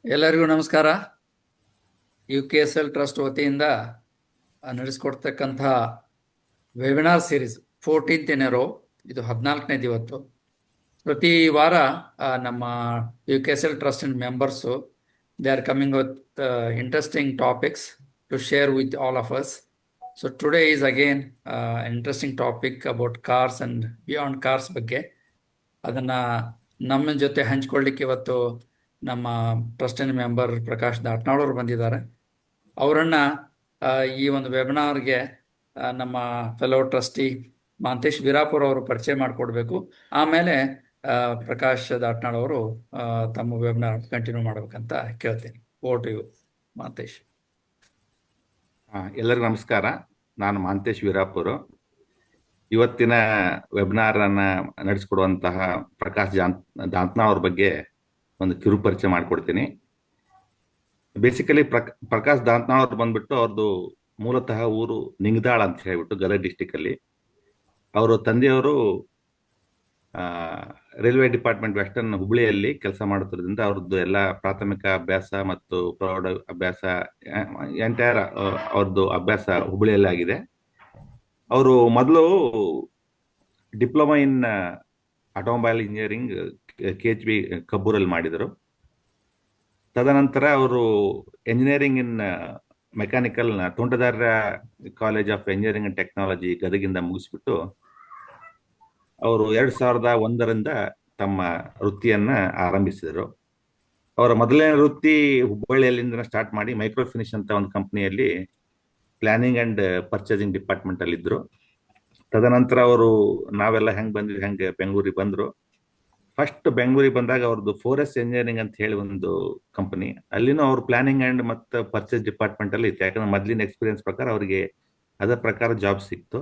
ಎಲ್ಲರಿಗೂ ನಮಸ್ಕಾರ. UKSL trust ವತಿಯಿಂದ ನಡೆಸಿಕೊಡ್ತಕ್ಕಂಥ webinar series 14th in a row, ಇದು 14ನೇದು ಇವತ್ತು. ಪ್ರತಿ ವಾರ ನಮ್ಮ UKSL trust members they are coming with interesting topics to share with all of us. So today is again interesting topic about cars and beyond cars ಬಗ್ಗೆ. ಅದನ್ನು ನಮ್ಮ ಜೊತೆ ಹಂಚ್ಕೊಳ್ಳಿಕ್ಕೆ ಇವತ್ತು ನಮ್ಮ ಟ್ರಸ್ಟಿನ ಮೆಂಬರ್ ಪ್ರಕಾಶ್ ದಾಟ್ನಾಳ್ ಅವರು ಬಂದಿದ್ದಾರೆ. ಅವರನ್ನು ಈ ಒಂದು ವೆಬಿನಾರ್ಗೆ ನಮ್ಮ ಫೆಲೋ ಟ್ರಸ್ಟಿ ಮಾಂತೇಶ್ ವೀರಾಪುರ ಅವರು ಪರಿಚಯ ಮಾಡಿಕೊಡ್ಬೇಕು. ಆಮೇಲೆ ಪ್ರಕಾಶ್ ದಾಟ್ನಾಳ್ ಅವರು ತಮ್ಮ ವೆಬಿನಾರ್ ಕಂಟಿನ್ಯೂ ಮಾಡ್ಬೇಕಂತ ಕೇಳ್ತೀನಿ. Over to you Mantesh. ಎಲ್ಲರಿಗೂ ನಮಸ್ಕಾರ. ನಾನು ಮಾಂತೇಶ್ ವೀರಾಪುರ. ಇವತ್ತಿನ ವೆಬಿನಾರ್ ಅನ್ನ ನಡೆಸಿಕೊಡುವಂತಹ ಪ್ರಕಾಶ್ ದಾಂತ್ನಾಳ್ ಅವ್ರ ಬಗ್ಗೆ ಒಂದು ಕಿರು ಪರಿಚಯ ಮಾಡಿಕೊಡ್ತೀನಿ. ಬೇಸಿಕಲಿ ಪ್ರಕಾಶ್ ದಾಂತ್ನಾಳ್ ಅವ್ರು ಬಂದ್ಬಿಟ್ಟು ಅವ್ರದ್ದು ಮೂಲತಃ ಊರು ನಿಂಗದಾಳ್ ಅಂತ ಹೇಳ್ಬಿಟ್ಟು ಗದಗ ಡಿಸ್ಟಿಕ್ ಅಲ್ಲಿ. ಅವರು ತಂದೆಯವರು ರೈಲ್ವೆ ಡಿಪಾರ್ಟ್ಮೆಂಟ್ ವೆಸ್ಟರ್ನ್ ಹುಬ್ಳಿಯಲ್ಲಿ ಕೆಲಸ ಮಾಡುತ್ತಿರೋದ್ರಿಂದ ಅವ್ರದ್ದು ಎಲ್ಲ ಪ್ರಾಥಮಿಕ ಅಭ್ಯಾಸ ಮತ್ತು ಪ್ರೌಢ ಅಭ್ಯಾಸ ಎಂಟೈರ್ ಅವ್ರದ್ದು ಅಭ್ಯಾಸ ಹುಬ್ಳಿಯಲ್ಲಿ ಆಗಿದೆ. ಅವರು ಮೊದಲು diploma in automobile engineering KHB ಕಬ್ಬೂರಲ್ಲಿ ಮಾಡಿದರು. ತದನಂತರ ಅವರು engineering in mechanical Tontadarya college of engineering and technology ಗದಗಿಂದ ಮುಗಿಸ್ಬಿಟ್ಟು ಅವರು 2001ರಿಂದ ತಮ್ಮ ವೃತ್ತಿಯನ್ನ ಆರಂಭಿಸಿದರು. ಅವರ ಮೊದಲನೇ ವೃತ್ತಿ ಹುಬ್ಬಳ್ಳಿಯಲ್ಲಿಂದ ಸ್ಟಾರ್ಟ್ ಮಾಡಿ ಮೈಕ್ರೋ ಫಿನಿಶ್ ಅಂತ ಒಂದು ಕಂಪ್ನಿಯಲ್ಲಿ ಪ್ಲಾನಿಂಗ್ ಅಂಡ್ ಪರ್ಚೇಸಿಂಗ್ ಡಿಪಾರ್ಟ್ಮೆಂಟ್ ಅಲ್ಲಿ ಇದ್ರು. ತದನಂತರ ಅವರು ನಾವೆಲ್ಲ ಹೆಂಗೆ ಬೆಂಗಳೂರಿಗೆ ಬಂದ್ರು. ಫಸ್ಟ್ ಬೆಂಗಳೂರಿಗೆ ಬಂದಾಗ ಅವ್ರದ್ದು 4S ಎಂಜಿನಿಯರಿಂಗ್ ಅಂತ ಹೇಳಿ ಒಂದು ಕಂಪನಿ, ಅಲ್ಲಿನೂ ಅವ್ರು ಪ್ಲಾನಿಂಗ್ ಅಂಡ್ ಮತ್ತು ಪರ್ಚೇಸ್ ಡಿಪಾರ್ಟ್ಮೆಂಟ್ ಅಲ್ಲಿ ಇತ್ತು. ಯಾಕಂದ್ರೆ ಮೊದಲಿನ ಎಕ್ಸ್ಪೀರಿಯನ್ಸ್ ಪ್ರಕಾರ ಅವರಿಗೆ ಅದರ ಪ್ರಕಾರ ಜಾಬ್ ಸಿಕ್ತು.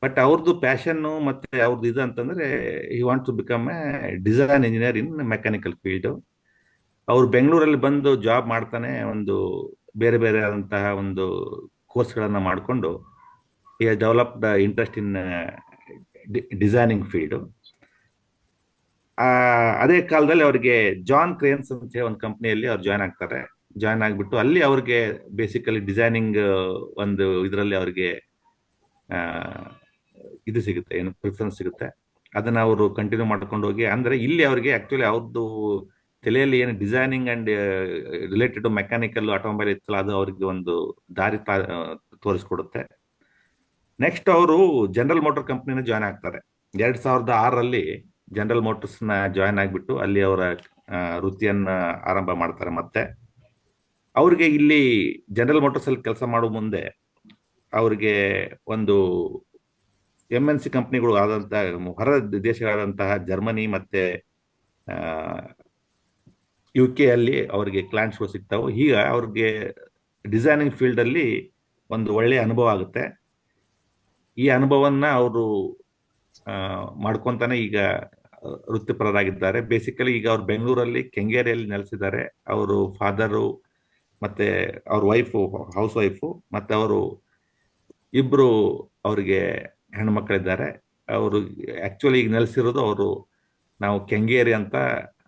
ಬಟ್ ಅವ್ರದ್ದು ಪ್ಯಾಷನ್ನು ಮತ್ತೆ ಅವ್ರದ್ದು ಇದು ಅಂತಂದ್ರೆ he want to become a design engineer in mechanical field. ಅವ್ರು ಬೆಂಗಳೂರಲ್ಲಿ ಬಂದು ಜಾಬ್ ಮಾಡ್ತಾನೆ ಒಂದು ಬೇರೆ ಬೇರೆ ಆದಂತಹ ಒಂದು ಕೋರ್ಸ್ಗಳನ್ನ ಮಾಡಿಕೊಂಡು he has developed interest in designing field. ಅದೇ ಕಾಲದಲ್ಲಿ ಅವರಿಗೆ ಜಾನ್ ಕ್ರೇನ್ಸ್ ಅಂತ ಹೇಳಿ ಒಂದು ಕಂಪ್ನಿಯಲ್ಲಿ ಅವ್ರು ಜಾಯ್ನ್ ಆಗ್ಬಿಟ್ಟು ಅಲ್ಲಿ ಅವ್ರಿಗೆ ಬೇಸಿಕಲಿ ಡಿಸೈನಿಂಗ್ ಒಂದು ಇದರಲ್ಲಿ ಅವ್ರಿಗೆ ಇದು ಸಿಗುತ್ತೆ, ಏನು ಪ್ರಿಫರೆನ್ಸ್ ಸಿಗುತ್ತೆ. ಅದನ್ನ ಅವರು ಕಂಟಿನ್ಯೂ ಮಾಡ್ಕೊಂಡು ಹೋಗಿ, ಅಂದ್ರೆ ಇಲ್ಲಿ ಅವ್ರಿಗೆ ಆಕ್ಚುಲಿ ಅವ್ರದ್ದು ತಲೆಯಲ್ಲಿ ಏನು designing and related mechanical automobile ಇತ್ತಲ್ಲ, ಅದು ಅವ್ರಿಗೆ ಒಂದು ದಾರಿ ತೋರಿಸ್ಕೊಡುತ್ತೆ. ನೆಕ್ಸ್ಟ್ ಅವರು ಜನರಲ್ ಮೋಟರ್ ಕಂಪ್ನಿನ ಜಾಯ್ನ್ ಆಗ್ತಾರೆ. 2006ರಲ್ಲಿ ಜನರಲ್ ಮೋಟರ್ಸ್ ನ ಜಾಯ್ನ್ ಆಗ್ಬಿಟ್ಟು ಅಲ್ಲಿ ಅವರ ವೃತ್ತಿಯನ್ನ ಆರಂಭ ಮಾಡ್ತಾರೆ. ಮತ್ತೆ ಅವ್ರಿಗೆ ಇಲ್ಲಿ ಜನರಲ್ ಮೋಟರ್ಸ್ ಅಲ್ಲಿ ಕೆಲಸ ಮಾಡುವ ಮುಂದೆ ಅವ್ರಿಗೆ ಒಂದು MNC ಕಂಪ್ನಿಗಳು ಆದಂತಹ ಹೊರ ದೇಶಗಳಾದಂತಹ ಜರ್ಮನಿ ಮತ್ತೆ UK ಅಲ್ಲಿ ಅವ್ರಿಗೆ ಕ್ಲೈಂಟ್ಸ್ಗಳು ಸಿಗ್ತಾವೆ. ಈಗ ಅವ್ರಿಗೆ ಡಿಸೈನಿಂಗ್ ಫೀಲ್ಡ್ ಅಲ್ಲಿ ಒಂದು ಒಳ್ಳೆಯ ಅನುಭವ ಆಗುತ್ತೆ. ಈ ಅನುಭವನ್ನ ಅವರು ಮಾಡ್ಕೊಂತಾನೆ ಈಗ ವೃತ್ತಿಪರರಾಗಿದ್ದಾರೆ. ಬೇಸಿಕಲಿ ಈಗ ಅವ್ರು ಬೆಂಗಳೂರಲ್ಲಿ ಕೆಂಗೇರಿಯಲ್ಲಿ ನೆಲೆಸಿದ್ದಾರೆ. ಅವರು ಫಾದರು ಮತ್ತೆ ಅವ್ರ ವೈಫು ಹೌಸ್ ವೈಫು ಮತ್ತೆ ಅವರು ಇಬ್ರು ಅವ್ರಿಗೆ ಹೆಣ್ಮಕ್ಳಿದ್ದಾರೆ. ಅವರು ಆಕ್ಚುಲಿ ಈಗ ನೆಲೆಸಿರೋದು ಅವರು ನಾವು ಕೆಂಗೇರಿ ಅಂತ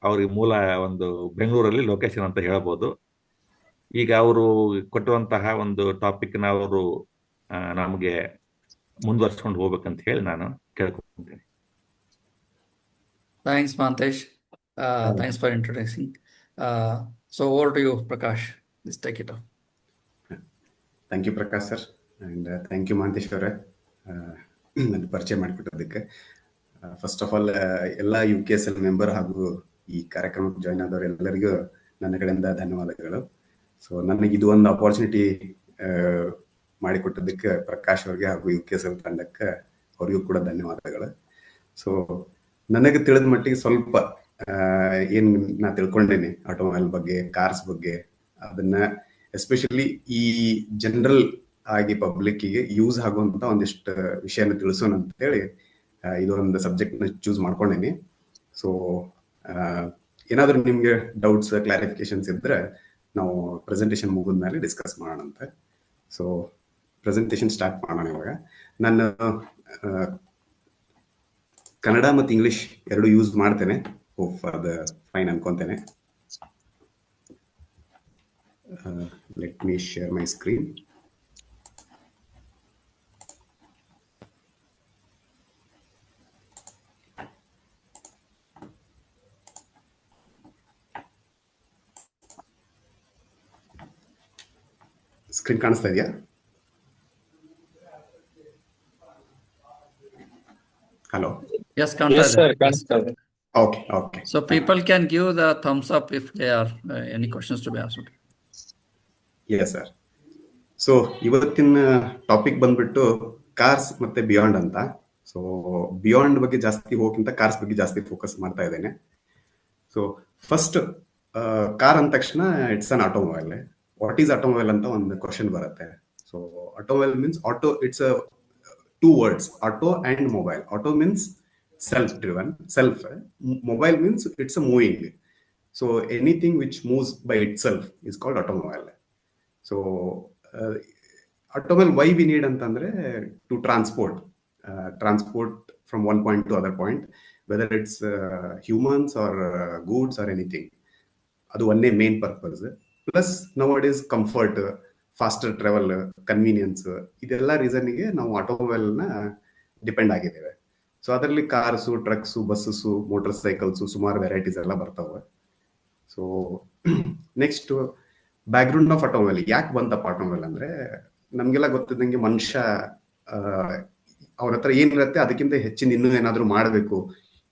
ಅವ್ರಿಗೆ ಮೂಲ ಒಂದು ಬೆಂಗಳೂರಲ್ಲಿ ಲೊಕೇಶನ್ ಅಂತ ಹೇಳ್ಬೋದು. ಈಗ ಅವರು ಕೊಟ್ಟಿರುವಂತಹ ಒಂದು ಟಾಪಿಕ್ನ ಅವರು ನಮಗೆ ಮುಂದುವರ್ಸ್ಕೊಂಡು ಹೋಗ್ಬೇಕಂತ ಹೇಳಿ ನಾನು ಕೇಳ್ಕೊಂತೀನಿ. Thanks Mantesh. Thanks for introducing. So over to you Prakash. Let's take it on. Thank you Prakash sir, and thank you Mantesh ಅವರೇ ನನ್ನ ಪರಿಚಯ ಮಾಡಿಕೊಟ್ಟೋದಕ್ಕೆ. ಫಸ್ಟ್ ಆಫ್ ಆಲ್ ಎಲ್ಲ UKSL ಮೆಂಬರ್ ಹಾಗೂ ಈ ಕಾರ್ಯಕ್ರಮಕ್ಕೆ ಜಾಯ್ನ್ ಆದವರು ಎಲ್ಲರಿಗೂ ನನ್ನ ಕಡೆಯಿಂದ ಧನ್ಯವಾದಗಳು. ಸೊ ನನಗೆ ಇದು ಒಂದು ಅಪಾರ್ಚುನಿಟಿ ಮಾಡಿಕೊಟ್ಟದಕ್ಕೆ ಪ್ರಕಾಶ್ ಅವ್ರಿಗೆ ಹಾಗೂ UKSL ತಂಡಕ್ಕೆ ಅವ್ರಿಗೂ ಕೂಡ ಧನ್ಯವಾದಗಳು. ಸೊ ನನಗೆ ತಿಳಿದ ಮಟ್ಟಿಗೆ ಸ್ವಲ್ಪ ಏನು ನಾ ತಿಳ್ಕೊಂಡೇನೆ ಆಟೋಮೊಬೈಲ್ ಬಗ್ಗೆ, ಕಾರ್ಸ್ ಬಗ್ಗೆ, ಅದನ್ನ ಎಸ್ಪೆಷಲಿ ಈ ಜನರಲ್ ಆಗಿ ಪಬ್ಲಿಕ್ಕಿಗೆ ಯೂಸ್ ಆಗುವಂತ ಒಂದಿಷ್ಟು ವಿಷಯನ ತಿಳಿಸೋಣ ಅಂತೇಳಿ ಇದೊಂದು ಸಬ್ಜೆಕ್ಟ್ನ ಚೂಸ್ ಮಾಡ್ಕೊಂಡೇನಿ. ಸೊ ಏನಾದರೂ ನಿಮ್ಗೆ ಡೌಟ್ಸ್, ಕ್ಲಾರಿಫಿಕೇಶನ್ಸ್ ಇದ್ರೆ ನಾವು ಪ್ರೆಸೆಂಟೇಶನ್ ಮುಗಿದ್ಮೇಲೆ ಡಿಸ್ಕಸ್ ಮಾಡೋಣ ಅಂತ. ಸೊ ಪ್ರೆಸೆಂಟೇಶನ್ ಸ್ಟಾರ್ಟ್ ಮಾಡೋಣ ಇವಾಗ. ನಾನು ಕನ್ನಡ ಮತ್ತು ಇಂಗ್ಲಿಷ್ ಎರಡು ಯೂಸ್ ಮಾಡ್ತೇನೆ. ಹೋಪ್ ಅದು ಫೈನ್ ಅನ್ಕೊಂತೇನೆ. Let me share my screen. Screen ಕಾಣಿಸ್ತಾ ಇದೆಯಾ? ಹಲೋ. Yes, ಕಾಣ್ತಾ Yes, ಇದೆ. sir. Yes. ಕಾಣಿಸ್ತಾ ಇದೆ. Okay. So people can give the thumbs up if there are any questions to be asked. Yes, sir. So ಇವತ್ತಿನ topic ಬಂದ್ಬಿಟ್ಟು cars ಮತ್ತೆ beyond ಅಂತ. ಸೊ ಬಿಯಾಂಡ್ ಬಗ್ಗೆ ಜಾಸ್ತಿ ಹೋಗಿಂತ ಕಾರ್ಸ್ ಬಗ್ಗೆ ಜಾಸ್ತಿ ಫೋಕಸ್ ಮಾಡ್ತಾ ಇದ್ದೇನೆ. ಸೊ ಫಸ್ಟ್ ಕಾರ್ ಅಂದ ತಕ್ಷಣ it's an automobile. What is automobile ಅಂತ ಒಂದು ಕ್ವಶನ್ ಬರುತ್ತೆ. So automobile means auto, it's a two words, auto and mobile. Auto means self driven, self. Mobile means it's a moving. So anything which moves by itself is called automobile. So automobile why we need antandre to transport from one point to other point, whether it's humans or goods or anything. Adu one main purpose. Plus nowadays comfort, faster travel, convenience, idella reason ಗೆ ನಾವು automobile na depend ಆಗಿದ್ದೇವೆ. So ಅದರಲ್ಲಿ cars, trucks, buses, motor cycles, ಸುಮಾರು varieties ಎಲ್ಲ ಬರ್ತವೆ. So next background of automobile. ಯಾಕೆ ಬಂತಪ್ಪ automobile ಅಂದ್ರೆ, ನಮ್ಗೆಲ್ಲ ಗೊತ್ತಿದ್ದಂಗೆ ಮನುಷ್ಯ ಅವ್ರ ಹತ್ರ ಏನಿರುತ್ತೆ ಅದಕ್ಕಿಂತ ಹೆಚ್ಚಿನ ಇನ್ನೂ ಏನಾದ್ರು ಮಾಡಬೇಕು,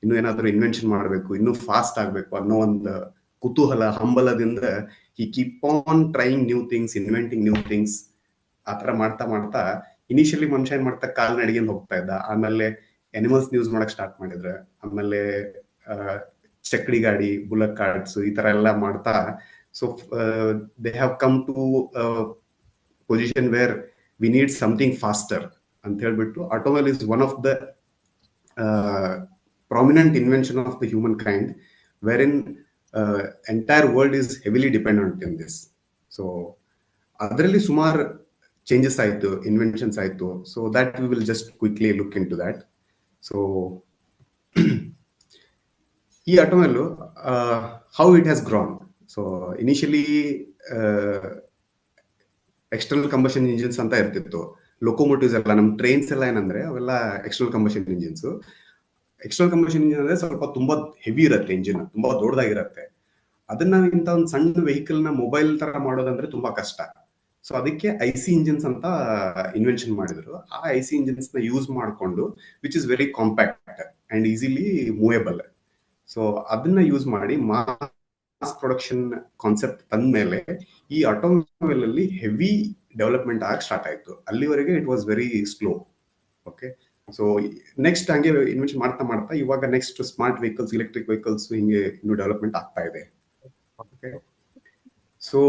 ಇನ್ನೂ ಏನಾದ್ರು ಇನ್ವೆನ್ಷನ್ ಮಾಡಬೇಕು, ಇನ್ನೂ ಫಾಸ್ಟ್ ಆಗಬೇಕು ಅನ್ನೋ ಒಂದು ಕುತೂಹಲ, ಹಂಬಲದಿಂದ ಈ keep on trying new things, inventing new things. ಆ ಥರ ಮಾಡ್ತಾ ಮಾಡ್ತಾ ಇನಿಷಿಯಲಿ ಮನುಷ್ಯ ಏನ್ ಮಾಡ್ತಾ ಕಾಲ್ನಡಿಗೆಯಿಂದ ಹೋಗ್ತಾ ಇದ್ದ. ಆಮೇಲೆ ಅನಿಮಲ್ಸ್ ಯೂಸ್ ಮಾಡಕ್ ಸ್ಟಾರ್ಟ್ ಮಾಡಿದ್ರೆ, ಆಮೇಲೆ ಚಕ್ಡಿ ಗಾಡಿ, ಬುಲ್ಲಕ್ ಕಾರ್ಟ್ಸ್, ಈ ತರ ಎಲ್ಲ ಮಾಡ್ತಾ so they have come to position where we need something faster ಅಂತ ಹೇಳ್ಬಿಟ್ಟು automobile is one of the prominent invention of the humankind, wherein entire world is heavily dependent in this. So ಅದರಲ್ಲಿ ಸುಮಾರು changes ಆಯ್ತು, ಇನ್ವೆನ್ಷನ್ಸ್ ಆಯ್ತು. So that we will just quickly look into that. So ಈ automobile how it has grown. So initially external combustion engines ಅಂತ ಇರ್ತಿತ್ತು. Locomotives ಎಲ್ಲ, ನಮ್ಮ ಟ್ರೈನ್ಸ್ ಎಲ್ಲ ಏನಂದ್ರೆ ಅವೆಲ್ಲ external combustion engines. External combustion engine ಅಂದ್ರೆ ಸ್ವಲ್ಪ ತುಂಬಾ ಹೆವಿ ಇರುತ್ತೆ, ಇಂಜಿನ್ ತುಂಬಾ ದೊಡ್ಡದಾಗಿರುತ್ತೆ. ಅದನ್ನ ಇಂಥ ಒಂದು ಸಣ್ಣ ವೆಹಿಕಲ್ ನ ಮೊಬೈಲ್ ತರ ಮಾಡೋದಂದ್ರೆ ತುಂಬಾ ಕಷ್ಟ. ಸೊ ಅದಕ್ಕೆ ಐಸಿ ಇಂಜಿನ್ಸ್ ಅಂತ ಇನ್ವೆನ್ಷನ್ ಮಾಡಿದ್ರು. ಆ ಐಸಿ ಇಂಜಿನ್ಸ್ ನ ಯೂಸ್ ಮಾಡಿಕೊಂಡು, which is very compact and easily movable. So ಅದನ್ನ ಯೂಸ್ ಮಾಡಿ ಮಾಸ್ ಪ್ರೊಡಕ್ಷನ್ ಕಾನ್ಸೆಪ್ಟ್ ತಂದ ಮೇಲೆ ಈ ಆಟೋಮೊಬೈಲ್ ಅಲ್ಲಿ ಹೆವಿ ಡೆವಲಪ್ಮೆಂಟ್ ಆಗಿ ಸ್ಟಾರ್ಟ್ ಆಯ್ತು. ಅಲ್ಲಿವರೆಗೆ it was very slow. Okay. So next ಹಂಗೆ ಇನ್ವೆನ್ಷನ್ ಮಾಡ್ತಾ ಮಾಡ್ತಾ ಇವಾಗ next smart vehicles, electric vehicles ಹಿಂಗೆ ಇನ್ನು ಡೆವಲಪ್ಮೆಂಟ್ ಆಗ್ತಾ ಇದೆ. ಓಕೆ. ಸೊ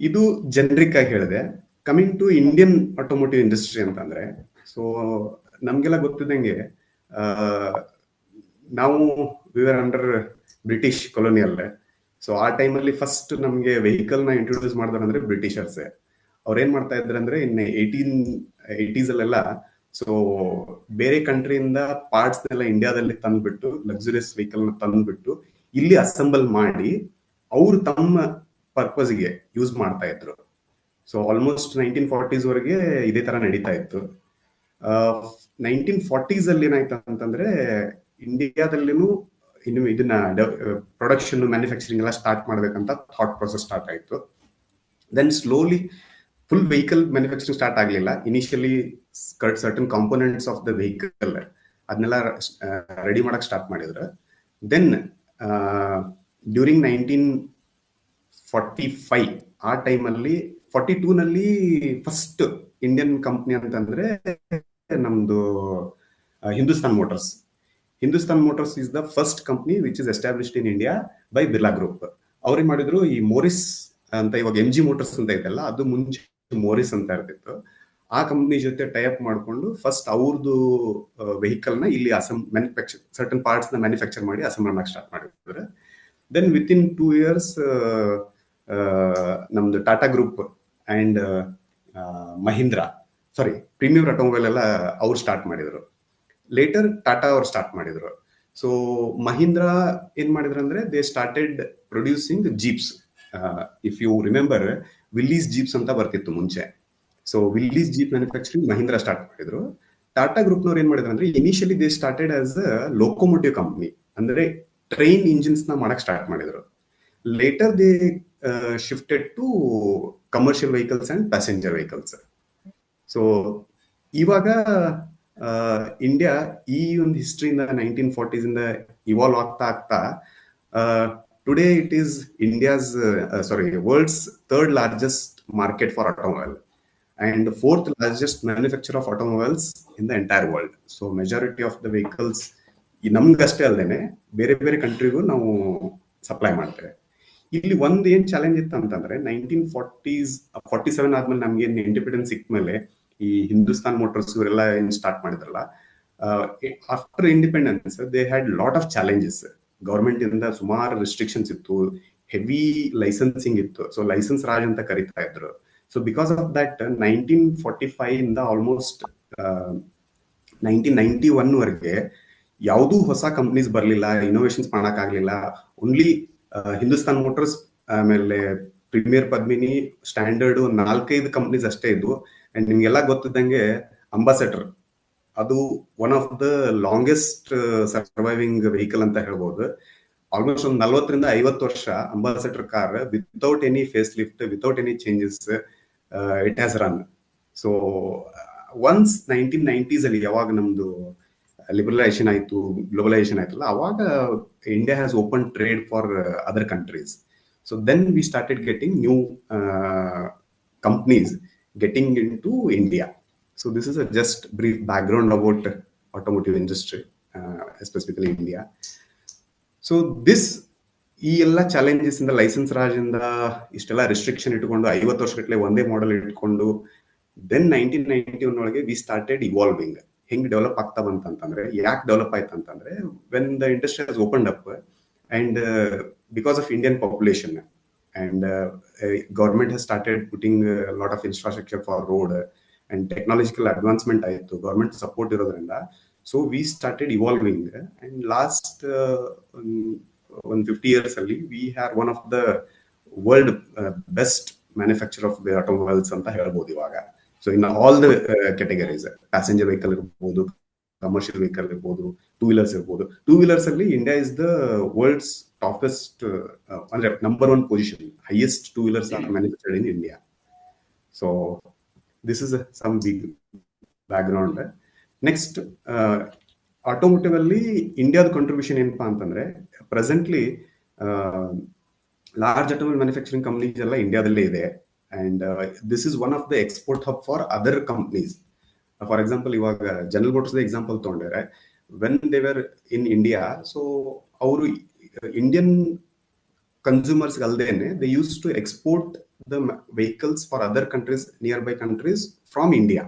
ಇದು ಜನರಿಕ್ ಆಗಿ ಹೇಳಿದೆ. Coming to Indian automotive industry ಅಂತಂದ್ರೆ, ಸೊ ನಮ್ಗೆಲ್ಲ ಗೊತ್ತಿದ್ದಂಗೆ ನಾವು we were under British colonial. So ಆ ಟೈಮಲ್ಲಿ ಫಸ್ಟ್ ನಮ್ಗೆ ವೆಹಿಕಲ್ ನ ಇಂಟ್ರೊಡ್ಯೂಸ್ ಮಾಡಿದ್ರು ಅಂದ್ರೆ ಬ್ರಿಟಿಷರ್ಸ್. ಅವ್ರು ಏನ್ ಮಾಡ್ತಾ ಇದ್ರು ಅಂದ್ರೆ ಇನ್ನು 1880s ಅಲ್ಲೆಲ್ಲ ಸೊ ಬೇರೆ ಕಂಟ್ರಿಯಿಂದ ಪಾರ್ಟ್ಸ್ ನೆಲ್ಲ ಇಂಡಿಯಾದಲ್ಲಿ ತಂದ್ಬಿಟ್ಟು, ಲಕ್ಸುರಿಯಸ್ ವೆಹಿಕಲ್ ನ ತಂದ್ಬಿಟ್ಟು ಇಲ್ಲಿ ಅಸೆಂಬಲ್ ಮಾಡಿ ಅವ್ರು ತಮ್ಮ ಪರ್ಪಸ್ಗೆ ಯೂಸ್ ಮಾಡ್ತಾ ಇದ್ರು. ಸೊ ಆಲ್ಮೋಸ್ಟ್ 1940s ವರೆಗೆ ಇದೇ ತರ ನಡೀತಾ ಇತ್ತು. 1940s ಅಲ್ಲಿ ಏನಾಯ್ತು ಅಂತಂದ್ರೆ, ಇಂಡಿಯಾದಲ್ಲಿನೂ ಇನ್ನು ಇದನ್ನ ಪ್ರೊಡಕ್ಷನ್, ಮ್ಯಾನುಫ್ಯಾಕ್ಚರಿಂಗ್ ಎಲ್ಲ ಸ್ಟಾರ್ಟ್ ಮಾಡ್ಬೇಕಂತ ಥಾಟ್ ಪ್ರೊಸೆಸ್ ಸ್ಟಾರ್ಟ್ ಆಯ್ತು. Then slowly full vehicle manufacturing start ಆಗ್ಲಿಲ್ಲ. Initially certain components of the vehicle ಅದನ್ನೆಲ್ಲ ರೆಡಿ ಮಾಡಕ್ ಸ್ಟಾರ್ಟ್ ಮಾಡಿದ್ರು. ದೆನ್ ಡ್ಯೂರಿಂಗ್ 1945 ಆ ಟೈಮಲ್ಲಿ 42 ನಲ್ಲಿ ಫಸ್ಟ್ ಇಂಡಿಯನ್ ಕಂಪ್ನಿ ಅಂತಂದ್ರೆ ನಮ್ದು Hindustan motors. Hindustan motors is the first company which is established in India by Birla group. ಅವ್ರೇನ್ ಮಾಡಿದ್ರು, ಈ ಮೋರಿಸ್ ಅಂತ ಇವಾಗ MG ಮೋಟರ್ಸ್ ಅಂತ ಇದೆಲ್ಲ, ಅದು ಮುಂಚೆ ಮೋರಿಸ್ ಅಂತ ಇರ್ತಿತ್ತು. ಆ ಕಂಪ್ನಿ ಜೊತೆ ಟೈಅಪ್ ಮಾಡಿಕೊಂಡು ಫಸ್ಟ್ ಅವ್ರದ್ದು ವೆಹಿಕಲ್ ನ ಇಲ್ಲಿ ಮ್ಯಾನುಫ್ಯಾಕ್ಚರ್, ಸರ್ಟನ್ ಪಾರ್ಟ್ಸ್ ನ ಮ್ಯಾನುಫ್ಯಾಕ್ಚರ್ ಮಾಡಿ ಅಸೆಂಬಲ್ ಮಾಡಕ್ ಸ್ಟಾರ್ಟ್ ಮಾಡಿದ್ರು. ದೆನ್ ವಿತ್ ಇನ್ 2 years ನಮ್ದು Tata group and Premier automobile ಎಲ್ಲ ಅವ್ರು ಸ್ಟಾರ್ಟ್ ಮಾಡಿದ್ರು. ಲೇಟರ್ ಟಾಟಾ ಅವ್ರು ಸ್ಟಾರ್ಟ್ ಮಾಡಿದ್ರು. ಸೊ ಮಹೀಂದ್ರಾ ಏನ್ ಮಾಡಿದ್ರು ಅಂದ್ರೆ they started producing jeeps. If you remember, Willys jeeps ಅಂತ ಬರ್ತಿತ್ತು ಮುಂಚೆ. So Willys jeep manufacturing Mahindra start ಮಾಡಿದ್ರು. ಟಾಟಾ ಗ್ರೂಪ್ನವ್ರು ಏನ್ ಮಾಡಿದ್ರು ಅಂದ್ರೆ, initially they started as a locomotive company, ಅಂದ್ರೆ ಟ್ರೈನ್ ಇಂಜಿನ್ಸ್ ನ ಮಾಡಕ್ ಸ್ಟಾರ್ಟ್ ಮಾಡಿದ್ರು. Later they shifted to commercial vehicles and passenger vehicles. So ಇವಾಗ ಇಂಡಿಯಾ ಈ ಒಂದು ಹಿಸ್ಟ್ರಿಯಿಂದ 1940s ಇಂದ ಇವಾಲ್ವ್ ಆಗ್ತಾ ಆಗ್ತಾ today it is India's world's third largest market for automobile and fourth largest manufacturer of automobiles in the entire world. So majority of the vehicles ನಮ್ಗಷ್ಟೇ ಅಲ್ಲದೇನೆ ಬೇರೆ ಬೇರೆ ಕಂಟ್ರಿಗೂ ನಾವು ಸಪ್ಲೈ ಮಾಡ್ತೇವೆ. ಇಲ್ಲಿ ಒಂದು ಏನ್ ಚಾಲೆಂಜ್ ಇತ್ತು ಅಂತಂದ್ರೆ, 1947 ಆದ್ಮೇಲೆ ನಮ್ಗೆ ಇಂಡಿಪೆಂಡೆನ್ಸ್ ಸಿಕ್ಮೇಲೆ ಈ ಹಿಂದೂಸ್ತಾನ್ ಮೋಟರ್ಸ್ ಇವರೆಲ್ಲ ಏನ್ ಸ್ಟಾರ್ಟ್ ಮಾಡಿದ್ರಲ್ಲ, after independence they had lot of challenges. Government ಇಂದ ಸುಮಾರು ರೆಸ್ಟ್ರಿಕ್ಷನ್ಸ್ ಇತ್ತು, ಹೆವಿ ಲೈಸೆನ್ಸಿಂಗ್ ಇತ್ತು. ಸೊ ಲೈಸೆನ್ಸ್ ರಾಜ್ ಅಂತ ಕರಿತಾ ಇದ್ರು. So because of that, 1945 ಇಂದ ಆಲ್ಮೋಸ್ಟ್ 1991 ವರೆಗೆ ಯಾವುದೂ ಹೊಸ ಕಂಪ್ನೀಸ್ ಬರಲಿಲ್ಲ, ಇನೋವೇಷನ್ಸ್ ಮಾಡಕ್ಕಾಗ್ಲಿಲ್ಲ. ಓನ್ಲಿ ಹಿಂದೂಸ್ತಾನ್ ಮೋಟರ್ಸ್, ಆಮೇಲೆ ಪ್ರೀಮಿಯರ್ ಪದ್ಮಿನಿ, ಸ್ಟ್ಯಾಂಡರ್ಡ್ 4-5 ಕಂಪ್ನೀಸ್ ಅಷ್ಟೇ ಇದ್ವು. ಅಂಡ್ ನಿಮ್ಗೆಲ್ಲ ಗೊತ್ತಿದ್ದಂಗೆ ಅಂಬಾಸೆಡರ್ ಅದು one of the longest surviving vehicle ಅಂತ ಹೇಳ್ಬೋದು. ಆಲ್ಮೋಸ್ಟ್ ಒಂದು 40-50 ವರ್ಷ Ambassador car without any face lift, without any changes it has run. So once 1990s ಅಲ್ಲಿ ಯಾವಾಗ ನಮ್ದು ಲಿಬರಲೈಸೇಷನ್ ಆಯ್ತು, ಗ್ಲೋಬಲೈಸೇಷನ್ ಆಯ್ತಲ್ಲ, ಅವಾಗ India has open trade for other countries. So then we started getting new companies getting into India. So this is a just brief background about automotive industry, specifically India. So this ಈ ಎಲ್ಲ challenges ಇಂದ, licence ರಾಜಿಂದ ಇಷ್ಟೆಲ್ಲ restriction ಇಟ್ಕೊಂಡು 50 ವರ್ಷಗಟ್ಟಲೆ ಒಂದೇ model ಇಟ್ಕೊಂಡು, then 1991 ಒಳಗೆ we started evolving. ಹೆಂಗ್ develop ಆಗ್ತಾ ಬಂತಂತಂದ್ರೆ, ಯಾಕೆ ಡೆವಲಪ್ ಆಯ್ತು ಅಂತಂದ್ರೆ, when the industry has opened up and because of Indian population and government has started putting lot of infrastructure for road and technological advancement ಆಯಿತು, government support ಇರೋದ್ರಿಂದ. So we started evolving and last ಒಂದು 50 years ಅಲ್ಲಿ we are one of the world best manufacturer of the automobiles ಅಂತ ಹೇಳ್ಬೋದು ಇವಾಗ. So in all the categories, passenger vehicle ಇರ್ಬೋದು, commercial vehicle ಇರ್ಬೋದು, two wheelers ಇರ್ಬೋದು. Two wheelers ಅಲ್ಲಿ India is the world's toppest, ಅಂದ್ರೆ number 1 position, highest two wheelers are manufactured in India. So this is some big background. Next, automotive ಅಲ್ಲಿ ಇಂಡಿಯಾದ contribution ಏನಪ್ಪಾ ಅಂತಂದ್ರೆ, presently large automobile manufacturing companies ಎಲ್ಲ ಇಂಡಿಯಾದಲ್ಲೇ ಇದೆ. And this is one of the export hub for other companies. For example, ಇವಾಗ General Motors example ತಗೊಂಡ್ರೆ, when they were in India, so ಅವರು ಇಂಡಿಯನ್ ಕನ್ಸ್ಯೂಮರ್ಸ್ ಅಲ್ದೇನೆ they use to export the vehicles for other countries, nearby countries from India.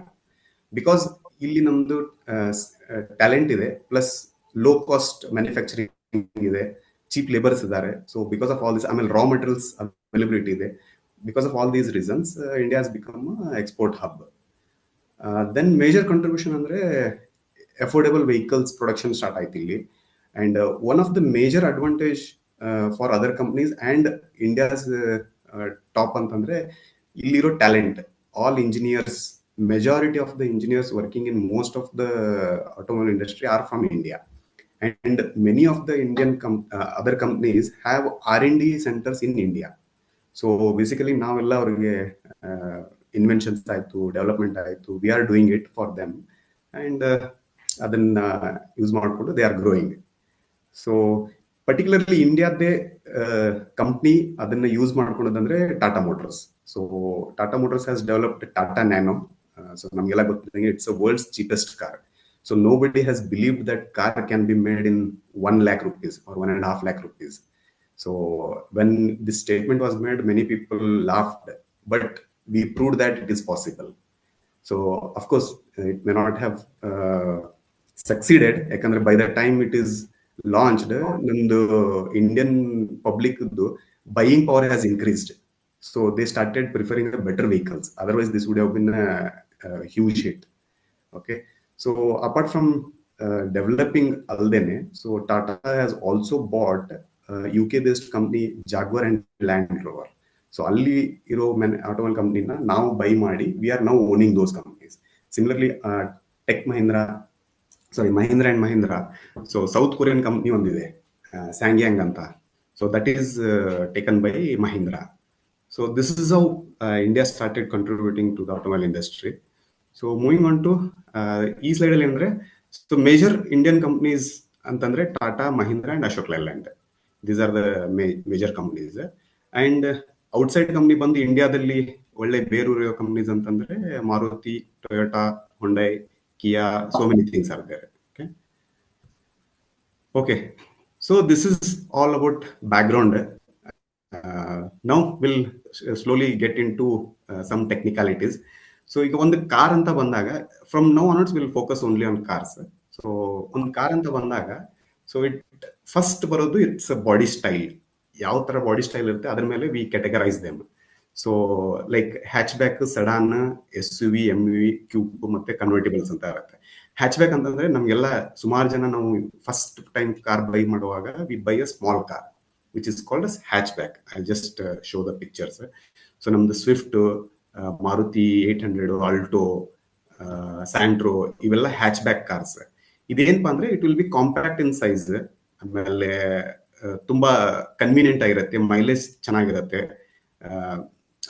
Because ಇಲ್ಲಿ ನಮ್ದು talent ಇದೆ, plus low cost manufacturing ಇದೆ, cheap labours ಇದ್ದಾರೆ. So because of all this, ಆಮೇಲೆ raw materials availability ಇದೆ. Because of all these reasons India has become export hub. Then major contribution ಅಂದ್ರೆ affordable vehicles production start ಆಯ್ತು ಇಲ್ಲಿ. And one of the major advantage for other companies and India's top ಅಂತಂದ್ರೆ, ಇಲ್ಲಿರೋ talent. All engineers, majority of the engineers working in most of the automobile industry are from India, and many of the Indian other companies have R&D centers in India. So basically now ella avrige inventions ಆಯ್ತು, development ಆಯ್ತು, we are doing it for them, and ಅದನ್ನ use ಮಾಡಿಕೊಂಡು they are growing. So particularly ಇಂಡಿಯಾದೇ company ಅದನ್ನ use ಮಾಡ್ಕೊಳ್ಳೋದಂದ್ರೆ Tata Motors. So Tata Motors has developed Tata Nano. So ನಮಗೆಲ್ಲ ಗೊತ್ತಿದ್ದಂಗೆ it's the world's cheapest car. So nobody has believed that car can be made in 1 lakh rupees or 1.5 lakh rupees. So when this statement was made, many people laughed, but we proved that it is possible. So of course it may not have succeeded, ಯಾಕಂದ್ರೆ by the time it is launched, the Indian public buying power has increased. So they started preferring the better vehicles. Otherwise this would have been a huge hit. Okay, so apart from developing aldene, so Tata has also bought UK based company Jaguar and Land Rover. So ಅಲ್ಲಿ ಇರೋ automobile ಕಂಪ್ನಿನ ನಾವು buy ಮಾಡಿ we are now owning those companies. Similarly Mahindra and Mahindra, so South Korean company ಒಂದಿದೆ SsangYong ಅಂತ. So that is taken by Mahindra. So this is how India started contributing to the automobile industry. So moving on to ಈ slide ಅಲ್ಲಿ ಅಂದ್ರೆ, so major Indian companies ಅಂತಂದ್ರೆ Tata, Mahindra and Ashok Layland. These are the major companies. And outside company ಬಂದು ಇಂಡಿಯಾದಲ್ಲಿ ಒಳ್ಳೆ ಬೇರೂರಿರೋ ಕಂಪ್ನೀಸ್ ಅಂತಂದ್ರೆ Maruti, Toyota, Hyundai, Kia, so many things are there. Okay, so this is all about background. Now we'll slowly get into some technicalities. So ಈಗ ಒಂದು car ಅಂತ ಬಂದಾಗ, from now onwards will focus only on cars. So ಒಂದು car ಅಂತ ಬಂದಾಗ, so first ಬರೋದು it's body style. ಯಾವ ತರ ಬಾಡಿ ಸ್ಟೈಲ್ ಇರುತ್ತೆ ಅದ್ರ ಮೇಲೆ we categorise them. So like hatchback, sedan, SUV, MUV, coupe ಮತ್ತೆ ಕನ್ವರ್ಟಿಬಲ್ಸ್ ಅಂತ ಇರುತ್ತೆ. ಹ್ಯಾಚ್ ಬ್ಯಾಕ್ ಅಂತಂದ್ರೆ ನಮ್ಗೆಲ್ಲ ಸುಮಾರು ಜನ ನಾವು ಫಸ್ಟ್ ಟೈಮ್ ಕಾರ್ ಬೈ ಮಾಡುವಾಗ we buy a small car which is called as hatchback. I just show the pictures. So ನಮ್ದು ಸ್ವಿಫ್ಟ್, ಮಾರುತಿ 800, ಆಲ್ಟೋ, ಸ್ಯಾಂಟ್ರೋ, ಇವೆಲ್ಲ ಹ್ಯಾಚ್ ಬ್ಯಾಕ್ ಕಾರ್ಸ್. ಇದೇನಪ್ಪ ಅಂದ್ರೆ it will be compact in size, ಆಮೇಲೆ ತುಂಬಾ convenient ಆಗಿರುತ್ತೆ, mileage ಚೆನ್ನಾಗಿರುತ್ತೆ.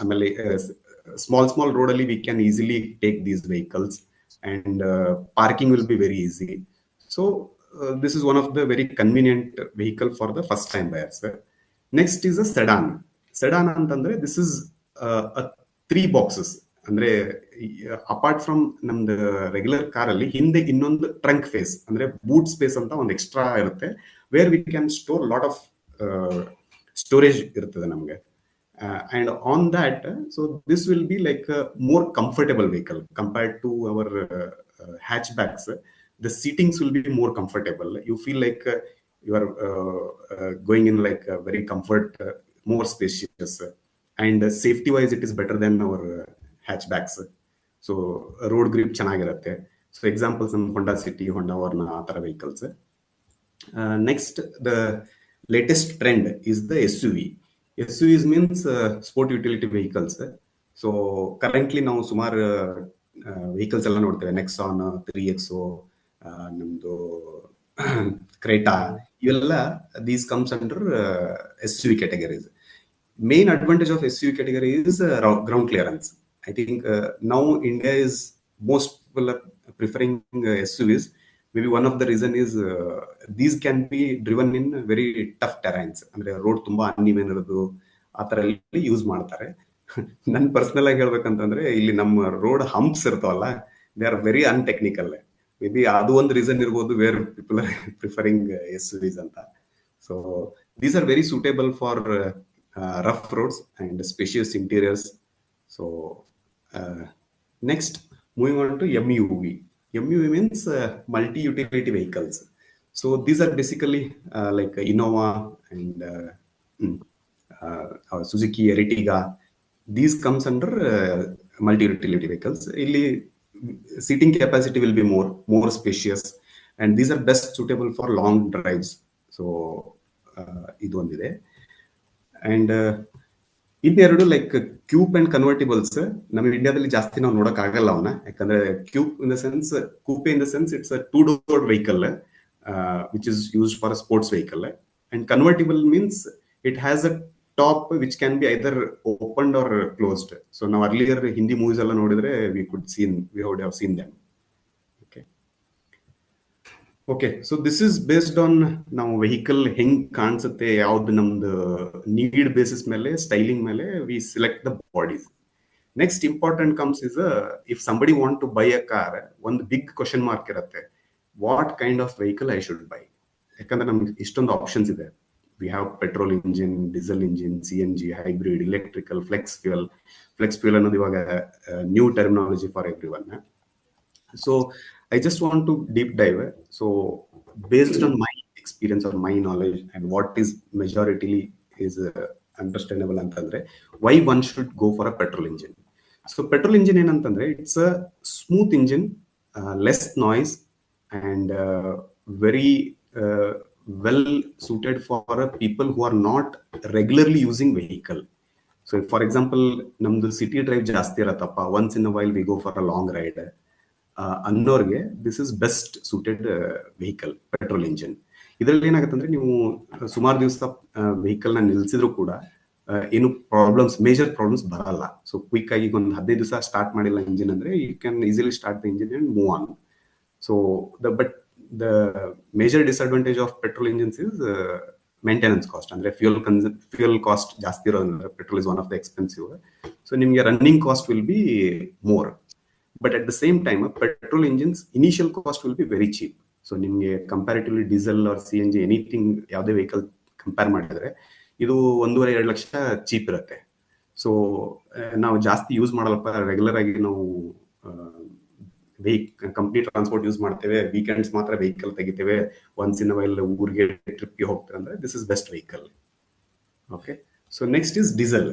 ಆಮೇಲೆ small road ಅಲ್ಲಿ we can easily take these vehicles and parking will be very easy. So this is one of the very convenient vehicle for the first time buyers. Next is a sedan. Sedan antandre this is a 3 boxes. ಅಂದ್ರೆ apart from ನಮ್ದು regular car ಅಲ್ಲಿ ಹಿಂದೆ ಇನ್ನೊಂದು trunk face ಅಂದ್ರೆ boot space ಅಂತ ಒಂದು extra ಇರುತ್ತೆ, where we can store lot of storage ಇರ್ತದೆ ನಮ್ಗೆ. And on that, so this will be like a more comfortable vehicle compared to our hatchbacks. The seatings will be more comfortable. You feel like you are going in like a very comfort, more spacious, and safety wise it is better than our hatchbacks. So road grip ಚೆನ್ನಾಗಿರುತ್ತೆ. So examples in Honda City, Honda Varna, ಆ ತರ vehicles. Next, the latest trend is the SUV. SUVs means sport utility vehicles. So currently ನಾವು ಸುಮಾರು vehicles ಎಲ್ಲ ನೋಡ್ತೇವೆ, Nexon, 3XO, ನಮ್ದು Creta, ಇವೆಲ್ಲ these comes under SUV categories. Main advantage of SUV category is ground clearance. I think now India is most people are preferring SUVs. Maybe one of the reason is these can be driven in very tough terrains. ಅಂದ್ರೆ road ತುಂಬಾ uneven ಇರೋದು, ಆ ತರ ಎಲ್ಲ use ಮಾಡ್ತಾರೆ. ನನ್ personal ಆಗಿ ಹೇಳ್ಬೇಕಂತಂದ್ರೆ ಇಲ್ಲಿ ನಮ್ಮ ರೋಡ್ ಹಂಪ್ಸ್ ಇರ್ತಾವಲ್ಲ, they are very untechnical. May be ಅದು ಒಂದು ರೀಸನ್ ಇರ್ಬೋದು where people are preferring SUVs ಅಂತ. So these are very suitable for rough roads and spacious interiors. So next, moving on to MUV. MUV means multi-utility vehicles. So these are basically like Innova and Suzuki Ertiga. These comes under multi-utility vehicles. Illi seating capacity will be more spacious, and these are best suitable for long drives. So idu ondide. And ಇನ್ನೆರಡು like coupe and convertibles ನಮ್ಮ ಇಂಡಿಯಾದಲ್ಲಿ ಜಾಸ್ತಿ ನಾವು ನೋಡಕ್ ಆಗಲ್ಲ ಅವನ್ನ, ಯಾಕಂದ್ರೆ coupe in the sense, coupe in the sense it's a 2-door vehicle which is used for a sports vehicle. And convertible means it has a top which can be either opened or closed. So ನಾವು earlier Hindi movies ಎಲ್ಲ ನೋಡಿದ್ರೆ we would have seen them. Okay, so this is based on ನಾವು vehicle ಹೆಂಗ್ ಕಾಣಿಸುತ್ತೆ, ಯಾವ್ದು ನಮ್ದು need basis ಮೇಲೆ, styling ಮೇಲೆ we select the bodies. Next important comes is if somebody want to buy a car, ಒಂದು ಬಿಗ್ ಕ್ವಶನ್ ಮಾರ್ಕ್ ಇರುತ್ತೆ, what kind of vehicle I should buy. ಯಾಕಂದ್ರೆ ನಮ್ಗೆ ಇಷ್ಟೊಂದು ಆಪ್ಷನ್ಸ್ ಇದೆ. We have petrol engine, diesel engine, CNG, hybrid, electrical, flex fuel. Flex fuel ಅನ್ನೋದು ಇವಾಗ new terminology for everyone. So I just want to deep dive. So based on my experience or my knowledge and what is majority is understandable antandre, why one should go for a petrol engine. So petrol engine enantandre, it's a smooth engine, less noise, and very well suited for people who are not regularly using vehicle. So for example, ನಮ್ದು city drive ಜಾಸ್ತಿ ಇರತ್ತಪ್ಪ, once in a while we go for a long ride ಅನ್ನೋರ್ಗೆ this is best suited vehicle petrol engine. ಇದರಲ್ಲಿ ಏನಾಗುತ್ತೆ ಅಂದ್ರೆ ನೀವು ಸುಮಾರು ದಿವಸ ವೆಹಿಕಲ್ ನ ನಿಲ್ಸಿದ್ರು ಕೂಡ ಏನು ಮೇಜರ್ ಪ್ರಾಬ್ಲಮ್ಸ್ ಬರಲ್ಲ. ಸೊ ಕ್ವಿಕ್ ಆಗಿ ಒಂದು 15 ದಿವಸ ಸ್ಟಾರ್ಟ್ ಮಾಡಿಲ್ಲ ಇಂಜಿನ್ ಅಂದ್ರೆ you can easily start the engine and move on. So but the major disadvantage of petrol engines is maintenance cost. ಅಂದ್ರೆ ಫ್ಯೂಯಲ್ ಕಾಸ್ಟ್ ಜಾಸ್ತಿ ಇರೋದ್ರಿಂದ petrol is one of the expensive. So ನಿಮಗೆ running cost will be more. But at the same time petrol engines initial cost will be very cheap. So ನಿಮಗೆ comparatively diesel or CNG anything ಯಾವುದೇ vehicle compare ಮಾಡಿದ್ರೆ ಇದು 1.5-2 lakh cheap ಇರುತ್ತೆ. So ನಾವು ಜಾಸ್ತಿ use ಮಾಡಲ್ಲಪ್ಪ, regular ಆಗಿ ನಾವು ಕಂಪ್ನಿ ಟ್ರಾನ್ಸ್ಪೋರ್ಟ್ ಯೂಸ್ ಮಾಡ್ತೇವೆ, ವೀಕೆಂಡ್ಸ್ ಮಾತ್ರ ವೆಹಿಕಲ್ ತೆಗಿತೇವೆ, ಒನ್ಸ್ ಇನ್ ವೈಲ್ ಊರಿಗೆ ಟ್ರಿಪ್ಗೆ ಹೋಗ್ತಾರೆ ಅಂದ್ರೆ this is best vehicle. Okay, so next is diesel.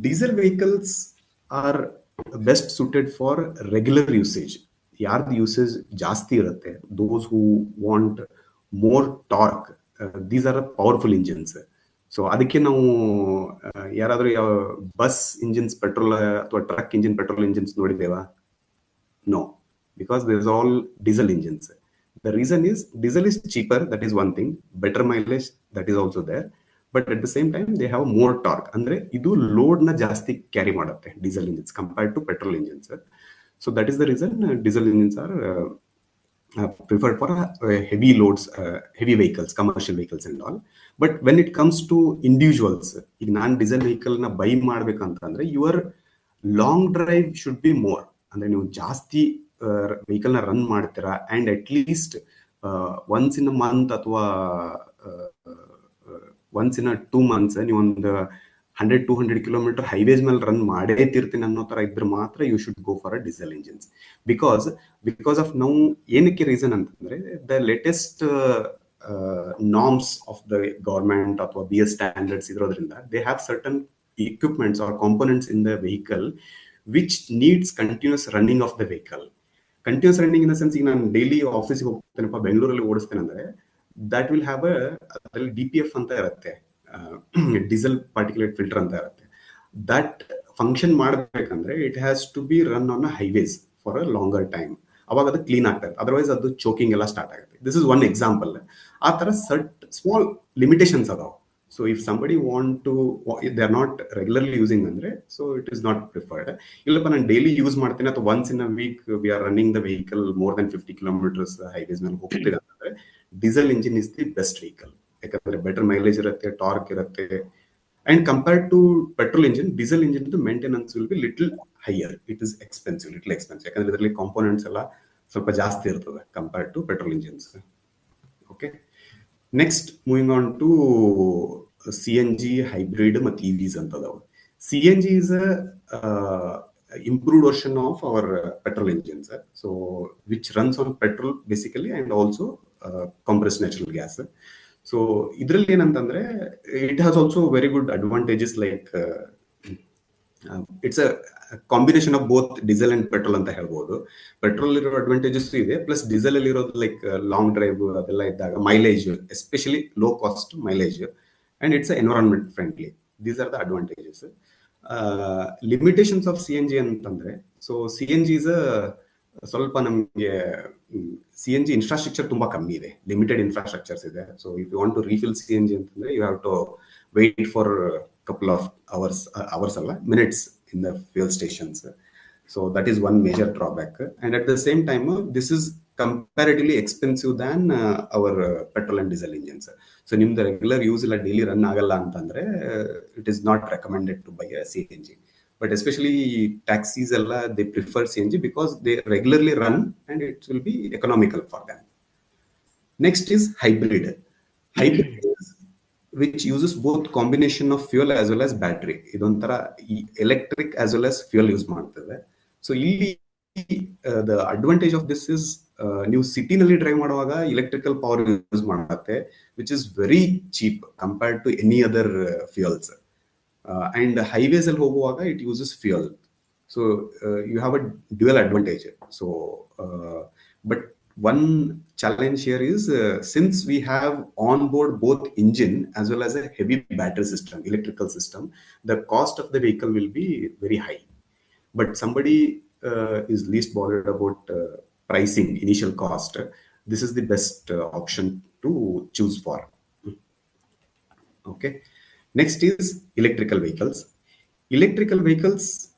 Diesel vehicles are best suited for regular usage. ಯಾರ್ದು ಯೂಸೇಜ್ ಜಾಸ್ತಿ ಇರುತ್ತೆ, those who want more torque, these are powerful engines. So ಅದಕ್ಕೆ ನಾವು ಯಾರಾದ್ರೂ ಯಾವ ಬಸ್ ಇಂಜಿನ್ಸ್ ಪೆಟ್ರೋಲ್ ಅಥವಾ truck engine petrol engines ನೋಡಿದ್ದೇವಾ? No, because there is all diesel engines. The reason is diesel is cheaper, that is one thing. Better mileage, that is also there. But at the same time they have more torque. Andre idu load na jasti carry ಮಾಡುತ್ತೆ diesel engines compared to petrol engines. So that is the reason diesel engines are preferred for heavy loads, heavy vehicles, commercial vehicles and all. But when it comes to individuals, ಈಗ ನಾನು diesel vehicle ನ by ಮಾಡ್ಬೇಕಂತಂದ್ರೆ your long drive should be more. ಅಂದ್ರೆ ನೀವು ಜಾಸ್ತಿ vehicle ನ run ಮಾಡ್ತೀರಾ and at least once in a month ಅಥವಾ once in a 2 months ನೀವೊಂದು 100-200 ಕಿಲೋಮೀಟರ್ ಹೈವೇಸ್ ಮೇಲೆ ರನ್ ಮಾಡೇ ತೀರ್ತೀನಿ ಅನ್ನೋ ತರ ಇದ್ರೆ ಮಾತ್ರ you should go for a diesel engines. Because of ನಾವು ಏನಕ್ಕೆ ರೀಸನ್ ಅಂತಂದ್ರೆ the latest norms of the government ಅಥವಾ BS ಸ್ಟ್ಯಾಂಡರ್ಡ್ಸ್ ಇರೋದ್ರಿಂದ they have certain equipments or components in the vehicle which needs continuous running of the vehicle. Continuous running in the sense, ಈಗ ನಾನು daily ಆಫೀಸ್ಗೆ ಹೋಗ್ತೇನಪ್ಪ, ಬೆಂಗಳೂರಲ್ಲಿ ಓಡಿಸ್ತೇನೆ ಅಂದ್ರೆ that will have ಅದರಲ್ಲಿ DPF ಅಂತ ಇರುತ್ತೆ, ಡೀಸೆಲ್ ಪಾರ್ಟಿಕ್ಯುಲೇಟ್ ಫಿಲ್ಟರ್ ಅಂತ ಇರುತ್ತೆ. ದಟ್ ಫಂಕ್ಷನ್ ಮಾಡಬೇಕಂದ್ರೆ it has to be run on a highways for a longer time. ಅವಾಗ ಅದು ಕ್ಲೀನ್ ಆಗ್ತದೆ, ಅದರ್ವೈಸ್ ಅದು ಚೋಕಿಂಗ್ ಎಲ್ಲ ಸ್ಟಾರ್ಟ್ ಆಗುತ್ತೆ. This is one example. ಆ ತರ ಸ್ಮಾಲ್ ಲಿಮಿಟೇಷನ್ಸ್ ಅದಾವ. So if somebody want to, they are not regularly using andre, so it is not preferred. Illappa nan daily use ಮಾಡ್ತೀನಿ ಅಥವಾ once in a week we are running the vehicle more than 50 kilometers highways ಮೇಲೆ ಹೋಗ್ತೀವಿ ಅಂದ್ರೆ diesel engine is the best vehicle. ಯಾಕಂದ್ರೆ better mileage ಇರುತ್ತೆ, torque ಇರುತ್ತೆ, and compared to petrol engine, diesel engine the maintenance will be little higher. It is expensive, little expensive. ಯಾಕಂದ್ರೆ ಇದರಲ್ಲಿ components ಎಲ್ಲ ಸ್ವಲ್ಪ ಜಾಸ್ತಿ ಇರ್ತದೆ compared to petrol engines. Okay, next moving on to CNG, hybrid ಮತ್ತು EVs ಅಂತ ಅದಾವ. CNG is a improved version of our petrol engines, so which runs on petrol basically and also compressed natural gas. So ಇದರಲ್ಲಿ ಏನಂತಂದ್ರೆ it has also very good advantages like it's a combination of both diesel and petrol ಅಂತ ಹೇಳ್ಬೋದು. Petrol ಇರೋ advantages ಇದೆ, plus diesel ಅಲ್ಲಿ ಇರೋದು like long drive ಅದೆಲ್ಲ ಇದ್ದಾಗ mileage, especially low cost mileage, and it's environment friendly. These are the advantages. Limitations of CNG ಅಂತಂದ್ರೆ, so CNG is ಸ್ವಲ್ಪ ನಮಗೆ CNG ಇನ್ಫ್ರಾಸ್ಟ್ರಕ್ಚರ್ ತುಂಬಾ ಕಮ್ಮಿ ಇದೆ, ಲಿಮಿಟೆಡ್ ಇನ್ಫ್ರಾಸ್ಟ್ರಕ್ಚರ್ಸ್ ಇದೆ. So if you want to refill CNG ಅಂತಂದ್ರೆ you have to wait for couple of hours alla minutes in the fuel stations. So that is one major drawback, and at the same time this is comparatively expensive than our petrol and diesel engines. So nimda regular use illa daily run agalla antandre it is not recommended to buy a CNG. But especially taxis alla they prefer CNG because they regularly run and it will be economical for them. Next is hybrid. Hybrid is which uses both combination of fuel as well as battery. ಇದೊಂಥರ electric as well as fuel use ಮಾಡ್ತದೆ. So ಇಲ್ಲಿ the advantage of this is ನೀವು ಸಿಟಿನಲ್ಲಿ drive ಮಾಡುವಾಗ electrical power use ಮಾಡುತ್ತೆ, which is very cheap compared to any other fuels. And highways ಅಲ್ಲಿ ಹೋಗುವಾಗ it uses fuel. So you have a dual advantage. So but one challenge here is since we have on board both engine as well as a heavy battery system, electrical system, the cost of the vehicle will be very high. But somebody is least bothered about pricing, initial cost. This is the best option to choose for. Okay. Next is electrical vehicles. Electrical vehicles,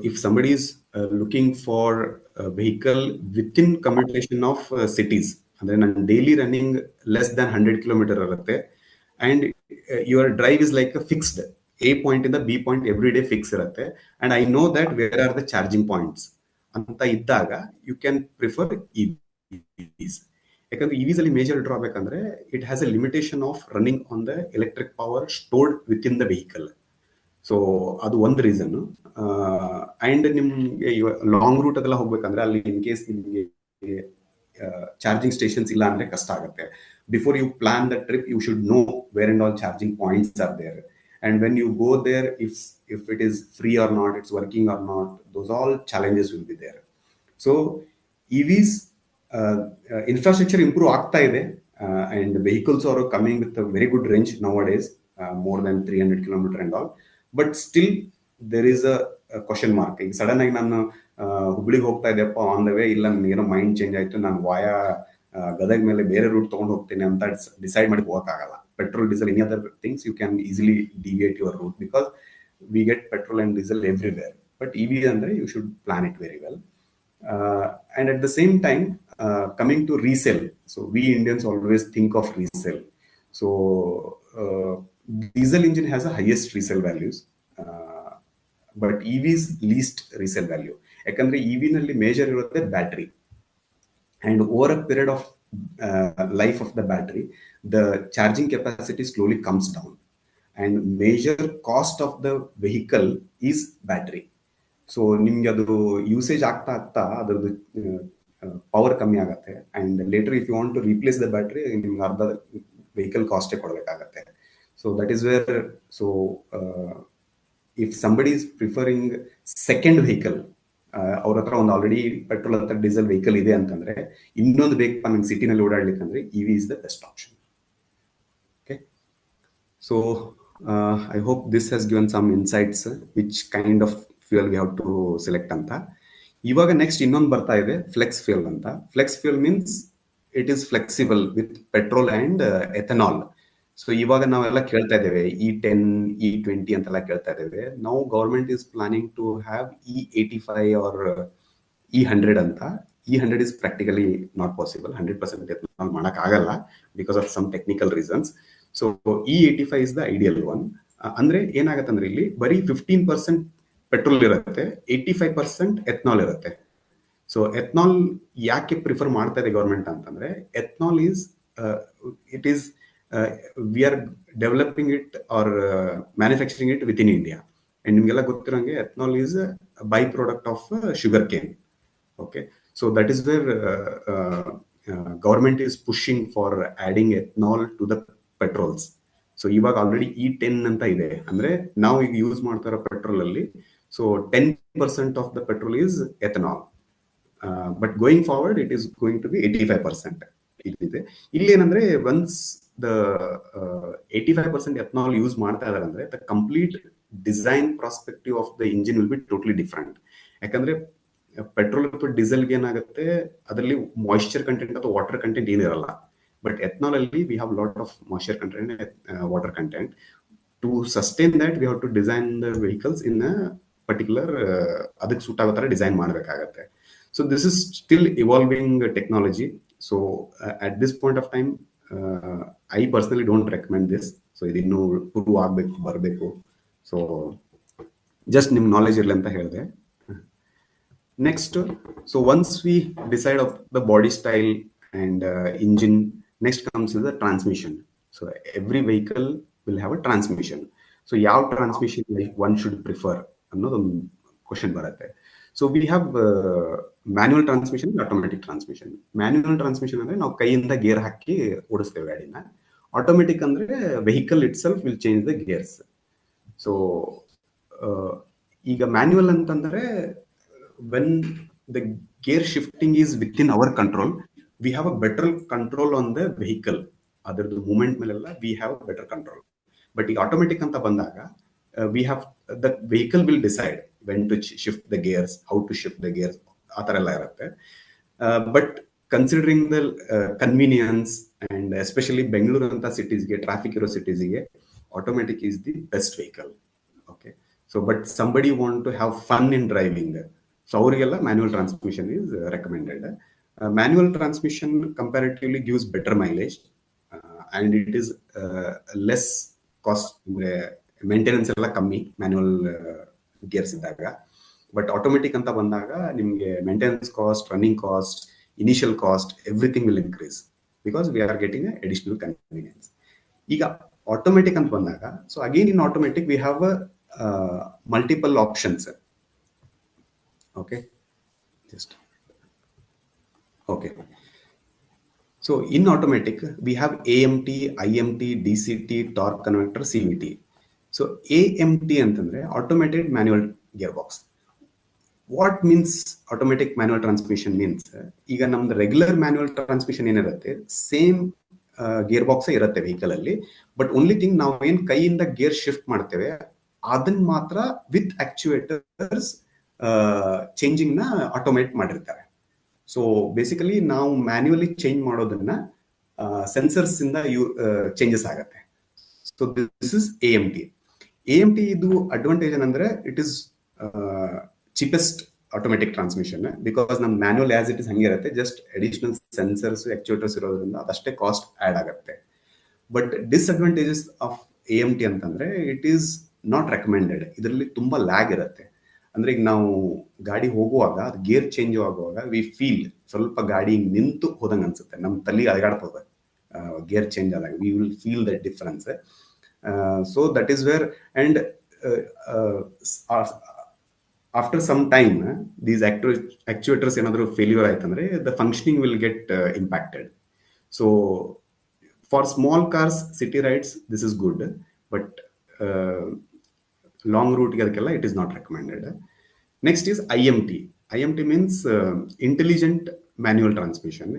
if somebody is looking for a vehicle within commutation of cities, and then daily running less than 100 kilometer irutte, and your drive is like a fixed A point in the B point every day fixed irutte, and I know that where are the charging points anta iddaga you can prefer EVs. ಯಾಕಂದ್ರೆ EVs ಅಲ್ಲಿ major drawback ಅಂದ್ರೆ it has a limitation of running on the electric power stored within the vehicle. So ಅದು ಒಂದು reason. And ನಿಮ್ಗೆ long route ಅದೆಲ್ಲ ಹೋಗ್ಬೇಕಂದ್ರೆ ಅಲ್ಲಿ in case ನಿಮ್ಗೆ ಚಾರ್ಜಿಂಗ್ ಸ್ಟೇಷನ್ಸ್ ಇಲ್ಲ ಅಂದ್ರೆ ಕಷ್ಟ ಆಗುತ್ತೆ. Before you plan the trip you should know where and all charging points are there, and when you go there, if it is free or not, it's working or not, those all challenges will be there. So EVs infrastructure improve ಆಗ್ತಾ ಇದೆ, and vehicles are coming with a very good range nowadays, more than 300 kilometer and all, but still there is a question mark. ಈಗ sudden ಆಗಿ ನಾನು ಹುಬ್ಳಿಗೆ ಹೋಗ್ತಾ ಇದ್ದೆಪ್ಪ, on the way ಇಲ್ಲ ಏನೋ mind change ಆಯ್ತು, ನಾನು ವಾಯಾ ಗದಗ ಮೇಲೆ ಬೇರೆ ರೂಟ್ ತಗೊಂಡು ಹೋಗ್ತೀನಿ ಅಂತ ಡಿಸೈಡ್ ಮಾಡಿ ಹೋಗಕ್ಕಾಗಲ್ಲ. Petrol, diesel, any other things you can easily deviate your route because we get petrol and diesel everywhere. But EV andre you should plan it very well. And at the same time, coming to resale, so we Indians always think of resale. So diesel engine has the highest resale values, but EV's least resale value. ಯಾಕಂದ್ರೆ EV ನಲ್ಲಿ major ಇರುತ್ತೆ battery, and over a period of life of the battery, the charging capacity slowly comes down, and major cost of the vehicle is battery. So ನಿಮ್ಗೆ ಅದು usage ಆಗ್ತಾ ಆಗ್ತಾ ಅದರದ್ದು power ಕಮ್ಮಿ ಆಗುತ್ತೆ, and later if you want to replace the battery ನಿಮ್ಗೆ ಅರ್ಧ vehicle ಕಾಸ್ಟೇ ಕೊಡಬೇಕಾಗತ್ತೆ. So that is where, so if somebody is preferring second vehicle, ಅವ್ರ ಹತ್ರ ಒಂದು ಆಲ್ರೆಡಿ ಪೆಟ್ರೋಲ್ ಅಥವಾ ಡೀಸೆಲ್ ವೆಹಿಕಲ್ ಇದೆ ಅಂತಂದ್ರೆ ಇನ್ನೊಂದು ಬೇಕಪ್ಪ ನಂಗೆ ಸಿಟಿನಲ್ಲಿ ಓಡಾಡ್ಲಿಕ್ಕೆ ಅಂದ್ರೆ EV is the best option. Okay, so I hope this has given some insights which kind of fuel we have to select ಅಂತ. ಇವಾಗ ನೆಕ್ಸ್ಟ್ ಇನ್ನೊಂದು ಬರ್ತಾ ಇದೆ ಫ್ಲೆಕ್ಸ್ ಫ್ಯೂಯಲ್ ಅಂತ. Flex fuel means it is flexible with petrol and ethanol. So ಇವಾಗ ನಾವೆಲ್ಲ ಕೇಳ್ತಾ ಇದ್ದೇವೆ E10, E20 ಅಂತೆಲ್ಲ ಕೇಳ್ತಾ ಇದ್ದೇವೆ. ನಾವು government is planning to have E85 or E100 ಅಂತ. E100 is practically not possible, 100% ethanol ಮಾಡಕ್ ಆಗಲ್ಲ because of some technical reasons. So E85 is the ideal one. ಅಂದ್ರೆ ಏನಾಗತ್ತೆ ಅಂದ್ರೆ ಇಲ್ಲಿ ಬರೀ 15% ಪೆಟ್ರೋಲ್ ಇರುತ್ತೆ, 85% ಎಥನಾಲ್ ಇರುತ್ತೆ. ಸೊ ಎಥನಾಲ್ ಯಾಕೆ ಪ್ರಿಫರ್ ಮಾಡ್ತಾ ಇದೆ ಗವರ್ಮೆಂಟ್ ಅಂತಂದ್ರೆ ethanol is it is we are developing it or manufacturing it within India, and ನಿಮಗೆಲ್ಲ ಗೊತ್ತಿರಂಗೆ ethanol is a byproduct of sugar cane. Okay, so that is where government is pushing for adding ethanol to the petrols. So ಇವಾಗ already E10 ಅಂತ ಇದೆ, ಅಂದ್ರೆ ನಾವು ಈಗ use ಮಾಡ್ತಾ ಇರೋ petrol ಅಲ್ಲಿ so 10% of the petrol is ethanol, but going forward it is going to be 85%. ಇಲ್ಲಿದೆ ಇಲ್ಲಿ ಏನಂದ್ರೆ ಒನ್ಸ್ the 85% ethanol use ಮಾಡ್ತಾ ಇದಾರೆ ಅಂದ್ರೆ the complete design perspective of the engine will be totally different. ಯಾಕಂದ್ರೆ ಪೆಟ್ರೋಲ್ ಅಥವಾ ಡೀಸೆಲ್ಗೆ ಏನಾಗುತ್ತೆ ಅದರಲ್ಲಿ ಮಾಯಿಶ್ಚರ್ ಕಂಟೆಂಟ್ ಅಥವಾ ವಾಟರ್ ಕಂಟೆಂಟ್ ಏನಿರಲ್ಲ, ಬಟ್ ಎಥನಾಲ್ ಅಲ್ಲಿ we have lot of moisture content, water content. To sustain that we have to design the vehicles in a particular ಅದಕ್ಕೆ suit ಆಗೋ ತರ ಡಿಸೈನ್ ಮಾಡಬೇಕಾಗತ್ತೆ. So this is still evolving technology. So at this point of time I personally don't recommend this. So ಇದನ್ನು prove ಆಗ್ಬೇಕು ಬರಬೇಕು. So just ನಿಮ್ knowledge ಇರಲಿ ಅಂತ ಹೇಳಿದೆ. Next, so once we decide of the body style and engine, next comes the transmission. So every vehicle will have a transmission. So ಯಾವ transmission one should prefer ಅನ್ನೋದೊಂದು question ಬರುತ್ತೆ. So we have manual transmission, automatic transmission. Manual transmission ಅಂದ್ರೆ ನಾವು ಕೈಯಿಂದ gear ಹಾಕಿ ಓಡಿಸ್ತೇವೆ ಗಾಡಿನ. Automatic ಅಂದ್ರೆ vehicle it self will change the gears. So ಈಗ manual ಅಂತಂದ್ರೆ when the gear shifting is within our control. We have a better control on the vehicle. ಅದರದ್ದು moment ಮೇಲೆಲ್ಲ we have a better control. But ಈ automatic ಅಂತ ಬಂದಾಗ we have the vehicle will decide when to shift the gears, how to shift the gears, ಆ ಥರ ಎಲ್ಲ ಇರುತ್ತೆ. But considering the convenience and especially Bengaluru ಅಂತ ಸಿಟೀಸ್ಗೆ, ಟ್ರಾಫಿಕ್ ಇರೋ ಸಿಟೀಸ್ಗೆ automatic is the best vehicle. Okay, so but somebody want to have fun in driving, so ಅವರಿಗೆಲ್ಲ manual transmission is recommended. Manual transmission comparatively gives better mileage and it is less cost, maintenance ಎಲ್ಲ ಕಮ್ಮಿ manual gears ಇದ್ದಾಗ. But automatic ಅಂತ ಬಂದಾಗ ನಿಮಗೆ maintenance cost, running cost, initial cost, everything will increase because we are getting additional convenience. ಈಗ automatic ಅಂತ ಬಂದಾಗ, so again in automatic we have multiple options. Okay, just okay. So in automatic, we have AMT, IMT, DCT, torque converter, CVT. So AMT ಅಂತಂದ್ರೆ automated manual gearbox. What means automatic manual transmission means? ಈಗ ನಮ್ದು regular manual transmission ಏನಿರುತ್ತೆ, same gear box ಇರುತ್ತೆ vehicle ಅಲ್ಲಿ. But only thing ನಾವು ಏನ್ ಕೈಯಿಂದ gear shift ಮಾಡ್ತೇವೆ ಅದನ್ನ ಮಾತ್ರ ವಿತ್ ಆಕ್ಚುಯೇಟರ್ಸ್ ಚೇಂಜಿಂಗ್ ನ ಆಟೋಮೇಟ್ ಮಾಡಿರ್ತಾರೆ. ಸೊ ಬೇಸಿಕಲಿ ನಾವು ಮ್ಯಾನ್ಯುವಲಿ ಚೇಂಜ್ ಮಾಡೋದನ್ನ ಸೆನ್ಸರ್ಸ್ ಇಂದ ಚೇಂಜಸ್ ಆಗುತ್ತೆ. So this is AMT. AMT ಇದು ಅಡ್ವಾಂಟೇಜ್ ಏನಂದ್ರೆ it is cheapest automatic transmission because ನಮ್ಮ ಮ್ಯಾನ್ಯುವಲ್ ಆಸ್ ಇಟ್ ಇಸ್ ಹಂಗೆ ಇರುತ್ತೆ, ಜಸ್ಟ್ ಅಡಿಷನಲ್ ಸೆನ್ಸರ್ಸ್, ಆಕ್ಚುಯೇಟರ್ಸ್ ಇರೋದ್ರಿಂದ ಅದಷ್ಟೇ ಕಾಸ್ಟ್ ಆಡ್ ಆಗುತ್ತೆ. ಬಟ್ ಡಿಸ್ಅಡ್ವಾಂಟೇಜಸ್ ಆಫ್ AMT ಅಂತಂದ್ರೆ ಇಟ್ ಈಸ್ ನಾಟ್ ರೆಕಮೆಂಡೆಡ್. ಇದರಲ್ಲಿ ತುಂಬಾ ಲ್ಯಾಗ್ ಇರುತ್ತೆ. ಅಂದ್ರೆ ಈಗ ನಾವು ಗಾಡಿ ಹೋಗುವಾಗ ಗೇರ್ ಚೇಂಜ್ ಆಗುವಾಗ ವಿ ಫೀಲ್ ಸ್ವಲ್ಪ ಗಾಡಿ ನಿಂತು ಹೋದಂಗೆ ಅನ್ಸುತ್ತೆ, ನಮ್ಮ ತಲೆ ಅಲಗಾಡ್ತದೆ ಗೇರ್ ಚೇಂಜ್ ಆದಾಗ. We will feel that difference. So that is where and after some time these actuators ಏನಾದರೂ ಫೇಲ್ಯೂರ್ ಆಯ್ತಂದ್ರೆ the functioning will get impacted. So for small cars, city rides this is good, but long ರೂಟ್ಗೆ ಅದಕ್ಕೆಲ್ಲ it is not recommended. Next is IMT. IMT means intelligent manual transmission.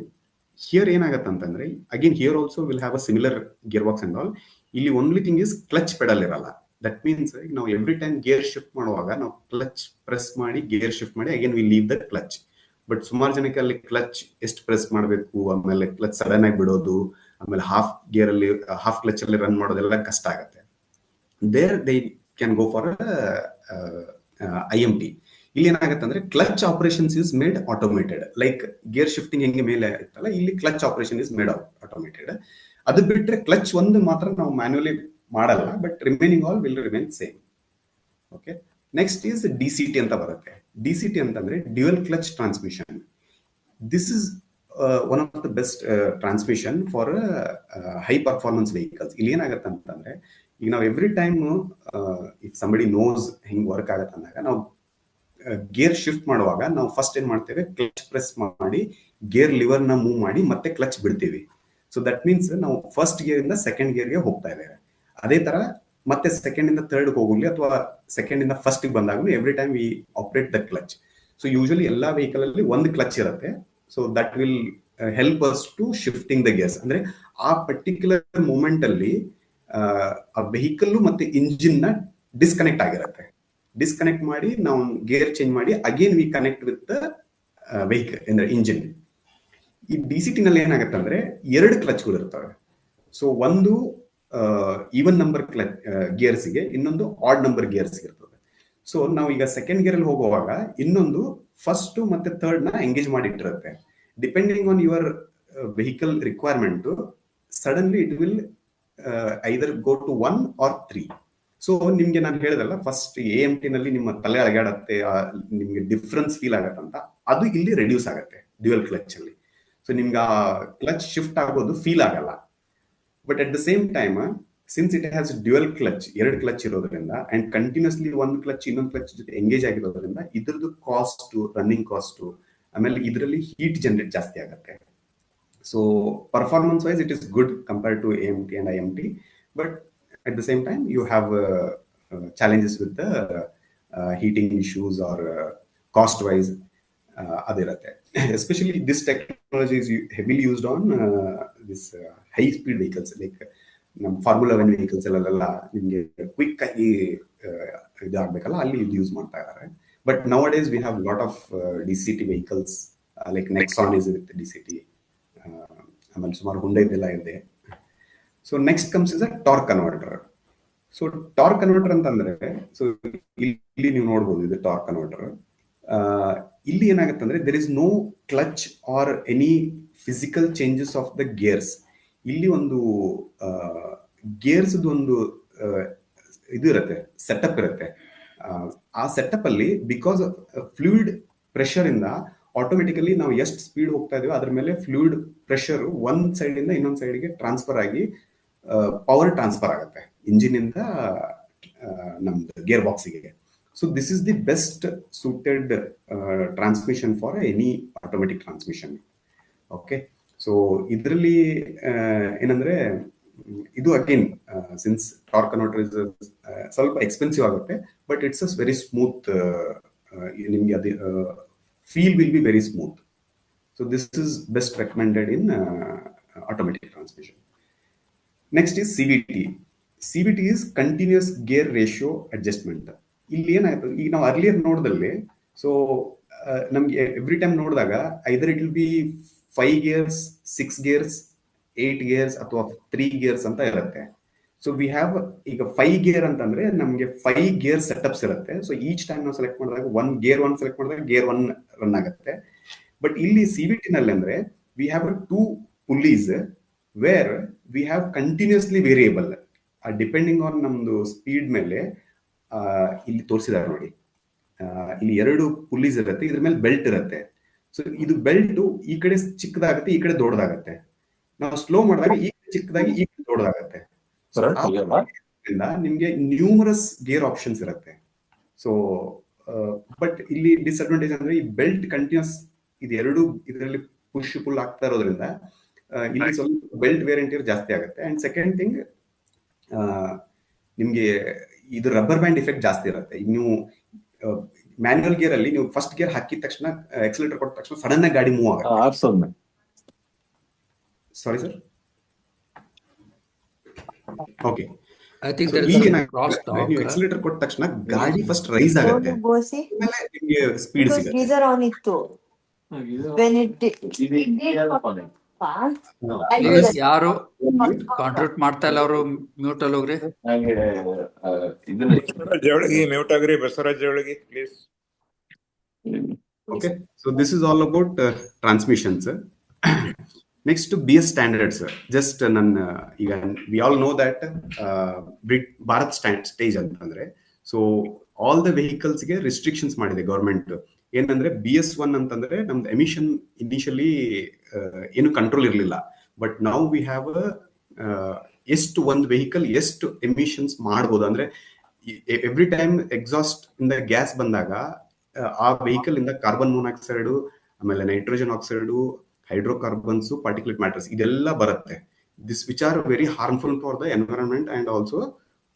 Here ಏನಾಗತ್ತೆ ಅಂತಂದ್ರೆ, again here also will have a similar gear box and all. ಇಲ್ಲಿ only thing is clutch pedal ಇರಲ್ಲ. That means ಈಗ ನಾವು every time gear shift ಮಾಡುವಾಗ ನಾವು clutch press ಮಾಡಿ gear shift ಮಾಡಿ again we leave the clutch. But ಸುಮಾರು ಜನಕ್ಕೆ ಅಲ್ಲಿ ಕ್ಲಚ್ ಎಷ್ಟು ಪ್ರೆಸ್ ಮಾಡಬೇಕು, ಆಮೇಲೆ ಕ್ಲಚ್ ಸಡನ್ ಆಗಿ ಬಿಡೋದು, ಆಮೇಲೆ ಹಾಫ್ ಗೇರ್ ಅಲ್ಲಿ ಹಾಫ್ ಕ್ಲಚ್ ಅಲ್ಲಿ ರನ್ ಮಾಡೋದೆಲ್ಲ ಕಷ್ಟ ಆಗುತ್ತೆ. There they can go for IMT. ಇಲ್ಲಿ ಏನಾಗುತ್ತೆ ಅಂದ್ರೆ clutch operations is made automated. Like gear shifting ಹೆಂಗೆ ಮೇಲೆ ಇರ್ತಲ್ಲ, ಇಲ್ಲಿ clutch operation is made automated. ಅದು ಬಿಟ್ರೆ ಕ್ಲಚ್ ಒಂದು ಮಾತ್ರ ನಾವು ಮ್ಯಾನ್ಯುವಲಿ ಮಾಡಲ್ಲ, but remaining all will remain same. Okay, next is DCT ಅಂತ ಬರುತ್ತೆ. DCT ಅಂತಂದ್ರೆ dual clutch transmission. This is one of the best transmission for high performance vehicles. ಇಲ್ಲಿ ಏನಾಗುತ್ತೆ ಅಂತಂದ್ರೆ, ಈಗ ನಾವು every time if somebody knows ಹೆಂಗ್ ವರ್ಕ್ ಆಗತ್ತೆ ಅಂದಾಗ ನಾವು ಗೇರ್ ಶಿಫ್ಟ್ ಮಾಡುವಾಗ ನಾವು ಫಸ್ಟ್ ಏನ್ ಮಾಡ್ತೇವೆ, ಕ್ಲಚ್ ಪ್ರೆಸ್ ಮಾಡಿ ಗೇರ್ ಲಿವರ್ ನ ಮೂವ್ ಮಾಡಿ ಮತ್ತೆ ಕ್ಲಚ್ ಬಿಡ್ತೀವಿ. ಸೊ ದಟ್ ಮೀನ್ಸ್ ನಾವು ಫಸ್ಟ್ ಗೇರ್ ಇಂದ ಸೆಕೆಂಡ್ ಗೇರ್ಗೆ ಹೋಗ್ತಾ ಇದ್ದೇವೆ. ಅದೇ ತರ ಮತ್ತೆ ಸೆಕೆಂಡ್ ಇಂದ ಥರ್ಡ್ ಹೋಗ್ಲಿ ಅಥವಾ ಸೆಕೆಂಡ್ ಇಂದ ಫಸ್ಟ್ ಬಂದಾಗಲೂ every time we operate the clutch. So usually ಎಲ್ಲಾ ವೆಹಿಕಲ್ ಅಲ್ಲಿ ಒಂದು ಕ್ಲಚ್ ಇರುತ್ತೆ. So that will help us to shifting the gears. ಅಂದ್ರೆ ಆ ಪರ್ಟಿಕ್ಯುಲರ್ ಮೂಮೆಂಟ್ ಅಲ್ಲಿ ಆ ವೆಹಿಕಲ್ ಮತ್ತೆ ಇಂಜಿನ್ ನ ಡಿಸ್ಕನೆಕ್ಟ್ ಆಗಿರುತ್ತೆ. ಡಿಸ್ಕನೆಕ್ಟ್ ಮಾಡಿ ನಾವು ಗೇರ್ ಚೇಂಜ್ ಮಾಡಿ again V connect with the vehicle ಅಂದ್ರೆ ಇಂಜಿನ್. ಈ DCT ನಲ್ಲಿ ಏನಾಗುತ್ತೆ ಅಂದ್ರೆ ಎರಡು ಕ್ಲಚ್ಗಳು ಇರ್ತವೆ. ಸೊ ಒಂದು ಈವನ್ ನಂಬರ್ ಕ್ಲಚ್ ಗೇರ್ಸ್ಗೆ, ಇನ್ನೊಂದು ಆಡ್ ನಂಬರ್ ಗೇರ್ಸ್ ಇರ್ತದೆ. ಸೊ ನಾವು ಈಗ ಸೆಕೆಂಡ್ ಗೇರ್ ಅಲ್ಲಿ ಹೋಗುವಾಗ ಇನ್ನೊಂದು ಫಸ್ಟ್ ಮತ್ತೆ ಥರ್ಡ್ ನ ಎಂಗೇಜ್ ಮಾಡಿಟ್ಟಿರುತ್ತೆ. Depending on your vehicle requirement, suddenly it will either go to 1 or 3. So ನಿಮ್ಗೆ ನಾನು ಹೇಳಿದಲ್ಲ ಫಸ್ಟ್ AMT ನಲ್ಲಿ ನಿಮ್ಮ ತಲೆ ಅಲಗಾಡತ್ತೆ, ನಿಮ್ಗೆ ಡಿಫ್ರೆನ್ಸ್ ಫೀಲ್ ಆಗತ್ತೆ ಅಂತ, ಅದು ಇಲ್ಲಿ ರೆಡ್ಯೂಸ್ ಆಗುತ್ತೆ ಡ್ಯುಯಲ್ ಕ್ಲಚ್ ಅಲ್ಲಿ. ಸೊ ನಿಮ್ಗೆ ಆ ಕ್ಲಚ್ ಶಿಫ್ಟ್ ಆಗೋದು ಫೀಲ್ ಆಗಲ್ಲ. But at the same time since it has dual clutch, ಎರಡು ಕ್ಲಚ್ ಇರೋದ್ರಿಂದ ಅಂಡ್ ಕಂಟಿನ್ಯೂಸ್ಲಿ ಒಂದು ಕ್ಲಚ್ ಇನ್ನೊಂದು ಕ್ಲಚ್ ಜೊತೆ ಎಂಗೇಜ್ ಆಗಿರೋದ್ರಿಂದ ಇದ್ರದ್ದು ಕಾಸ್ಟ್, ರನ್ನಿಂಗ್ ಕಾಸ್ಟ್, ಆಮೇಲೆ ಇದರಲ್ಲಿ ಹೀಟ್ ಜನರೇಟ್ ಜಾಸ್ತಿ ಆಗುತ್ತೆ. So performance wise it is good compared to AMT and IMT, but at the same time you have challenges with the heating issues or cost wise. ಅದಿರುತ್ತೆ. Especially this technology is heavily used on this high speed vehicles, like ನಮ್ಮ formula 1 vehicles ಅಲ್ಲೆಲ್ಲ ನಿಮಗೆ quick ಆಗಿ ಇದಾಗಬೇಕಲ್ಲ, ಅಲ್ಲಿ ಇದು use ಮಾಡ್ತಾ ಇದ್ದಾರೆ. But now days we have lot of DCT vehicles, like Nexon is with DCT, ಆಮೇಲೆ ಸುಮಾರು ಹುಂಡೈ ಇದೆಲ್ಲ ಇದೆ. So next comes is a torque converter. So torque converter ಅಂತಂದ್ರೆ, ಸೊ ಇಲ್ಲಿ ನೀವು ನೋಡ್ಬೋದು, ಇದು ಟಾರ್ಕ್ ಕನ್ವರ್ಟರ್. ಇಲ್ಲಿ ಏನಾಗುತ್ತೆ ಅಂದ್ರೆ, there is no clutch or any physical changes of the gears. ಇಲ್ಲಿ ಒಂದು ಗೇರ್ಸ್ ಒಂದು ಇದು ಇರುತ್ತೆ, ಸೆಟಪ್ ಇರುತ್ತೆ. ಆ ಸೆಟಪ್ ಅಲ್ಲಿ ಬಿಕಾಸ್ ಫ್ಲೂಯಿಡ್ ಪ್ರೆಷರ್ ಇಂದ ಆಟೋಮೆಟಿಕಲಿ ನಾವು ಎಷ್ಟು ಸ್ಪೀಡ್ ಹೋಗ್ತಾ ಇದೀವೋ ಅದ್ರ ಮೇಲೆ ಫ್ಲೂಯಿಡ್ ಪ್ರೆಷರ್ ಒಂದ್ ಸೈಡ್ ಇಂದ ಇನ್ನೊಂದ್ ಸೈಡ್ಗೆ ಟ್ರಾನ್ಸ್ಫರ್ ಆಗಿ ಪವರ್ ಟ್ರಾನ್ಸ್ಫರ್ ಆಗುತ್ತೆ ಇಂಜಿನ್ ಇಂದ ನಮ್ದು ಗೇರ್ ಬಾಕ್ಸಿಗೆ. So this is the best suited transmission for any automatic transmission. Okay, so ಇದರಲ್ಲಿ ಏನಂದ್ರೆ, ಇದು again since torque converter is ಸ್ವಲ್ಪ ಎಕ್ಸ್ಪೆನ್ಸಿವ್ ಆಗುತ್ತೆ, but it's a very smooth, ನಿಮಗೆ ಅದು feel will be very smooth. So this is best recommended in automatic transmission. Next is CVT. CVT is continuous gear ratio adjustment. ಇಲ್ಲಿ ಏನಾಯ್ತು, ಈಗ ನಾವು earlier ನೋಡಿದಲ್ಲಿ, so ನಮ್ಗೆ every time ನೋಡಿದಾಗ either it will B 5 gears, 6 gears, 8 gears ಅಥವಾ 3 gears ಅಂತ ಇರುತ್ತೆ. So we have ಈಗ 5 gear ಅಂತಂದ್ರೆ ನಮಗೆ 5 gear ಸೆಟಪ್ಸ್ ಇರುತ್ತೆ. ಸೊ ಈಚ್ ಟೈಮ್ ನಾವು ಸೆಲೆಕ್ಟ್ ಮಾಡಿದಾಗ ಗೇರ್ 1 ಸೆಲೆಕ್ಟ್ ಮಾಡಿದಾಗ ಗೇರ್ 1 ರನ್ ಆಗುತ್ತೆ. ಬಟ್ ಇಲ್ಲಿ CVT ನಲ್ಲಿ ಅಂದ್ರೆ we have 2 pulleys where we have continuously variable depending on ನಮ್ದು ಸ್ಪೀಡ್ ಮೇಲೆ. ಇಲ್ಲಿ ತೋರಿಸಿದ್ದಾರೆ ನೋಡಿ, ಇಲ್ಲಿ 2 ಪುಲ್ಲೀಸ್ ಇರುತ್ತೆ, ಇದ್ರ ಮೇಲೆ ಬೆಲ್ಟ್ ಇರುತ್ತೆ. ಸೊ ಇದು ಬೆಲ್ಟ್ ಈ ಕಡೆ ಚಿಕ್ಕದಾಗುತ್ತೆ, ಈ ಕಡೆ ದೊಡ್ಡದಾಗುತ್ತೆ. ನಾವು ಸ್ಲೋ ಮಾಡಿದಾಗ ಈ ಕಡೆ ಚಿಕ್ಕದಾಗಿ ಈ ಕಡೆ ದೊಡ್ಡದಾಗುತ್ತೆ. ನಿಮ್ಗೆ ನ್ಯೂಮರಸ್ ಗೇರ್ ಆಪ್ಷನ್ಸ್ ಇರುತ್ತೆ. ಸೊ ಬಟ್ ಇಲ್ಲಿ ಡಿಸ್ಅಡ್ವಾಂಟೇಜ್ ಅಂದ್ರೆ ಈ ಬೆಲ್ಟ್ ಕಂಟಿನ್ಯೂಸ್ ಇದು ಎರಡು ಇದರಲ್ಲಿ ಪುಷ್ ಪುಲ್ ಆಗ್ತಾ ಇರೋದ್ರಿಂದ ಇಲ್ಲಿ ಸ್ವಲ್ಪ ಬೆಲ್ಟ್ ವೇರ್ ಅಂಡ್ ಟೇರ್ ಜಾಸ್ತಿ ಆಗುತ್ತೆ. ಅಂಡ್ ಸೆಕೆಂಡ್ ಥಿಂಗ್, ನಿಮ್ಗೆ ಇದು ರಬ್ಬರ್ ಬ್ಯಾಂಡ್ ಇಫೆಕ್ಟ್ ಜಾಸ್ತಿ ಇರುತ್ತೆ. ಈಗ ನೀವು ಮ್ಯಾನ್ಯುವಲ್ ಗೇರ್ ಅಲ್ಲಿ ನೀವು ಫಸ್ಟ್ ಗೇರ್ ಹಾಕಿದ ತಕ್ಷಣ, ಎಕ್ಸಲೇಟರ್ ಕೊಟ್ಟ ತಕ್ಷಣ ಸಡನ್ ಆಗಿ ಗಾಡಿ ಮೂವ್ ಆಗುತ್ತೆ. Sorry sir. Okay, I think there is a crosstalk. ನೀವು ಎಕ್ಸಲೇಟರ್ ಕೊಟ್ಟ ತಕ್ಷಣ ಗಾಡಿ ಫಸ್ಟ್ ರೈಸ್ ಆಗುತ್ತೆ, ಆಮೇಲೆ ನಿಮಗೆ ಸ್ಪೀಡ್ ಸಿಗುತ್ತೆ. ಗೀಸರ್ ಆನ್ ಇತ್ತು. ಯಾರು ಕಾಂಟ್ರಿಬ್ಯೂಟ್ ಮಾಡ್ತಾ ಇಲ್ಲ, ಅವರು ಮ್ಯೂಟ್ ಅಲ್ಲಿ ಹೋಗ್ರಿ. ಜವಳಗಿ ಮ್ಯೂಟ್ ಆಗ್ರಿ, Basavaraj Javalagi please. Okay, so this is all about transmissions. Next to BS standards. Just ಈಗ we all know that Bharat stage ಅಂತಂದ್ರೆ, ಸೊ ಆಲ್ ದ ವೆಹಿಕಲ್ಸ್ ಗೆ ರಿಸ್ಟ್ರಿಕ್ಷನ್ಸ್ ಮಾಡಿದೆ ಗವರ್ಮೆಂಟ್. ಏನಂದ್ರೆ BS1 ಅಂತಂದ್ರೆ ನಮ್ದು ಎಮಿಷನ್ ಇನಿಷಿಯಲಿ ಏನು ಕಂಟ್ರೋಲ್ ಇರಲಿಲ್ಲ. ಬಟ್ ನೌ ವಿ ಹ್ಯಾವ್ ಎಷ್ಟು ಒಂದು ವೆಹಿಕಲ್ ಎಷ್ಟು ಎಮಿಷನ್ಸ್ ಮಾಡ್ಬೋದು ಅಂದ್ರೆ, ಎವ್ರಿ ಟೈಮ್ ಎಕ್ಸಾಸ್ಟ್ ಇಂದ ಗ್ಯಾಸ್ ಬಂದಾಗ ಆ ವೆಹಿಕಲ್ ಇಂದ ಕಾರ್ಬನ್ ಮೊನಾಕ್ಸೈಡ್, ಆಮೇಲೆ nitrogen oxide, hydrocarbons, particulate matters ಇದೆಲ್ಲ ಬರುತ್ತೆ. This which are very harmful for the environment and also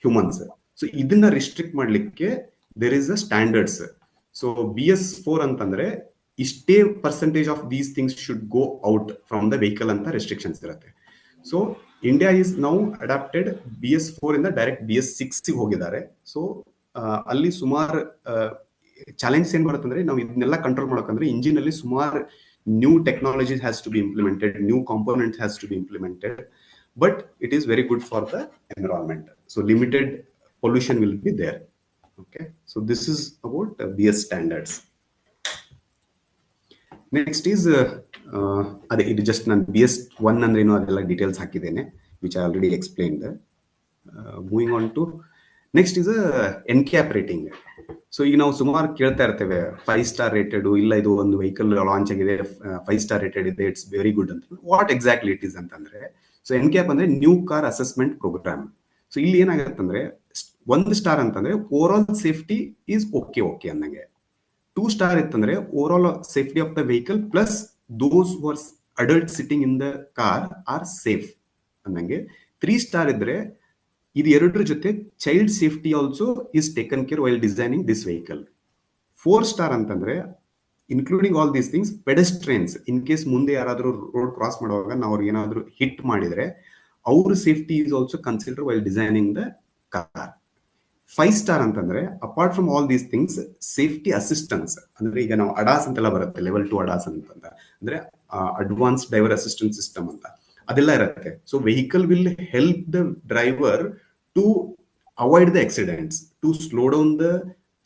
humans. So ಇದನ್ನ ರಿಸ್ಟ್ರಿಕ್ಟ್ ಮಾಡ್ಲಿಕ್ಕೆ there is a standards. So BS4 ಅಂತಂದ್ರೆ ಇಷ್ಟೇ percentage of these things should go out from the vehicle ಅಂತ restrictions ಇರುತ್ತೆ. So India is now adapted BS4 ಇಂದ direct BS6 ಹೋಗಿದ್ದಾರೆ. So ಅಲ್ಲಿ ಸುಮಾರು ಚಾಲೆಂಜ್ ಏನ್ ಬರುತ್ತೆ ಅಂದ್ರೆ, ನಾವು ಇದನ್ನೆಲ್ಲ ಕಂಟ್ರೋಲ್ ಮಾಡೋಕಂದ್ರೆ ಇಂಜಿನ್ ಅಲ್ಲಿ ಸುಮಾರು new technologies has to be implemented, new components has to be implemented, but it is very good for the environment. So limited pollution will be there. Okay, so this is about BS standards. Next is it just nan BS1 andre eno adella details hakidene, which I already explained. Moving on to next is a NCAP rating. So ಈಗ ನಾವು ಸುಮಾರು ಕೇಳ್ತಾ ಇರ್ತೇವೆ 5 star rated, ಇಲ್ಲ ಇದು ಒಂದು vehicle launch ಆಗಿದೆ 5 star rated ಇದೆ, ಇಟ್ಸ್ ವೆರಿ ಗುಡ್ ಅಂತ. ವಾಟ್ ಎಕ್ಸಾಕ್ಟ್ಲಿ ಇಟ್ ಇಸ್ ಅಂತಂದ್ರೆ, ಸೊ NCAP ಅಂದ್ರೆ new car assessment programme. So ಇಲ್ಲಿ ಏನಾಗುತ್ತೆ ಅಂದ್ರೆ, 1 ಸ್ಟಾರ್ ಅಂತಂದ್ರೆ overall safety is okay ಅಂದಂಗೆ. 2 ಸ್ಟಾರ್ ಇತ್ತಂದ್ರೆ overall safety of the vehicle plus those who are adult sitting in the car are safe ಅಂದಂಗೆ. 3 star ಇದ್ರೆ ಇದು ಎರಡರ ಜೊತೆ child safety also is taken care while designing this vehicle. 4 star ಅಂತಂದ್ರೆ including all these things, pedestrians in case ಮುಂದೆ ಯಾರಾದರೂ road cross ಮಾಡುವಾಗ ನಾವು ಅವ್ರಿಗೆ ಏನಾದರೂ ಹಿಟ್ ಮಾಡಿದ್ರೆ ಅವ್ರ safety is also consider while designing the car. 5 star ಅಂತಂದ್ರೆ apart from all these things, safety assistance ಅಂದ್ರೆ ಈಗ ನಾವು ಅಡಾಸ್ ಅಂತೆಲ್ಲ ಬರುತ್ತೆ, ಲೆವೆಲ್ 2 ಅಡಾಸ್ ಅಂತ ಅಂದ್ರೆ ಅಡ್ವಾನ್ಸ್ ಡ್ರೈವರ್ ಅಸಿಸ್ಟೆಂಟ್ ಸಿಸ್ಟಮ್ ಅಂತ, ಅದೆಲ್ಲ ಇರುತ್ತೆ. So vehicle will help the driver to avoid the accidents, to slow down the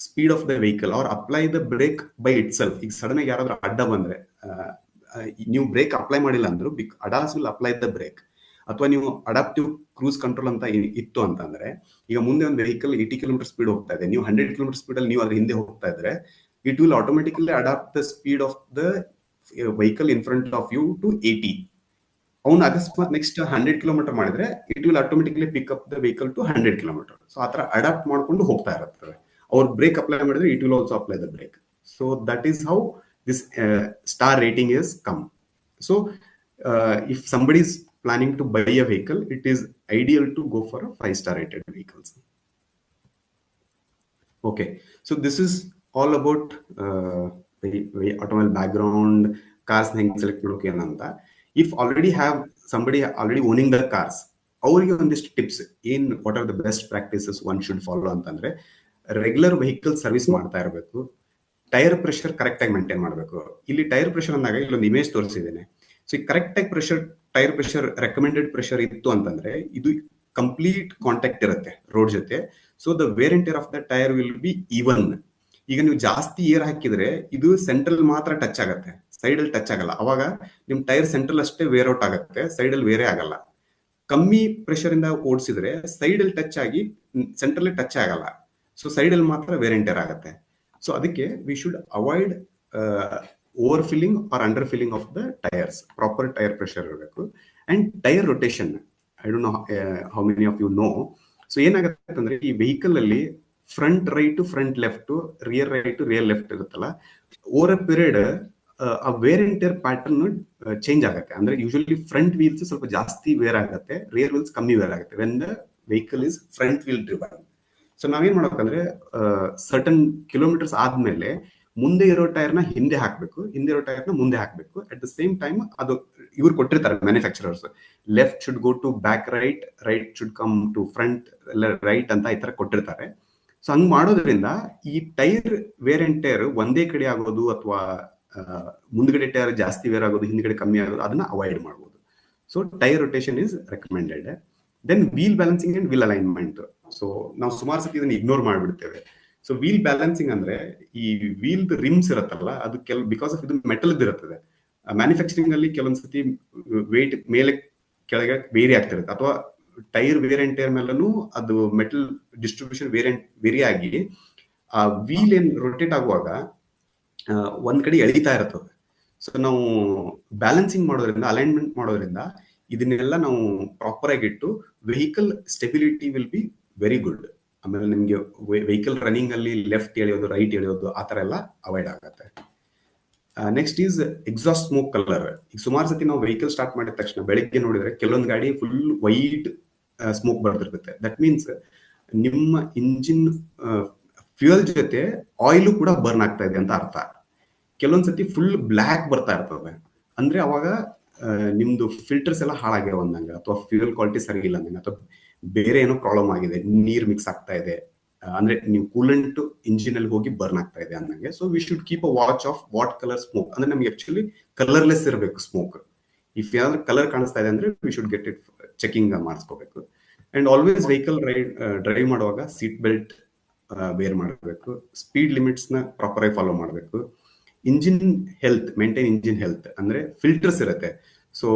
speed of the vehicle or apply the brake by itself. ಈಗ sudden ಆಗಿ ಯಾರಾದ್ರೂ ಅಡ್ಡ ಬಂದ್ರೆ ನೀವು ಬ್ರೇಕ್ ಅಪ್ಲೈ ಮಾಡಿಲ್ಲ ಅಂದ್ರು ADAS will apply the brake. ಅಥವಾ ನೀವು ಅಡಾಪ್ಟಿವ್ ಕ್ರೂಸ್ ಕಂಟ್ರೋಲ್ ಅಂತ ಇತ್ತು ಅಂತಂದ್ರೆ, ಈಗ ಮುಂದೆ ಒಂದು ವೆಹಿಕಲ್ 80 ಕಿಲೋಮೀಟರ್ ಸ್ಪೀಡ್ ಹೋಗ್ತಾ ಇದೆ, ನೀವು 100 ಕಿಲೋಮೀಟರ್ ಸ್ಪೀಡ್ ಅಲ್ಲಿ ನೀವು ಅದ್ರ ಹಿಂದೆ ಹೋಗ್ತಾ ಇದ್ರೆ, it will automatically adapt the speed of the vehicle in front of you to 80. ಅವ್ನು ಅಕಸ್ಮಾತ್ ನೆಕ್ಸ್ಟ್ 100 ಕಿಲೋಮೀಟರ್ ಮಾಡಿದ್ರೆ it will automatically pick up the vehicle to 100 kilometre. So ಆ ತರ ಅಡಾಪ್ಟ್ ಮಾಡ್ಕೊಂಡು ಹೋಗ್ತಾ ಇರುತ್ತೆ. ಅವ್ರು ಬ್ರೇಕ್ ಅಪ್ಲೈ ಮಾಡಿದ್ರೆ it will also apply the brake. So that is how this star rating is come. So if somebody is planning to buy a vehicle, it is ideal to go for a 5-star rated vehicles. Okay, so this is all about automobile background, cars ಹೆಂಗ್ select ಮಾಡೋಕೆ ಅಂತ. If already have somebody already owning the cars, ಅವರಿಗೆ ಒಂದಿಷ್ಟು tips ಏನ್, what are the best practices one should follow ಅಂತಂದ್ರೆ, regular vehicle service ಮಾಡ್ತಾ ಇರಬೇಕು, tyre pressure correct ಆಗಿ ಮೇಂಟೈನ್ ಮಾಡಬೇಕು. ಇಲ್ಲಿ ಟೈರ್ ಪ್ರೆಷರ್ ಅಂದಾಗ ಇಲ್ಲೊಂದು ಇಮೇಜ್ ತೋರಿಸಿದ್ದೇನೆ. ಸೊ ಕರೆಕ್ಟ್ ಆಗಿ ಟೈರ್ ಪ್ರೆಷರ್ ರೆಕಮೆಂಡೆಡ್ ಪ್ರೆಷರ್ ಇತ್ತು ಅಂತಂದ್ರೆ ಇದು ಕಂಪ್ಲೀಟ್ ಕಾಂಟ್ಯಾಕ್ಟ್ ಇರುತ್ತೆ ರೋಡ್ ಜೊತೆ. So the wear and tear of the tyre will be even. ಈಗ ನೀವು ಜಾಸ್ತಿ ಏರ್ ಹಾಕಿದ್ರೆ ಇದು ಸೆಂಟ್ರಲ್ ಮಾತ್ರ ಟಚ್ ಆಗುತ್ತೆ, ಸೈಡ್ ಅಲ್ಲಿ ಟಚ್ ಆಗಲ್ಲ. ಅವಾಗ ನಿಮ್ ಟೈರ್ ಸೆಂಟ್ರಲ್ ಅಷ್ಟೇ ವೇರ್ ಔಟ್ ಆಗುತ್ತೆ, ಸೈಡ್ ಅಲ್ಲಿ ಬೇರೆ ಆಗಲ್ಲ. ಕಮ್ಮಿ ಪ್ರೆಷರ್ ಇಂದ ಓಡಿಸಿದ್ರೆ ಸೈಡ್ ಅಲ್ಲಿ ಟಚ್ ಆಗಿ ಸೆಂಟ್ರಲ್ ಟಚ್ ಆಗಲ್ಲ, ಸೊ ಸೈಡ್ ಅಲ್ಲಿ ಮಾತ್ರ ವೇರ್ ಅಂಡ್ ಟೇರ್ ಆಗುತ್ತೆ. ಸೊ ಅದಕ್ಕೆ we should avoid over filling or under filling of the tyres. Proper tyre pressure ಇರಬೇಕು. And tyre rotation, I don't know how many of you know. So ಏನಾಗುತ್ತೆ ಅಂದ್ರೆ ಈ vehicle ಅಲ್ಲಿ front right front left, rear right rear left ಇರುತ್ತಲ್ಲ, over a period ಆ wear and tear pattern change ಆಗುತ್ತೆ. ಅಂದ್ರೆ usually front wheels ಸ್ವಲ್ಪ ಜಾಸ್ತಿ ವೇರ್ ಆಗುತ್ತೆ, ರಿಯರ್ ವೀಲ್ಸ್ ಕಮ್ಮಿ ವೇರ್ ಆಗುತ್ತೆ when the vehicle is front wheel driven. So ನಾವೇನ್ ಮಾಡ್ಬೇಕಂದ್ರೆ ಸರ್ಟನ್ ಕಿಲೋಮೀಟರ್ಸ್ ಆದ್ಮೇಲೆ ಮುಂದೆ ಇರೋ ಟೈರ್ನ ಹಿಂದೆ ಹಾಕ್ಬೇಕು, ಹಿಂದೆ ಇರೋ ಟೈರ್ನ ಮುಂದೆ ಹಾಕ್ಬೇಕು. ಅಟ್ ದ ಸೇಮ್ ಟೈಮ್ ಅದು ಇವ್ರು ಕೊಟ್ಟಿರ್ತಾರೆ manufacturers, left should go to back right, right should come to front right ಅಂತ ಈ ತರ ಕೊಟ್ಟಿರ್ತಾರೆ. ಸೊ ಹಂಗ್ ಮಾಡೋದ್ರಿಂದ ಈ ಟೈರ್ ವೇರ್ ಅಂಡ್ ಟೈರ್ ಒಂದೇ ಕಡೆ ಆಗೋದು ಅಥವಾ ಮುಂದ್ಗಡೆ ಟೈರ್ ಜಾಸ್ತಿ ವೇರ್ ಆಗೋದು, ಹಿಂದ್ಗಡೆ ಕಮ್ಮಿ ಆಗೋದು, ಅದನ್ನ ಅವಾಯ್ಡ್ ಮಾಡ್ಬೋದು. So tyre rotation is recommended. Then wheel balancing and wheel alignment. So ನಾವು ಸುಮಾರು ಸತಿ ಇದನ್ನ ಇಗ್ನೋರ್ ಮಾಡ್ಬಿಡ್ತೇವೆ. ಸೊ ವೀಲ್ ಬ್ಯಾಲೆನ್ಸಿಂಗ್ ಅಂದ್ರೆ ಈ ವೀಲ್ ರಿಮ್ಸ್ ಇರುತ್ತಲ್ಲ, ಅದು ಬಿಕಾಸ್ ಆಫ್ ಇದು ಮೆಟಲ್ ಇರುತ್ತದೆ. ಮ್ಯಾನುಫ್ಯಾಕ್ಚರಿಂಗ್ ಅಲ್ಲಿ ಕೆಲವೊಂದ್ಸತಿ ವೇಟ್ ಮೇಲೆ ಕೆಳಗೆ ವೇರಿ ಆಗ್ತಿರುತ್ತೆ, ಅಥವಾ ಟೈರ್ ವೇರ್ ಅಂಡ್ ಟೈರ್ ಮೇಲೂ ಅದು ಮೆಟಲ್ ಡಿಸ್ಟ್ರಿಬ್ಯೂಷನ್ ವೇರಿ ಆಗಿ ಆ ವೀಲ್ ಏನ್ ರೊಟೇಟ್ ಆಗುವಾಗ ಒಂದ್ ಕಡೆ ಎಳಿತಾ ಇರ್ತದೆ. ಸೊ ನಾವು ಬ್ಯಾಲೆನ್ಸಿಂಗ್ ಮಾಡೋದ್ರಿಂದ, ಅಲೈನ್ಮೆಂಟ್ ಮಾಡೋದ್ರಿಂದ ಇದನ್ನೆಲ್ಲ ನಾವು ಪ್ರಾಪರ್ ಆಗಿಟ್ಟು vehicle stability will be very good. ಆಮೇಲೆ ನಿಮ್ಗೆ ವೆಹಿಕಲ್ ರನ್ನಿಂಗ್ ಅಲ್ಲಿ ಲೆಫ್ಟ್ ಎಳೆಯೋದು, ರೈಟ್ ಎಳೆಯೋದು, ಆ ತರ ಎಲ್ಲ ಅವಾಯ್ಡ್ ಆಗುತ್ತೆ. Next is exhaust smoke colour. ಈಗ ಸುಮಾರು ಸತಿ ನಾವು ವೆಹಿಕಲ್ ಸ್ಟಾರ್ಟ್ ಮಾಡಿದ ತಕ್ಷಣ ಬೆಳಿಗ್ಗೆ ನೋಡಿದ್ರೆ ಕೆಲವೊಂದು ಗಾಡಿ ಫುಲ್ ವೈಟ್ ಸ್ಮೋಕ್ ಬರ್ತಿರುತ್ತೆ. ದಟ್ ಮೀನ್ಸ್ ನಿಮ್ಮ ಇಂಜಿನ್ ಫ್ಯೂಯಲ್ ಜೊತೆ ಆಯಿಲ್ ಕೂಡ ಬರ್ನ್ ಆಗ್ತಾ ಇದೆ ಅಂತ ಅರ್ಥ. ಕೆಲವೊಂದ್ಸತಿ ಫುಲ್ ಬ್ಲ್ಯಾಕ್ ಬರ್ತಾ ಇರ್ತದೆ, ಅಂದ್ರೆ ಅವಾಗ ನಿಮ್ದು ಫಿಲ್ಟರ್ಸ್ ಎಲ್ಲ ಹಾಳಾಗ್ಯಾವ ಅಂದಂಗ, ಅಥವಾ ಫ್ಯೂಯಲ್ ಕ್ವಾಲಿಟಿ ಸರಿ ಇಲ್ಲ ಅಂದಂಗ, ಅಥವಾ ಬೇರೆ ಏನೋ ಪ್ರಾಬ್ಲಮ್ ಆಗಿದೆ, ನೀರ್ ಮಿಕ್ಸ್ ಆಗ್ತಾ ಇದೆ, ಅಂದ್ರೆ ನೀವು ಕೂಲೆಂಟ್ ಇಂಜಿನ್ ಅಲ್ಲಿ ಹೋಗಿ ಬರ್ನ್ ಆಗ್ತಾ ಇದೆ ಅಂದಂಗೆ. So we should keep a watch of what colour smoke. ಅಂದ್ರೆ ನಮ್ಗೆ ಆಕ್ಚುಲಿ ಕಲರ್ಲೆಸ್ ಇರಬೇಕು ಸ್ಮೋಕ್. ಇಫ್ ಯಾವ್ದಾದ್ರು ಕಲರ್ ಕಾಣಿಸ್ತಾ ಇದೆ ಅಂದ್ರೆ we should get it checking ಮಾಡಿಸ್ಕೋಬೇಕು. ಅಂಡ್ ಆಲ್ವೇಸ್ ವೆಹಿಕಲ್ ಡ್ರೈವ್ ಮಾಡುವಾಗ ಸೀಟ್ ಬೆಲ್ಟ್ ವೇರ್ ಮಾಡಬೇಕು. ಸ್ಪೀಡ್ ಲಿಮಿಟ್ಸ್ ನ ಪ್ರಾಪರ್ ಆಗಿ ಫಾಲೋ ಮಾಡಬೇಕು. Engine health, maintain engine health. ಅಂದ್ರೆ ಫಿಲ್ಟರ್ಸ್ ಇರುತ್ತೆ. ಸೊ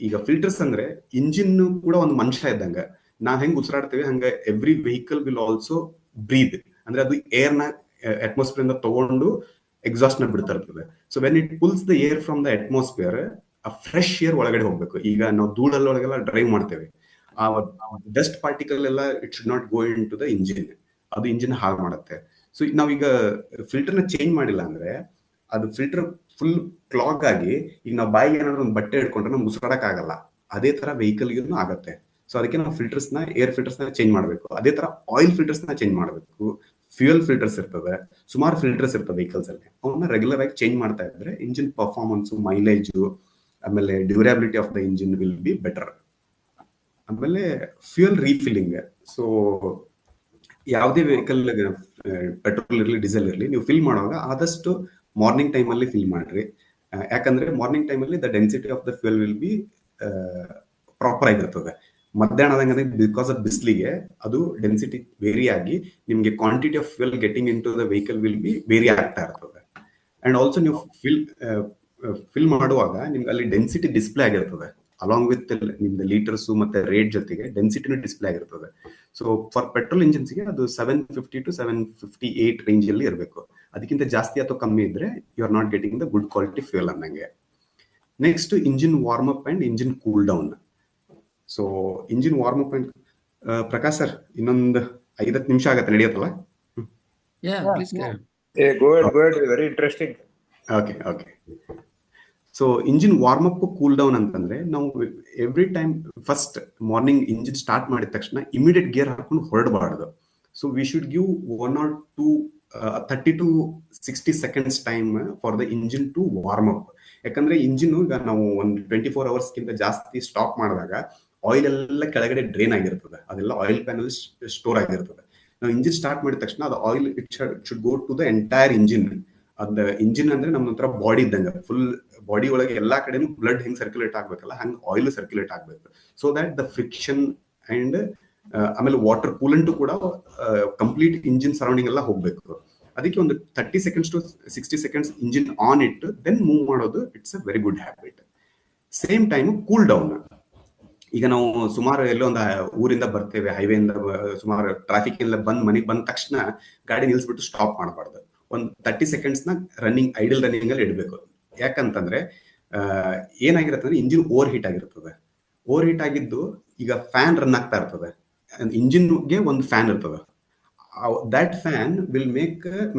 ಈಗ ಫಿಲ್ಟರ್ಸ್ ಅಂದ್ರೆ ಇಂಜಿನ್ ಕೂಡ ಒಂದು ಮನುಷ್ಯ ಇದ್ದಂಗ. ನಾವ್ ಹೆಂಗ್ ಉಸಿರಾಡ್ತೇವೆ ಹಂಗ ಎವ್ರಿ ವೆಹಿಕಲ್ ವಿಲ್ ಆಲ್ಸೋ ಬ್ರೀದ್. ಅಂದ್ರೆ ಅದು ಏರ್ ನ ಅಟ್ಮಾಸ್ಫಿಯರ್ ಇಂದ ತಗೊಂಡು ಎಕ್ಸಾಸ್ಟ್ ನ ಬಿಡ್ತಾ ಇರ್ತದೆ. So when it pulls the air from the atmosphere, ಆ ಫ್ರೆಶ್ ಏರ್ ಒಳಗಡೆ ಹೋಗ್ಬೇಕು. ಈಗ ನಾವು ಧೂಳಲ್ಲೊಳಗೆಲ್ಲ ಡ್ರೈವ್ ಮಾಡ್ತೇವೆ, ಆ ಡಸ್ಟ್ ಪಾರ್ಟಿಕಲ್ ಎಲ್ಲ it should not go into the engine, ಅದು ಇಂಜಿನ್ ಹಾಳು ಮಾಡುತ್ತೆ. ಸೊ ನಾವೀಗ ಫಿಲ್ಟರ್ ನ ಚೇಂಜ್ ಮಾಡಿಲ್ಲ ಅಂದ್ರೆ ಅದು ಫಿಲ್ಟರ್ ಫುಲ್ ಕ್ಲಾಗ್ ಆಗಿ, ಈಗ ನಾವು ಬಾಯಿಗೆ ಏನಾದ್ರು ಒಂದು ಬಟ್ಟೆ ಹಿಡ್ಕೊಂಡ್ರೆ ನಮ್ಗೆ ಉಸಿರಾಡಕ್ ಆಗಲ್ಲ. ಅದೇ ತರ ವೆಹಿಕಲ್ಗೂ ಆಗುತ್ತೆ. ಸೊ ಅದಕ್ಕೆ ನಾವು ಫಿಲ್ಟರ್ಸ್ ನ, ಏರ್ ಫಿಲ್ಟರ್ಸ್ ನ ಚೇಂಜ್ ಮಾಡಬೇಕು. ಅದೇ ತರ ಆಯಿಲ್ ಫಿಲ್ಟರ್ಸ್ ನ ಚೇಂಜ್ ಮಾಡಬೇಕು. ಫ್ಯೂಯಲ್ ಫಿಲ್ಟರ್ಸ್ ಇರ್ತದೆ, ಸುಮಾರು ಫಿಲ್ಟರ್ಸ್ ಇರ್ತವೆ ವೆಹಿಕಲ್ಸ್ ಅಲ್ಲಿ. ಅವನ್ನ ರೆಗ್ಯುಲರ್ ಆಗಿ ಚೇಂಜ್ ಮಾಡ್ತಾ ಇದ್ರೆ ಇಂಜಿನ್ ಪರ್ಫಾರ್ಮೆನ್ಸ್, ಮೈಲೇಜು, ಆಮೇಲೆ durability of the engine will be better. ಆಮೇಲೆ ಫ್ಯೂಯಲ್ ರೀಫಿಲ್ಲಿಂಗ್. ಸೊ ಯಾವುದೇ ವೆಹಿಕಲ್, ಪೆಟ್ರೋಲ್ ಇರಲಿ ಡೀಸೆಲ್ ಇರಲಿ, ನೀವು ಫಿಲ್ ಮಾಡುವಾಗ ಆದಷ್ಟು ಮಾರ್ನಿಂಗ್ ಟೈಮಲ್ಲಿ ಫಿಲ್ ಮಾಡ್ರಿ. ಯಾಕಂದ್ರೆ ಮಾರ್ನಿಂಗ್ ಟೈಮಲ್ಲಿ the density of the fuel will be proper ಆಗಿರ್ತದೆ. ಮಧ್ಯಾಹ್ನದಂಗೆ ಬಿಕಾಸ್ ಆಫ್ ಬಿಸಿಲಿಗೆ ಅದು ಡೆನ್ಸಿಟಿ ವೇರಿ ಆಗಿ ನಿಮಗೆ quantity of fuel getting into the vehicle will be vary ಆಗ್ತಾ ಇರ್ತದೆ. ಅಂಡ್ ಆಲ್ಸೋ ನೀವು ಫಿಲ್ ಮಾಡುವಾಗ ನಿಮ್ಗೆ ಅಲ್ಲಿ ಡೆನ್ಸಿಟಿ ಡಿಸ್ಪ್ಲೇ ಆಗಿರ್ತದೆ, ಅಲಾಂಗ್ ವಿತ್ ನಿಮ್ದು ಲೀಟರ್ಸ್ ಮತ್ತೆ ರೇಟ್ ಜೊತೆಗೆ ಡೆನ್ಸಿಟಿನೂ ಡಿಸ್ಪ್ಲೇ ಆಗಿರ್ತದೆ. ಸೊ ಫಾರ್ ಪೆಟ್ರೋಲ್ ಇಂಜಿನ್ಸ್ಗೆ ಅದು 750 to 758 ರೇಂಜ್ ಅಲ್ಲಿ ಇರಬೇಕು. ಅದಕ್ಕಿಂತ ಜಾಸ್ತಿ ಅಥವಾ ಕಮ್ಮಿ ಇದ್ರೆ you are not getting the good quality fuel ಅನ್ನಂಗೆ. Next engine warm up and engine cool down. So engine warm up and Prakash sir, ಇನ್ನೊಂದು 5-10 ನಿಮಿಷ ಆಗತ್ತೆ, ನಡೆಯುತ್ತಲ್ಲ? Please Go ahead. Very interesting. Okay. So engine warm up cool down ಅಂತಂದ್ರೆ, ನಾವು every time first morning engine start ಮಾಡಿದ ತಕ್ಷಣ immediate gear ಹಾಕೊಂಡು ಹೊರಡಬಾರ್ದು. So we should give 1 or 2 30 to 60 seconds time for the engine to warm up. ಯಾಕಂದ್ರೆ engine ಈಗ ನಾವು ಒಂದು 24 hours ಜಾಸ್ತಿ ಸ್ಟಾಪ್ ಮಾಡಿದಾಗ ಆಯಿಲ್ ಎಲ್ಲ ಕೆಳಗಡೆ ಡ್ರೈನ್ ಆಗಿರ್ತದೆ, ಅದೆಲ್ಲ ಆಯಿಲ್ ಪ್ಯಾನಲ್ ಸ್ಟೋರ್ ಆಗಿರ್ತದೆ. ನಾವು ಇಂಜಿನ್ ಸ್ಟಾರ್ಟ್ ಮಾಡಿದ ತಕ್ಷಣ ಅದು oil it should go to the entire engine. ಅದ ಇಂಜಿನ್ ಅಂದ್ರೆ ನಮ್ಮ ಹತ್ರ ಬಾಡಿ ಇದ್ದಂಗೆ, ಫುಲ್ ಬಾಡಿ ಒಳಗೆ ಎಲ್ಲಾ ಕಡೆನೂ ಬ್ಲಡ್ ಹೆಂಗ್ ಸರ್ಕ್ಯುಲೇಟ್ ಆಗ್ಬೇಕಲ್ಲ, ಹಂಗ್ ಆಯಿಲ್ ಸರ್ಕ್ಯುಲೇಟ್ ಆಗ್ಬೇಕು. So that the friction and ಆಮೇಲೆ ವಾಟರ್ ಕೂಲೆಂಟು ಕೂಡ ಕಂಪ್ಲೀಟ್ ಇಂಜಿನ್ ಸರೌಂಡಿಂಗ್ ಎಲ್ಲ ಹೋಗ್ಬೇಕು. ಅದಕ್ಕೆ ಒಂದು 30 seconds to 60 seconds engine on ಇಟ್ಟು ದೆನ್ ಮೂವ್ ಮಾಡೋದು it's a very good habit. Same time cool down. ಈಗ ನಾವು ಸುಮಾರು ಎಲ್ಲೋ ಒಂದು ಊರಿಂದ ಬರ್ತೇವೆ, ಹೈವೇಯಿಂದ ಸುಮಾರು ಟ್ರಾಫಿಕ್ ಎಲ್ಲ ಮನೆಗೆ ಬಂದ ತಕ್ಷಣ ಗಾಡಿ ನಿಲ್ಸ್ಬಿಟ್ಟು ಸ್ಟಾಪ್ ಮಾಡಬಾರ್ದು. ಒಂದು 30 seconds ರನ್ನಿಂಗ್, ಐಡಲ್ ರನ್ನಿಂಗ್ ಅಲ್ಲಿ ಇಡಬೇಕು. ಯಾಕಂತಂದ್ರೆ ಏನಾಗಿರುತ್ತೆ ಅಂದ್ರೆ ಇಂಜಿನ್ ಓವರ್ ಹೀಟ್ ಆಗಿರ್ತದೆ. ಓವರ್ ಹೀಟ್ ಆಗಿದ್ದು ಈಗ ಫ್ಯಾನ್ ರನ್ ಆಗ್ತಾ ಇರ್ತದೆ, ಇಂಜಿನ್ಗೆ ಒಂದು ಫ್ಯಾನ್ ಇರ್ತದೆ. that fan will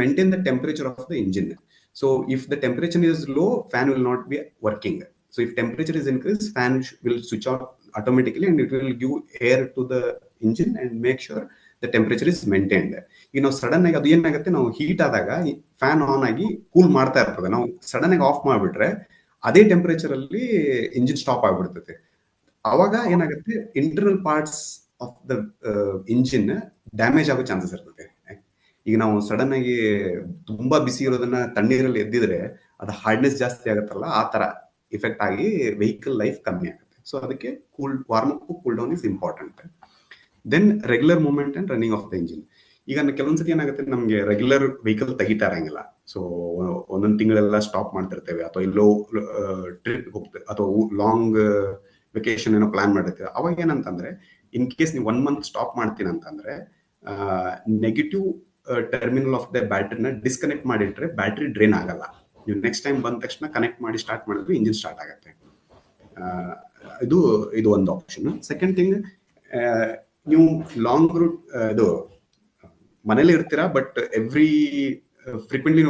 maintain the temperature of the engine. So if the temperature is low, fan will not be working. So if temperature is increased, fan will switch off automatically and it will give air to the engine and make sure the temperature is maintained. ಈಗ ನಾವು sudden ಆಗಿ ಅದು ಏನಾಗುತ್ತೆ, ನಾವು heat ಆದಾಗ fan on ಆಗಿ cool ಮಾಡ್ತಾ ಇರ್ತದೆ, ನಾವು ಸಡನ್ ಆಗಿ ಆಫ್ ಮಾಡಿಬಿಟ್ರೆ ಅದೇ ಟೆಂಪರೇಚರ್ ಅಲ್ಲಿ ಇಂಜಿನ್ ಸ್ಟಾಪ್ ಆಗ್ಬಿಡ್ತೈತೆ. ಅವಾಗ ಏನಾಗುತ್ತೆ, internal parts of the engine damage ಆಗೋ ಚಾನ್ಸಸ್ ಇರ್ತದೆ. ಈಗ ನಾವು ಸಡನ್ ಆಗಿ ತುಂಬಾ ಬಿಸಿ ಇರೋದನ್ನ ತಣ್ಣೀರಲ್ಲಿ ಎದ್ದಿದ್ರೆ ಅದು ಹಾರ್ಡ್ನೆಸ್ ಜಾಸ್ತಿ ಆಗುತ್ತಲ್ಲ, ಆ ತರ ಇಫೆಕ್ಟ್ ಆಗಿ ವೆಹಿಕಲ್ ಲೈಫ್ ಕಮ್ಮಿ ಆಗುತ್ತೆ. ಸೊ ಅದಕ್ಕೆ warm up cool down is important. Then regular movement and running of the engine. ಈಗ ಕೆಲವೊಂದ್ಸತಿ ಏನಾಗುತ್ತೆ, ನಮ್ಗೆ ರೆಗ್ಯುಲರ್ ವೆಹಿಕಲ್ ತೆಗಿತಾ ಇರಂಗಿಲ್ಲ. ಸೊ ಒಂದೊಂದು ತಿಂಗಳೆಲ್ಲ ಸ್ಟಾಪ್ ಮಾಡ್ತಿರ್ತೇವೆ, ಅಥವಾ ಎಲ್ಲೋ ಟ್ರಿಪ್ ಹೋಗ್ತೇವೆ, ಅಥವಾ ಲಾಂಗ್ ವೆಕೇಶನ್ ಏನೋ ಪ್ಲಾನ್ ಮಾಡಿರ್ತೇವೆ. ಅವಾಗ ಏನಂತಂದ್ರೆ, ಇನ್ ಕೇಸ್ ನೀವು 1 month ಸ್ಟಾಪ್ ಮಾಡ್ತೀನಿ ಅಂತಂದ್ರೆ ನೆಗೆಟಿವ್ ಟರ್ಮಿನಲ್ ಆಫ್ ದ ಬ್ಯಾಟ್ರಿನ ಡಿಸ್ಕನೆಕ್ಟ್ ಮಾಡಿಟ್ರೆ ಬ್ಯಾಟ್ರಿ ಡ್ರೈನ್ ಆಗಲ್ಲ. ನೀವು ನೆಕ್ಸ್ಟ್ ಟೈಮ್ ಬಂದ ತಕ್ಷಣ ಕನೆಕ್ಟ್ ಮಾಡಿ ಸ್ಟಾರ್ಟ್ ಮಾಡಿದ್ರೆ ಇಂಜಿನ್ ಸ್ಟಾರ್ಟ್ ಆಗುತ್ತೆ. ಇದು ಒಂದು ಆಪ್ಷನ್. ಸೆಕೆಂಡ್ ಥಿಂಗ್, ನೀವು ಲಾಂಗ್ ರೂಟ್ ಇದು ಮನೇಲಿ ಇರ್ತೀರಾ, ಬಟ್ ಫ್ರೀಕ್ವೆಂಟ್ಲಿ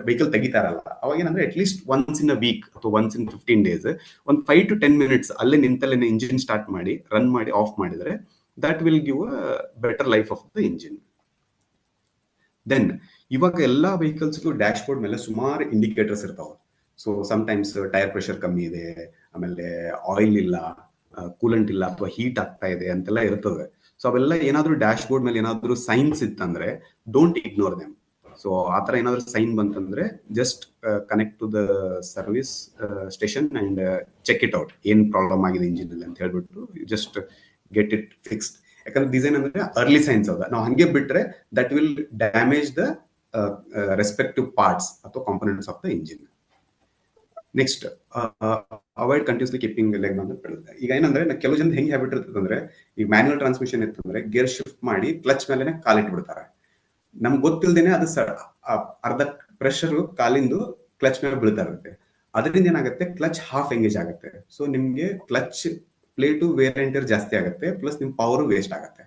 ವೆಹಿಕಲ್ ತೆಗಿತಾರಲ್ಲ, ಅವಾಗ ಏನಂದ್ರೆ at least once in a week ಅಥವಾ ಒನ್ಸ್ ಇನ್ 15 days ಒಂದು 5 to 10 minutes ಅಲ್ಲೇ ನಿಂತಲ್ಲೇ ಇಂಜಿನ್ ಸ್ಟಾರ್ಟ್ ಮಾಡಿ ರನ್ ಮಾಡಿ ಆಫ್ ಮಾಡಿದ್ರೆ that will give a better life of the engine. Then ಇವಾಗ ಎಲ್ಲಾ ವೆಹಿಕಲ್ಸ್ಗೂ ಡ್ಯಾಶ್ ಬೋರ್ಡ್ ಮೇಲೆ ಸುಮಾರು ಇಂಡಿಕೇಟರ್ಸ್ ಇರ್ತಾವೆ. ಸೊ ಸಮ್ಟೈಮ್ಸ್ ಟೈರ್ ಪ್ರೆಷರ್ ಕಮ್ಮಿ ಇದೆ, ಆಮೇಲೆ ಆಯಿಲ್ ಇಲ್ಲ, ಕೂಲೆಂಟ್ ಇಲ್ಲ, ಅಥವಾ ಹೀಟ್ ಆಗ್ತಾ ಇದೆ ಅಂತೆಲ್ಲ ಇರ್ತದೆ. ಸೊ ಅವೆಲ್ಲ ಏನಾದ್ರು ಡ್ಯಾಶ್ ಬೋರ್ಡ್ ಮೇಲೆ ಏನಾದ್ರು ಸೈನ್ಸ್ ಇತ್ತಂದ್ರೆ ಡೋಂಟ್ ಇಗ್ನೋರ್ ದೆಮ್. ಸೊ ಆತರ ಏನಾದ್ರು ಸೈನ್ ಬಂತಂದ್ರೆ just connect to the service station and check it out, ಏನ್ ಪ್ರಾಬ್ಲಮ್ ಆಗಿದೆ ಇಂಜಿನ್ ಅಲ್ಲಿ ಅಂತ ಹೇಳ್ಬಿಟ್ಟು ಜಸ್ಟ್ ಗೆಟ್ ಇಟ್ ಫಿಕ್ಸ್ಡ್. ಯಾಕಂದ್ರೆ ಡಿಸೈನ್ ಅಂದ್ರೆ ಅರ್ಲಿ ಸೈನ್ಸ್ ಅದ, ನಾವು ಹಂಗೆ ಬಿಟ್ರೆ that will damage the respective parts ಅಥವಾ components of the engine. Next, avoid continuously keeping leg ಅಂತ ಹೇಳಿದೆ. ಈಗ ಏನಂದ್ರೆ ಕೆಲವು ಜನ ಹೆಂಗೆ ಹ್ಯಾಬಿಟ್ ಇರ್ತದೆ ಅಂದ್ರೆ, ಈಗ ಮ್ಯಾನ್ಯುವಲ್ ಟ್ರಾನ್ಸ್ಮಿಷನ್ ಇರ್ತಂದ್ರೆ ಗೇರ್ ಶಿಫ್ಟ್ ಮಾಡಿ ಕ್ಲಚ್ ಮೇಲೆ ಕಾಲಿಟ್ಬಿಡ್ತಾರೆ. ನಮ್ಗೆ ಗೊತ್ತಿಲ್ದೇನೆ ಅದು ಅರ್ಧ ಪ್ರೆಷರ್ ಕಾಲಿಂದು ಕ್ಲಚ್ ಮೇಲೆ ಬೀಳ್ತಾ ಇರುತ್ತೆ. ಅದರಿಂದ ಏನಾಗುತ್ತೆ, ಕ್ಲಚ್ ಹಾಫ್ ಎಂಗೇಜ್ ಆಗುತ್ತೆ. ಸೊ ನಿಮ್ಗೆ clutch plate wear and tear ಜಾಸ್ತಿ ಆಗುತ್ತೆ, ಪ್ಲಸ್ ನಿಮ್ ಪವರ್ ವೇಸ್ಟ್ ಆಗುತ್ತೆ.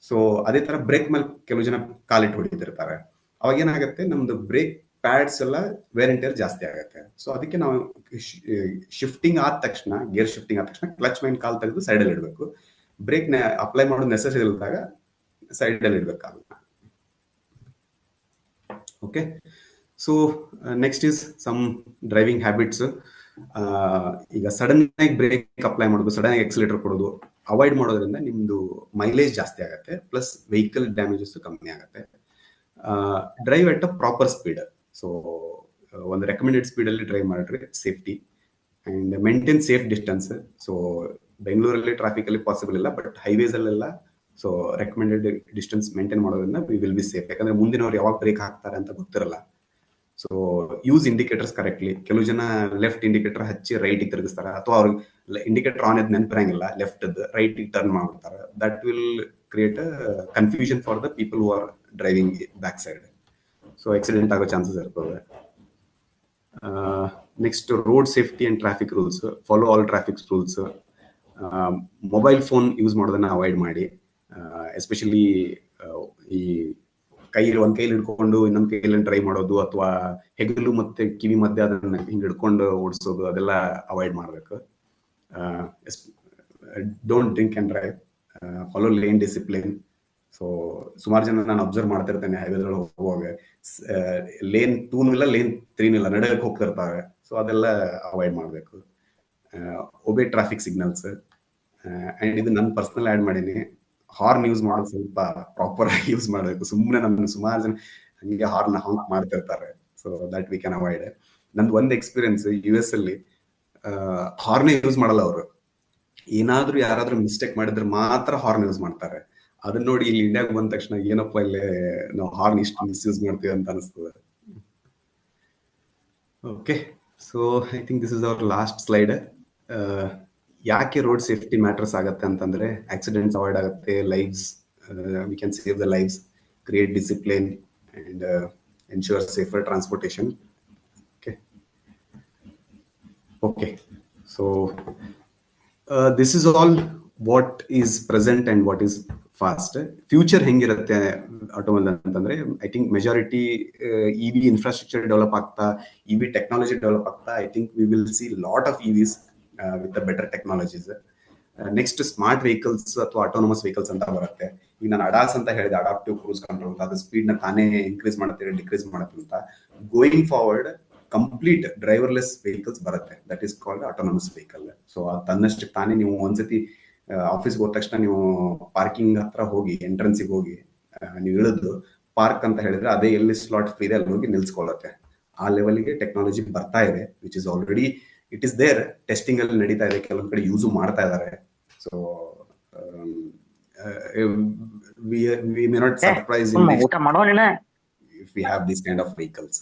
ಸೊ ಅದೇ ತರ ಬ್ರೇಕ್ ಮೇಲೆ ಕೆಲವು ಜನ ಕಾಲಿಟ್ಟು ಹೊಡಿತಿರ್ತಾರೆ. ಅವಾಗ ಏನಾಗುತ್ತೆ, ನಮ್ದು ಬ್ರೇಕ್ ಪ್ಯಾಡ್ಸ್ ಎಲ್ಲ ವೇರ್ ಅಂಡ್ ಟೇರ್ ಜಾಸ್ತಿ ಆಗುತ್ತೆ. ಸೊ ಅದಕ್ಕೆ ನಾವು ಶಿಫ್ಟಿಂಗ್ ಆದ ತಕ್ಷಣ, ಗೇರ್ ಶಿಫ್ಟಿಂಗ್ ಆದ ತಕ್ಷಣ ಕ್ಲಚ್ ಮೇಲೆ ಕಾಲ್ ತೆಗೆದು ಸೈಡಲ್ಲಿ ಇಡಬೇಕು. ಬ್ರೇಕ್ ಅಪ್ಲೈ ಮಾಡೋ ನೆಸೆಸರಿ ಇಲ್ದಾಗ ಸೈಡಲ್ಲಿ ಇಡ್ಬೇಕಾಗುತ್ತೆ. Okay. So next is some driving habits. ಈಗ ಸಡನ್ ಆಗಿ ಬ್ರೇಕ್ ಅಪ್ಲೈ ಮಾಡೋದು, ಸಡನ್ ಆಗಿ ಎಕ್ಸಿಲೇಟರ್ ಕೊಡೋದು ಅವಾಯ್ಡ್ ಮಾಡೋದ್ರಿಂದ ನಿಮ್ದು ಮೈಲೇಜ್ ಜಾಸ್ತಿ ಆಗುತ್ತೆ, ಪ್ಲಸ್ ವೆಹಿಕಲ್ ಡ್ಯಾಮೇಜಸ್ ಕಮ್ಮಿ ಆಗುತ್ತೆ. Drive at a proper speed. So ಒಂದು ರೆಕಮೆಂಡೆಡ್ ಸ್ಪೀಡ್ ಅಲ್ಲಿ ಡ್ರೈವ್ ಮಾಡಿದ್ರೆ safety and maintain safe distance. So ಬೆಂಗಳೂರಲ್ಲಿ ಟ್ರಾಫಿಕ್ ಅಲ್ಲಿ ಪಾಸಿಬಲ್ ಇಲ್ಲ, ಬಟ್ ಹೈವೇಸ್ ಅಲ್ಲೆಲ್ಲ ಸೊ ರೆಕಮೆಂಡೆಡ್ ಡಿಸ್ಟೆನ್ಸ್ ಮೇಂಟೈನ್ ಮಾಡೋದ್ರಿಂದ ವಿ ವಿಲ್ ಬಿ ಸೇಫ್. ಯಾಕಂದ್ರೆ ಮುಂದಿನವ್ರು ಯಾವಾಗ ಬ್ರೇಕ್ ಹಾಕ್ತಾರೆ ಅಂತ ಗೊತ್ತಿರಲ್ಲ. So use indicators correctly. ಕೆಲವು ಜನ ಲೆಫ್ಟ್ ಇಂಡಿಕೇಟರ್ ಹಚ್ಚಿ ರೈಟ್ ತಿರುಗಿಸ್ತಾರೆ, ಅಥವಾ ಅವ್ರಿಗೆ ಇಂಡಿಕೇಟರ್ ಆನ್ ಇದ್ ನೆನಪಿರಂಗಿಲ್ಲ, ಲೆಫ್ಟ್ ರೈಟ್ ಟರ್ನ್ ಮಾಡ್ತಾರೆ. That will create a confusion for the people who are driving back side. So accident ಆಗೋ ಚಾನ್ಸಸ್ ಇರ್ತವೆ. Next road safety and traffic rules. Follow all traffic rules. Mobile phone use ಮಾಡೋದನ್ನ avoid ಮಾಡಿ. Especially ಈ ಒಂದ್ ಕೈಲಿ ಹಿಡ್ಕೊಂಡು ಇನ್ನೊಂದ್ ಕೈಲಿ ಡ್ರೈವ್ ಮಾಡೋದು, ಅಥವಾ ಹೆಗಲು ಮತ್ತೆ ಕಿವಿ ಮಧ್ಯೆ ಅದನ್ನ ಹಿಂಗ್ ಹಿಡ್ಕೊಂಡು ಓಡಿಸೋದು, ಅದೆಲ್ಲ ಅವಾಯ್ಡ್ ಮಾಡ್ಬೇಕು. Don't drink and drive. Follow lane discipline. So ಸುಮಾರು ಜನ ನಾನು ಅಬ್ಸರ್ವ್ ಮಾಡ್ತಿರ್ತೇನೆ ಹೈವೇದಲ್ಲಿ ಹೋಗುವಾಗ ಲೇನ್ 2 ಇಲ್ಲ, ಲೇನ್ 3 ಇಲ್ಲ, ನಡಕ್ಕೆ ಹೋಗ್ತಿರ್ತಾರೆ. ಸೊ ಅದೆಲ್ಲ ಅವಾಯ್ಡ್ ಮಾಡಬೇಕು. ಒಬೇ ಟ್ರಾಫಿಕ್ ಸಿಗ್ನಲ್ಸ್. ಅಂಡ್ ಇದು ನನ್ನ ಪರ್ಸನಲ್ ಆಡ್ ಮಾಡೀನಿ, ಹಾರ್ನ್ ಯೂಸ್ ಮಾಡೋದು ಸ್ವಲ್ಪ ಪ್ರಾಪರ್ ಆಗಿ ಯೂಸ್ ಮಾಡಬೇಕು. ಸುಮ್ಮನೆ ನಮ್ಮ ಸುಮಾರು ಜನ ಹಂಗೆ ಹಾರ್ನ್ ಹಾಂಕ್ ಮಾಡ್ತಿರ್ತಾರೆ. So that we can avoid. ನಂದು ಒಂದು ಎಕ್ಸ್ಪೀರಿಯನ್ಸ್, US ಅಲ್ಲಿ ಹಾರ್ನ್ ಯೂಸ್ ಮಾಡಲ್ಲ ಅವರು. ಏನಾದ್ರೂ ಯಾರಾದ್ರೂ ಮಿಸ್ಟೇಕ್ ಮಾಡಿದ್ರೆ ಮಾತ್ರ ಹಾರ್ನ್ ಯೂಸ್ ಮಾಡ್ತಾರೆ. ಅದನ್ನ ನೋಡಿ ಇಲ್ಲಿ ಇಂಡಿಯಾಗೆ ಬಂದ ತಕ್ಷಣ ಏನಪ್ಪ ಇಲ್ಲೇ ನಾವು ಹಾರ್ನ್ ಇಷ್ಟು ಮಿಸ್ಯೂಸ್ ಮಾಡ್ತೀವಿ ಅಂತ ಅನಿಸ್ತದೆ. Okay, so I think this is hour last slide. ಯಾಕೆ ರೋಡ್ ಸೇಫ್ಟಿ ಮ್ಯಾಟರ್ಸ್ ಆಗುತ್ತೆ ಅಂತಂದ್ರೆ, ಆಕ್ಸಿಡೆಂಟ್ಸ್ ಅವಾಯ್ಡ್ ಆಗುತ್ತೆ, lives we can save the lives, create discipline and ensure safer transportation. Okay, so this is all what is present and what is fast. Future ಹೆಂಗಿರುತ್ತೆ automobile ಅಂತಂದ್ರೆ, I think majority EV infrastructure develop ಆಗ್ತಾ, EV technology develop ಆಗ್ತಾ, I think we will see lot of EVs with better technologies. Next smart vehicles ಅಥವಾ autonomous vehicles ಅಂತ ಬರುತ್ತೆ. ಈಗ ನಾನು ADAS ಅಂತ ಹೇಳಿದೆ, ಅಡಾಪ್ಟಿವ್ ಕ್ರೂಸ್ ಕಂಟ್ರೋಲ್ ಅಂತ. ಅದು ಸ್ಪೀಡ್ ನ ತಾನೇ ಇನ್ಕ್ರೀಸ್ ಮಾಡುತ್ತೆ, ಡಿಕ್ರೀಸ್ ಮಾಡುತ್ತೆ ಅಂತ. Going forward complete driverless vehicles ಬರುತ್ತೆ, that is called autonomous vehicle. So ತನ್ನಷ್ಟು ತಾನೇ ನೀವು ಒಂದ್ಸತಿ ಆಫೀಸ್ಗೆ ಹೋದ ತಕ್ಷಣ ನೀವು ಪಾರ್ಕಿಂಗ್ ಹತ್ರ ಹೋಗಿ, ಎಂಟ್ರೆನ್ಸಿಗೆ ಹೋಗಿ ನೀವು ಇಳಿದು ಪಾರ್ಕ್ ಅಂತ ಹೇಳಿದ್ರೆ ಅದೇ ಎಲ್ಲಿ ಸ್ಲಾಟ್ ಫ್ರೀ ಇದೆ ಅಲ್ಲಿ ಹೋಗಿ ನಿಲ್ಸ್ಕೊಳ್ಳುತ್ತೆ. ಆ ಲೆವೆಲ್ಗೆ ಟೆಕ್ನಾಲಜಿ ಬರ್ತಾ ಇದೆ, which is already it is there. Testing ಅಲ್ಲಿ ನಡೀತಾ ಇದೆ, ಕೆಲವೊಂದ್ ಕಡೆ ಯೂಸು ಮಾಡ್ತಾ ಇದ್ದಾರೆ. So we may not surprise in if we have these kind of vehicles.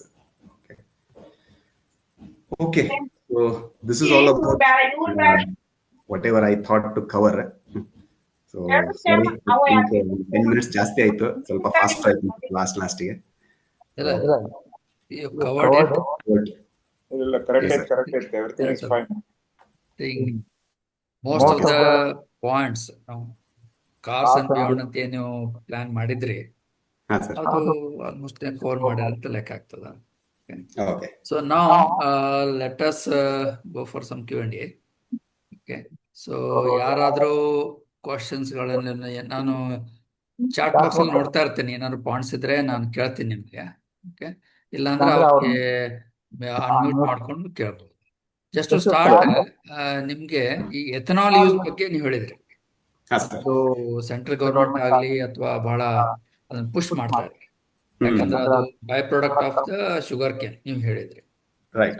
Okay, so this is all about whatever I thought to cover. So sorry, I think 10 minutes ಜಾಸ್ತಿ ಆಯ್ತು, ಸ್ವಲ್ಪ ಫಾಸ್ಟ್ ಆಯ್ತು last ಗೆ. You covered it. Correct. Everything is fine. Most of the points cars and beyond ಅಂತ ಏನು plan ಮಾಡಿದ್ರಿ, ಅದು almost cover ಮಾಡಿರಂತ ಲೆಕ್ಕ ಆಗ್ತದ. ಸೊ ನಾವು let us go for some Q&A. Okay, so ಯಾರಾದ್ರೂ ಕ್ವಶನ್ಸ್ ಗಳನ್ನ ನಾನು ಚಾಟ್ ಬಾಕ್ಸ್ ಅಲ್ಲಿ ನೋಡ್ತಾ ಇರ್ತೀನಿ, ಏನಾದ್ರು ಪಾಯಿಂಟ್ಸ್ ಇದ್ರೆ ನಾನು ಕೇಳ್ತೀನಿ ನಿಮ್ಗೆ. ಓಕೆ, ಇಲ್ಲಾಂದ್ರೆ ಅವ್ರಿಗೆ ಅನ್ಮ್ಯೂಟ್ ಮಾಡ್ಕೊಂಡು ಕೇಳ್ಬೋದು. ಜಸ್ಟ್ ಟು ಸ್ಟಾರ್ಟ್, ನಿಮ್ಗೆ ಈ ಎಥನಾಲ್ ಯೂಸ್ ಬಗ್ಗೆ ನೀವು ಹೇಳಿದ್ರಿ, ಅದು ಸೆಂಟ್ರಲ್ ಗವರ್ಮೆಂಟ್ ಆಗ್ಲಿ ಅಥವಾ ಬಹಳ ಅದನ್ನ ಪುಷ್ ಮಾಡ್ತಾ ಇದ್ದಾರೆ, ಯಾಕಂದ್ರೆ ಅದು by product of the sugar cane ನೀವು ಹೇಳಿದ್ರಿ.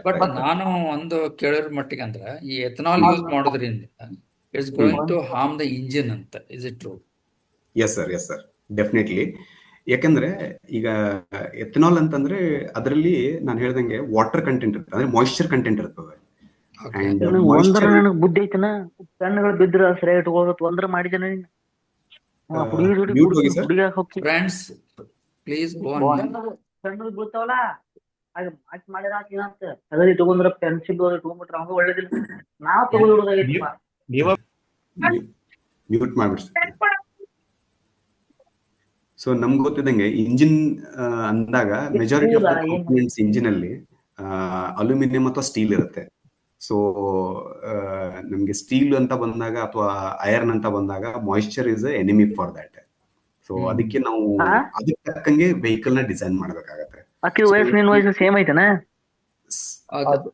ಬಟ್ ನಾನು ಒಂದು ಕೇಳಿರೋ ಮಟ್ಟಿಗೆ ಅಂದ್ರೆ, ಈ ಎಥನಾಲ್ ಯೂಸ್ ಮಾಡೋದ್ರಿಂದ it's going to harm the engine ಅಂತ. Is it true? Yes sir, definitely. ಯಾಕಂದ್ರೆ ಈಗ ಎಥನಾಲ್ ಅಂತಂದ್ರೆ ಅದರಲ್ಲಿ ನಾನು ಹೇಳ್ದಂಗೆ ವಾಟರ್ ಕಂಟೆಂಟ್ ಇರ್ತದೆ, ಅಂದ್ರೆ ಮಾಯಿಶ್ಚರ್ ಕಂಟೆಂಟ್ ಇರ್ತದೆ. ಬುದ್ಧಿ ಐತನ, ಕಣ್ಣುಗಳು ಬಿದ್ರ ಸರಿಯಾಗಿ ಇಟ್ಕೋಬೇಕು ಅಂದ್ರೆ ಮಾಡಿದನ. Friends please go on. ಕಣ್ಣು ಬೀಳ್ತಾವಲ್ಲ, ಆಗ ಮಾಚ್ ಮಾಡಿರ ಏನಂತ ಅದರಲ್ಲಿ ತಗೊಂಡ್ರ ಪೆನ್ಸಿಲ್ ತಗೊಂಡ್ಬಿಟ್ರೆ ಅವಾಗ ಒಳ್ಳೇದಿಲ್ಲ. ನಾವ್ ತಗೊಂಡಿರೋದಾಗಿತ್ತು, ಮ್ಯೂಟ್ ಮಾಡ್ಬಿಡ್ತೀವಿ. ಸೊ ನಮ್ಗೆ ಗೊತ್ತಿದ್ದಂಗೆ ಇಂಜಿನ್ ಅಂದಾಗ ಮೆಜಾರಿಟಿ ಆಫ್ ಕಾಂಪೋನೆಂಟ್ಸ್ ಇಂಜಿನ್ ಅಲ್ಲಿ ಅಲ್ಯೂಮಿನಿಯಂ ಅಥವಾ ಸ್ಟೀಲ್ ಇರುತ್ತೆ. ಸೊ ನಮ್ಗೆ ಸ್ಟೀಲ್ ಅಂತ ಬಂದಾಗ ಅಥವಾ ಐರನ್ ಅಂತ ಬಂದಾಗ moisture is enemy for that. So ಅದಕ್ಕೆ ನಾವು ಅದಕ್ಕೆ ತಕ್ಕಂಗೆ ವೆಹಿಕಲ್ ನ ಡಿಸೈನ್ ಮಾಡ್ಬೇಕಾಗತ್ತೆ. ಆಕಿ ವಯಸ್ಸು ನಿನ್ ವಯಸ್ಸು ಸೇಮ್ ಐತೆನಾ? ಅದು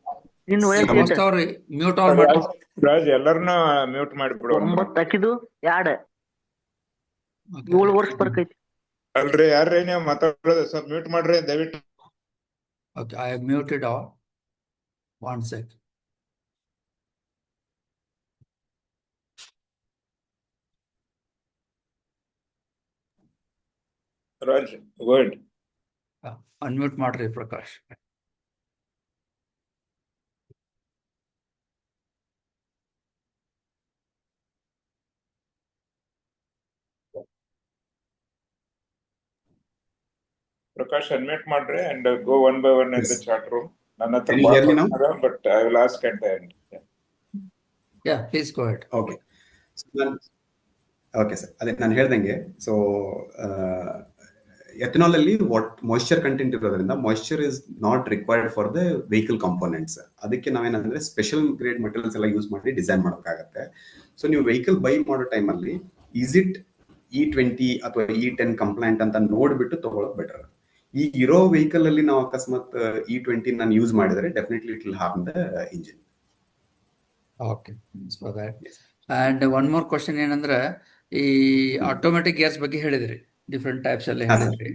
ನಿನ್ ವಯಸ್ಸು ಮೋಸ್ಟ್ ಎಷ್ಟು? ಅವ್ರಿ ಮ್ಯೂಟ್ ಆನ್ ಮಾಡಿ. ರಾಜ್ ಎಲ್ಲರನ್ನ ಮ್ಯೂಟ್ ಮಾಡಿಬಿಡು. 9 ಆಕಿದು 2 7 ವರ್ಷ ಬರ್ಕೈತಿ. ಅಲ್ರಿ ಯಾರ್ರಿ ನೀವು ಮಾತಾಡೋದು? ಸ್ವಲ್ಪ ಮ್ಯೂಟ್ ಮಾಡ್ರಿ ದಯವಿಟ್ಟು. Okay, I have muted all. 1 sec. Raj word unmute ಮಾಡ್ರಿ ಪ್ರಕಾಶ್. ಪ್ರಕಾಶ್ ಅನ್ಮ್ಯೂಟ್ ಮಾಡ್ರಿ and go one by one in the chat room. ನನ್ನ ಹತ್ರ Can you hear me now? But I will ask at the end. Yeah, please go ahead. Okay okay sir, ಅದೇ ನಾನು ಹೇಳ್ದಂಗೆ. So ethanol ಅಲ್ಲಿ moisture content ಇರೋದ್ರಿಂದ moisture is not required for the vehicle components. ಅದಕ್ಕೆ ನಾವೇನಂದ್ರೆ special grade materials ಎಲ್ಲ use ಮಾಡಿ design ಮಾಡೋಕ್ಕಾಗತ್ತೆ. So ನೀವು ವೆಹಿಕಲ್ ಬೈ ಮಾಡೋ ಟೈಮಲ್ಲಿ ಈಸ್ ಇಟ್ E20 ಅಥವಾ E10 ಕಂಪ್ಲೈಂಟ್ ಅಂತ ನೋಡ್ಬಿಟ್ಟು ತಗೊಳ್ಳೋದು ಬೆಟರ್. ಈಗ ಇರೋ ವೆಹಿಕಲ್ ಅಲ್ಲಿ ನಾವು ಅಕಸ್ಮಾತ್ E20 ನಾನು ಯೂಸ್ ಮಾಡಿದ್ರೆ definitely it will harm the engine. Okay, for that. And one more question ಏನಂದ್ರೆ, ಈ ಆಟೋಮೆಟಿಕ್ ಗ್ಯಾಸ್ ಬಗ್ಗೆ ಹೇಳಿದ್ರಿ, ಡಿಫ್ರೆಂಟ್ ಟೈಪ್ಸ್ ಎಲ್ಲ ಹೇಳಿದ್ರಿ.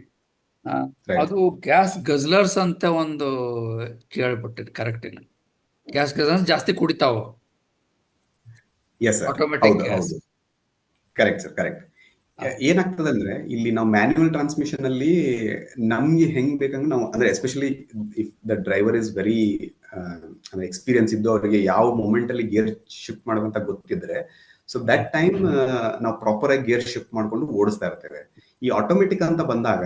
ಅದು ಗ್ಯಾಸ್ ಗಜ್ಲರ್ಸ್ ಅಂತ ಒಂದು ಕೇಳ್ಬಿಟ್ಟಿದ್, ಕರೆಕ್ಟ್? ಗ್ಯಾಸ್ ಗಜ್ಲರ್ಸ್ ಜಾಸ್ತಿ ಕುಡಿತಾವ automatic gas. Correct sir, correct. ಏನಾಗ್ತದೆ ಅಂದ್ರೆ, ಇಲ್ಲಿ ನಾವು ಮ್ಯಾನ್ಯುವಲ್ ಟ್ರಾನ್ಸ್ಮಿಷನ್ ಅಲ್ಲಿ ನಮ್ಗೆ ಹೆಂಗ್ ಬೇಕಂದ್ರೆ ನಾವು ಅಂದ್ರೆ especially if the driver is very ಅಂದ್ರೆ ಎಕ್ಸ್ಪೀರಿಯನ್ಸ್ ಇದ್ದು ಅವರಿಗೆ ಯಾವ ಮೂಮೆಂಟ್ ಅಲ್ಲಿ ಗೇರ್ ಶಿಫ್ಟ್ ಮಾಡೋದಂತ ಗೊತ್ತಿದ್ರೆ, ಸೊ ದಟ್ ಟೈಮ್ ನಾವು ಪ್ರಾಪರ್ ಆಗಿ ಗೇರ್ ಶಿಫ್ಟ್ ಮಾಡ್ಕೊಂಡು ಓಡಿಸ್ತಾ ಇರ್ತೇವೆ. ಈ ಆಟೋಮೆಟಿಕ್ ಅಂತ ಬಂದಾಗ